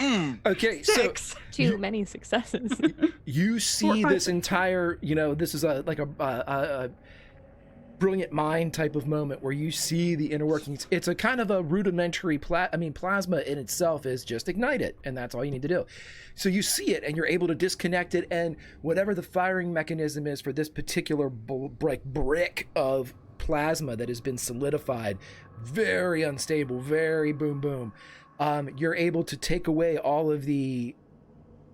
it? Okay, 6. Too many successes. You see this entire, this is a brilliant mind type of moment where you see the inner workings. It's a kind of a rudimentary plasma in itself is just ignite it, and that's all you need to do. So you see it and you're able to disconnect it, and whatever the firing mechanism is for this particular brick of plasma that has been solidified, very unstable, very boom boom, you're able to take away all of the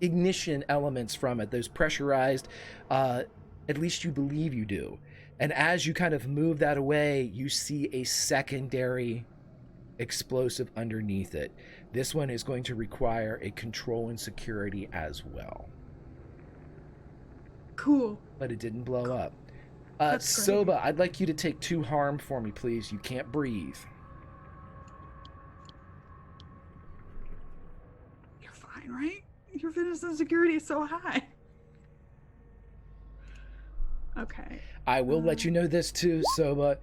ignition elements from it, those pressurized, at least you believe you do. And as you kind of move that away, you see a secondary explosive underneath it. This one is going to require a control and security as well. Cool. But it didn't blow up. That's great. Soba, I'd like you to take 2 harm for me, please. You can't breathe. You're fine, right? Your fitness and security is so high. Okay. I will let you know this too, Soba.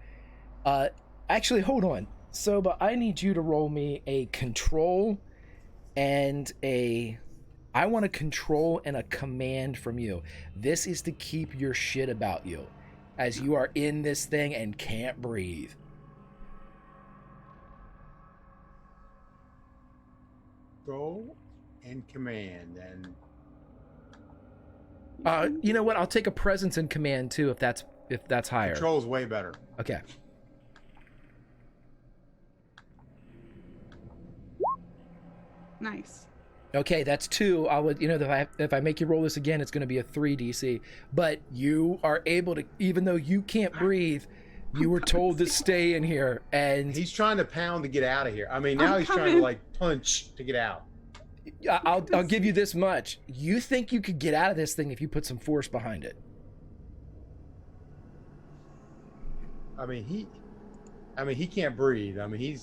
Actually, hold on. Soba, I need you to roll me a control and I want a control and a command from you. This is to keep your shit about you as you are in this thing and can't breathe. Go and command and you know what? I'll take a presence and command too if that's higher. control's way better. Okay. Nice. Okay, that's 2. I'll let you know that if I make you roll this again, it's going to be a 3 DC. But you are able to, even though you can't breathe, you were told to stay in here, and He's trying to pound to get out of here. I mean, now I'm he's trying coming. to like punch to get out. I'll give you this much. You think you could get out of this thing if you put some force behind it. I mean, he can't breathe. I mean,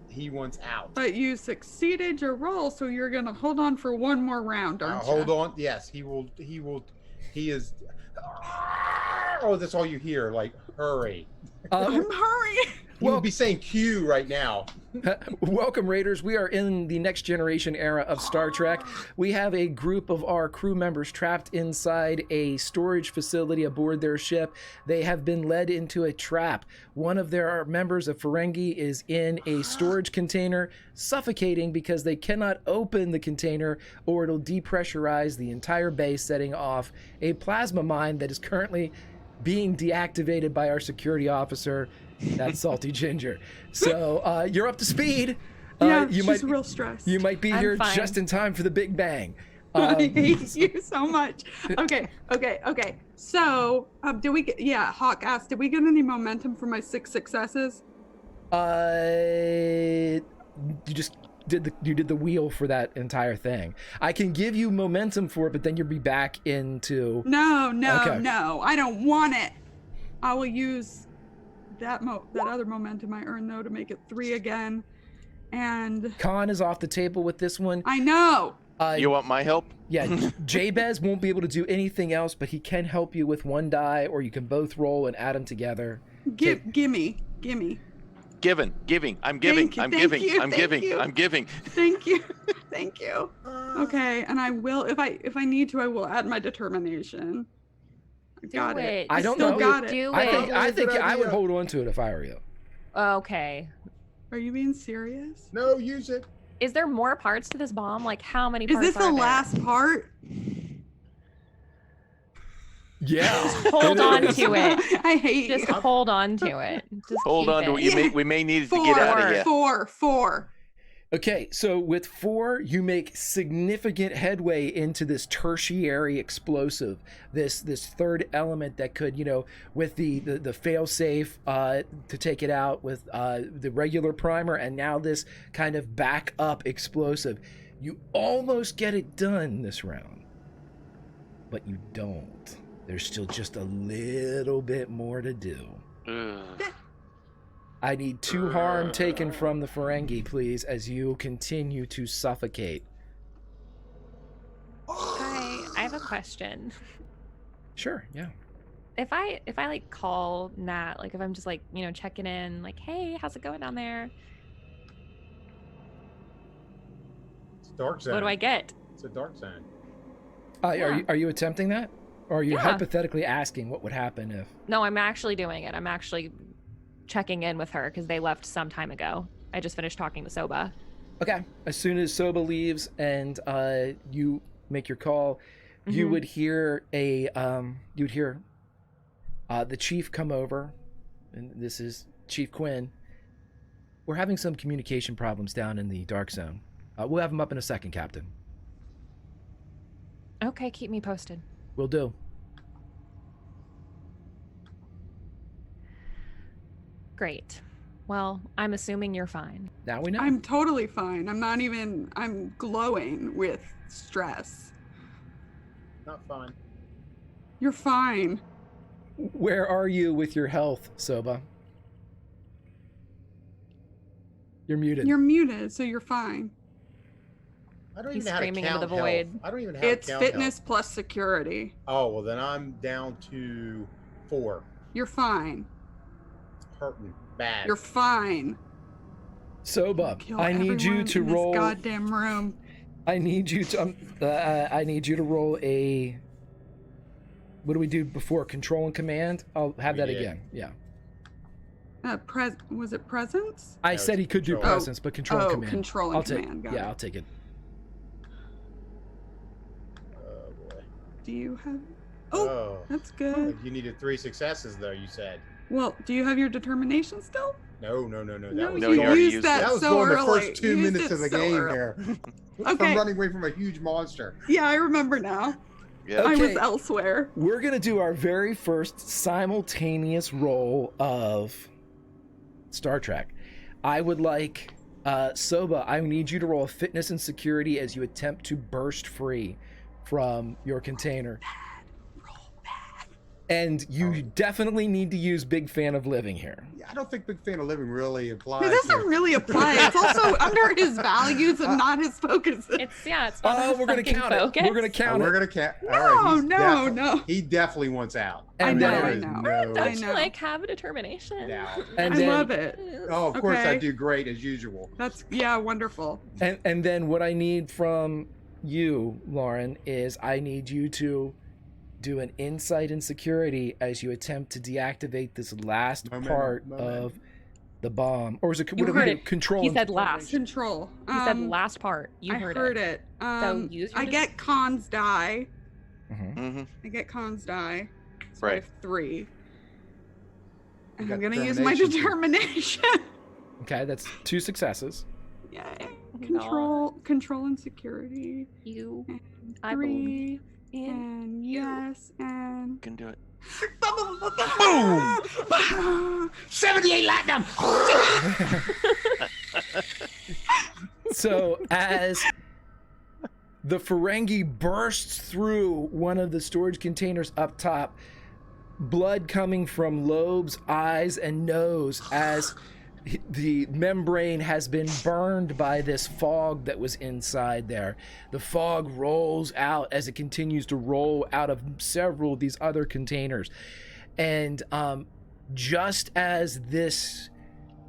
he wants out. But you succeeded your roll, so you're gonna hold on for one more round, aren't you? Hold on. Yes, he will. He is. Oh, that's all you hear. Like, hurry. I'm hurrying. He would be saying Q right now. Welcome, Raiders. We are in the next generation era of Star Trek. We have a group of our crew members trapped inside a storage facility aboard their ship. They have been led into a trap. One of their members of Ferengi is in a storage container, suffocating because they cannot open the container or it'll depressurize the entire base, setting off a plasma mine that is currently being deactivated by our security officer. That's Salty Ginger. So you're up to speed. Yeah, you she's might real stressed. You might be I'm here fine. just in time for the Big Bang. I hate you so much. Okay. So, Hawk asked, did we get any momentum for my 6 successes? You just did the wheel for that entire thing. I can give you momentum for it, but then you'll be back into. No, Okay. no. I don't want it. I will use that other momentum I earned though to make it 3 again. And Con is off the table with this one. I know. You want my help? Yeah, Jabez won't be able to do anything else, but he can help you with 1 die, or you can both roll and add them together. Gimme. Giving. I'm giving. Thank you, I'm thank giving. you, I'm thank giving. you. I'm giving. Thank you. Thank you. Okay, and I will if I need to I will add my determination. I got it. I don't Still know. got it. Do I it. think Good I would idea. hold on to it if I were you. Okay. Are you being serious? No, use it. Is there more parts to this bomb? Like, how many Is parts this the are there? last part? Yeah. Hold it on is. to it. I hate Just you. hold on to it. Just Hold keep on to it. it. We may need it to get out of here. Four. Okay, so with 4, you make significant headway into this tertiary explosive, this third element that could, with the fail-safe to take it out, with the regular primer, and now this kind of backup explosive. You almost get it done this round, but you don't. There's still just a little bit more to do. Ugh. I need 2 harm taken from the Ferengi, please, as you continue to suffocate. I have a question. Sure, yeah. If I like call Nat, like if I'm just like, checking in, like, hey, how's it going down there? It's a dark zone. What do I get? It's a dark zone. Yeah. Are you attempting that? Or are you Yeah. hypothetically asking what would happen if... No, I'm actually doing it. I'm actually checking in with her because they left some time ago. I just finished talking to Soba. Okay. As soon as Soba leaves and you make your call, you Mhm. would hear the chief come over, and this is Chief Quinn. We're having some communication problems down in the dark zone. We'll have him up in a second, Captain. Okay, keep me posted. Will do. Great. Well, I'm assuming you're fine. Now we know. I'm totally fine. I'm glowing with stress. Not fun. You're fine. Where are you with your health, Soba? You're muted. You're muted, so you're fine. I don't He's even know how to screaming into count the void. health. I don't even have It's count fitness health. plus security. Oh, well, then I'm down to 4. You're fine. It's hurting bad. You're fine. Soba, Kill I need you everyone to in this roll. goddamn room. I need you to. I need you to roll a. What do we do before control and command? I'll have We that did. again. Yeah. Was it presence? I No, said it's he could do control. presence, but control and command. control and I'll command. take. Got Yeah, it. I'll take it. Oh, boy. Do you have? Oh. Oh, that's good. You needed 3 successes, though, you said. Well, do you have your determination still? No. That No, was No, you you already used used that That was so going the early. first 2 You used minutes it of the so game early. here. Okay. I'm running away from a huge monster. Yeah, I remember now. Yeah. I was Okay. elsewhere. We're gonna do our very first simultaneous roll of Star Trek. I would like Soba. I need you to roll fitness and security as you attempt to burst free from your container. Roll bad. And you Oh. definitely need to use Big Fan of Living here. Yeah, I don't think Big Fan of Living really applies. It doesn't here. really apply. It's also under his values and not his focus. It's not Oh, his we're gonna fucking count focus. it. We're gonna Oh, count we're it. gonna count. No. He definitely wants out. And know, then, I There is know. no Don't I you know. like have a determination? doubt. And I then, love it. Oh, of course I Okay. do great as usual. That's wonderful. and then what I need from you, Lauren, is I need you to do an insight and security as you attempt to deactivate this last part of the bomb. Or is it You what do we heard do? it. Control. He and- said last. Control. He said last part. You I heard, it. So use your I get cons die. Mhm. Mm-hmm. I get cons die. So I Right. have 3. And got I'm gonna use my determination. determination. Okay, that's 2 successes. Yay. No. Control and security. You. And I 3. believe in And you. yes, and Can do it. Boom! 78 platinum. So as the Ferengi bursts through one of the storage containers up top, blood coming from Loeb's eyes and nose as the membrane has been burned by this fog that was inside there. The fog rolls out as it continues to roll out of several of these other containers. And just as this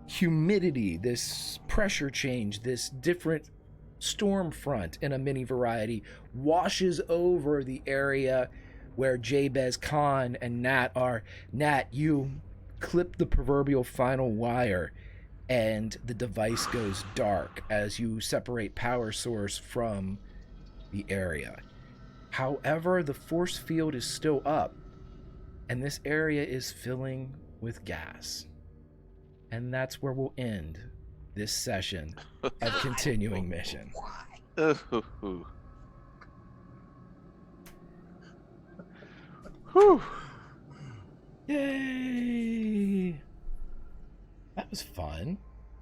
humidity, this pressure change, this different storm front in a mini variety washes over the area where Jabez Khan and Nat are. Nat, you clip the proverbial final wire and the device goes dark as you separate power source from the area. However, the force field is still up and this area is filling with gas. And that's where we'll end this session of continuing mission. Whew. Yay! That was fun.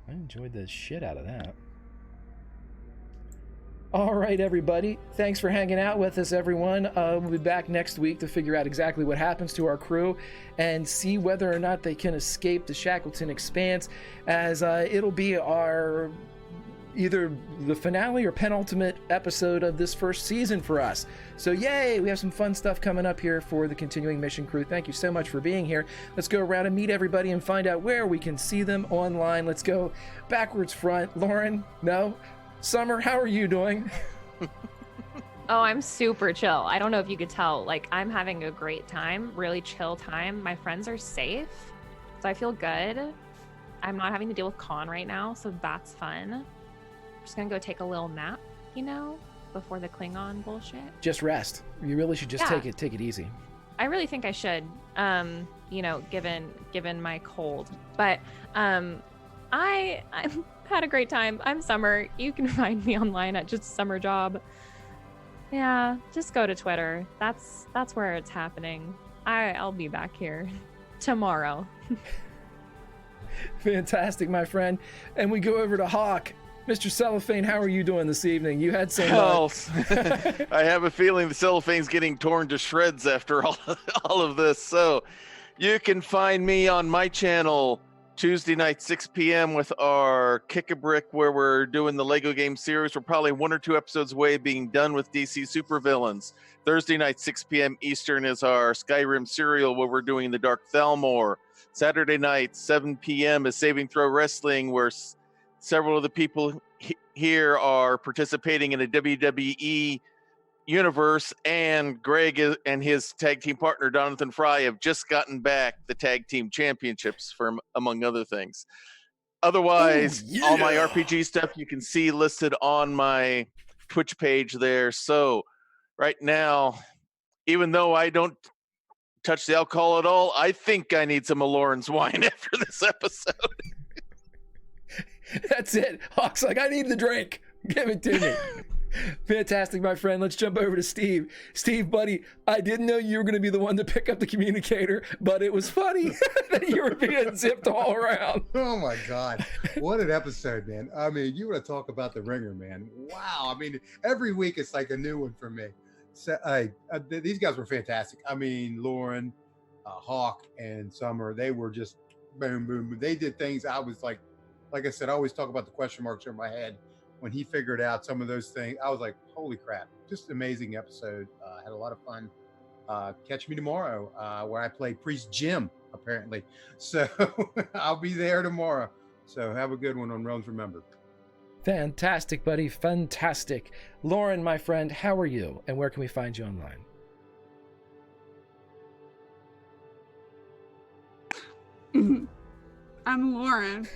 I enjoyed the shit out of that. All right, everybody. Thanks for hanging out with us, everyone. We'll be back next week to figure out exactly what happens to our crew and see whether or not they can escape the Shackleton Expanse, as it'll be our either the finale or penultimate episode of this first season for us. So yay, we have some fun stuff coming up here for the continuing mission crew. Thank you so much for being here. Let's go around and meet everybody and find out where we can see them online. Let's go backwards front. Lauren, no? Summer, how are you doing? Oh, I'm super chill. I don't know if you could tell. Like, I'm having a great time, really chill time. My friends are safe, so I feel good. I'm not having to deal with con right now, so that's fun. I'm just gonna go take a little nap, before the Klingon bullshit. Just rest. You really should just take it easy. I really think I should, given my cold. But I've had a great time. I'm Summer. You can find me online at just Summer Job. Yeah, just go to Twitter. That's where it's happening. I'll be back here tomorrow. Fantastic, my friend. And we go over to Hawk. Mr. Cellophane, how are you doing this evening? You had some... Well, I have a feeling the cellophane's getting torn to shreds after all of this. So you can find me on my channel Tuesday night, 6 p.m. with our Kick a Brick, where we're doing the Lego game series. We're probably 1 or 2 episodes away being done with DC Supervillains. Thursday night, 6 p.m. Eastern is our Skyrim serial, where we're doing the Dark Thalmor. Saturday night, 7 p.m. is Saving Throw Wrestling, where several of the people here are participating in a WWE universe, and Greg and his tag team partner Jonathan Fry have just gotten back the tag team championships, from among other things. Otherwise, all my RPG stuff you can see listed on my Twitch page there. So right now, even though I don't touch the alcohol at all, I think I need some of Lauren's wine after this episode. That's it. Hawk's like, I need the drink. Give it to me. Fantastic, my friend. Let's jump over to Steve. Steve, buddy, I didn't know you were going to be the one to pick up the communicator, but it was funny that you were being zipped all around. Oh my God. What an episode, man. I mean, you want to talk about the ringer, man. Wow. I mean, every week it's like a new one for me. So, these guys were fantastic. I mean, Lauren, Hawk, and Summer, they were just boom, boom, boom. They did things I was like I said, I always talk about the question marks in my head. When he figured out some of those things, I was like, holy crap, just an amazing episode. Had a lot of fun. Catch me tomorrow, where I play Priest Jim, apparently. So I'll be there tomorrow. So have a good one on Realms Remembered. Fantastic, buddy. Fantastic. Lauren, my friend, how are you? And where can we find you online? I'm Lauren.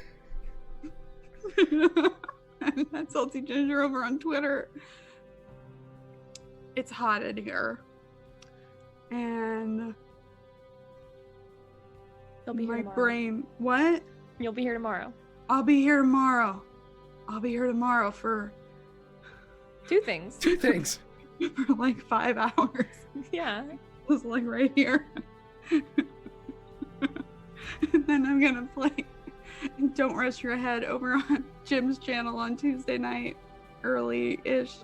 That's Salty Ginger over on Twitter. It's hot in here. And You'll be here my tomorrow. brain, what? You'll be here tomorrow. I'll be here tomorrow. I'll be here tomorrow for 2 things. 2 things. for like 5 hours. Yeah. Just like right here. And then I'm gonna play Don't Rest Your Head over on Jim's channel on Tuesday night, early-ish.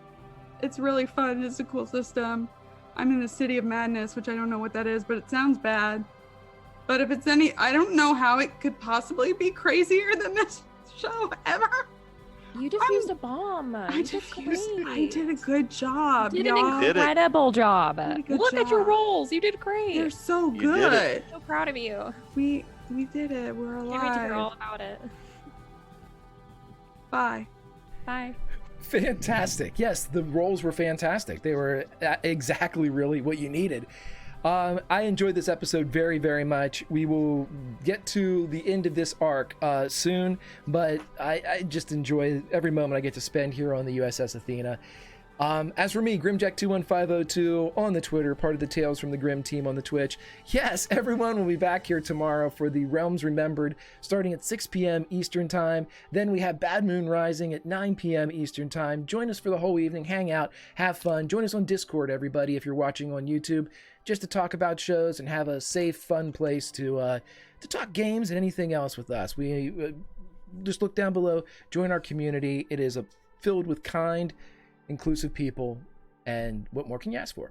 It's really fun. It's a cool system. I'm in the City of Madness, which I don't know what that is, but it sounds bad. But if it's I don't know how it could possibly be crazier than this show ever. You defused a bomb. I did a good job. You did y'all. an incredible job. You did a good Look at your job. rolls. You did great. They're so You did good. it. So proud of you. We did it. We're Can't wait to hear all alive. about it. Bye. Bye. Fantastic. Yes, the roles were fantastic. They were exactly really what you needed. I enjoyed this episode very, very much. We will get to the end of this arc soon, but I just enjoy every moment I get to spend here on the USS Athena. As for me, Grimjack21502 on the Twitter, part of the Tales from the Grim team on the Twitch. Yes, everyone will be back here tomorrow for the Realms Remembered, starting at 6 p.m. Eastern Time. Then we have Bad Moon Rising at 9 p.m. Eastern Time. Join us for the whole evening, hang out, have fun. Join us on Discord, everybody, if you're watching on YouTube, just to talk about shows and have a safe, fun place to talk games and anything else with us. We just look down below, join our community. It is filled with kind, inclusive people, and what more can you ask for?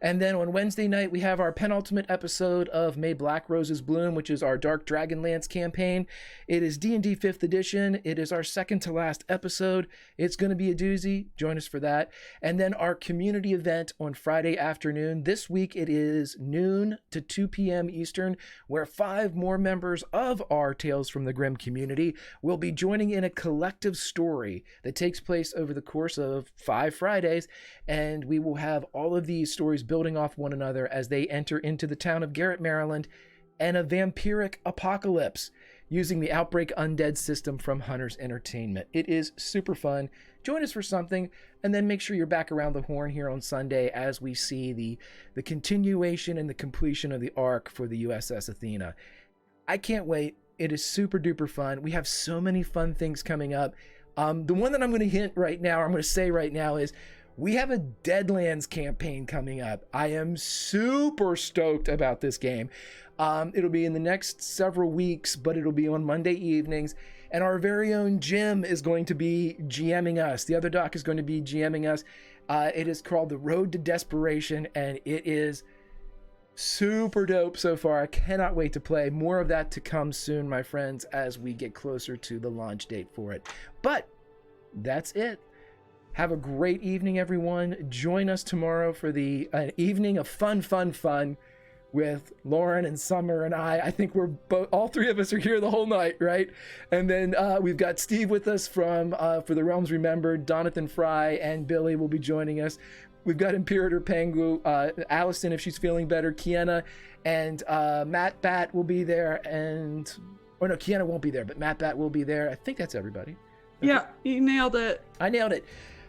And then on Wednesday night, we have our penultimate episode of May Black Roses Bloom, which is our Dark Dragonlance campaign. It is D&D 5th edition. It is our second to last episode. It's going to be a doozy. Join us for that. And then our community event on Friday afternoon. This week, it is noon to 2 p.m. Eastern, where 5 more members of our Tales from the Grim community will be joining in a collective story that takes place over the course of 5 Fridays. And we will have all of these stories building off one another as they enter into the town of Garrett, Maryland, and a vampiric apocalypse using the Outbreak Undead system from Hunter's Entertainment. It is super fun. Join us for something, and then make sure you're back around the horn here on Sunday as we see the continuation and the completion of the arc for the USS Athena. I can't wait. It is super duper fun. We have so many fun things coming up. The one that I'm going to hint right now, or I'm going to say right now, is we have a Deadlands campaign coming up. I am super stoked about this game. It'll be in the next several weeks, but it'll be on Monday evenings. And our very own Jim is going to be GMing us. The other doc is going to be GMing us. It is called The Road to Desperation, and it is super dope so far. I cannot wait to play. More of that to come soon, my friends, as we get closer to the launch date for it. But that's it. Have a great evening, everyone. Join us tomorrow for the evening of fun with Lauren and Summer and I. I think we're all 3 of us are here the whole night, right? And then we've got Steve with us for the Realms Remembered. Donathan Fry and Billy will be joining us. We've got Imperator Pengu, Allison if she's feeling better, Kiana, and Matt Bat will be there. Kiana won't be there, but Matt Bat will be there. I think that's everybody. Okay. Yeah, you nailed it. I nailed it.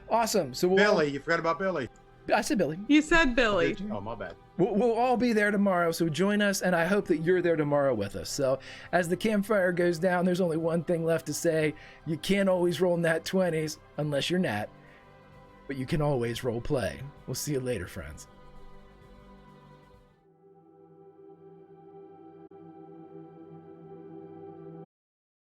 Awesome. So Billy, you forgot about Billy. I said Billy. You said Billy. Oh, my bad. We'll all be there tomorrow, so join us, and I hope that you're there tomorrow with us. So as the campfire goes down, there's only one thing left to say. You can't always roll nat 20s unless you're Nat, but you can always role play. We'll see you later, friends.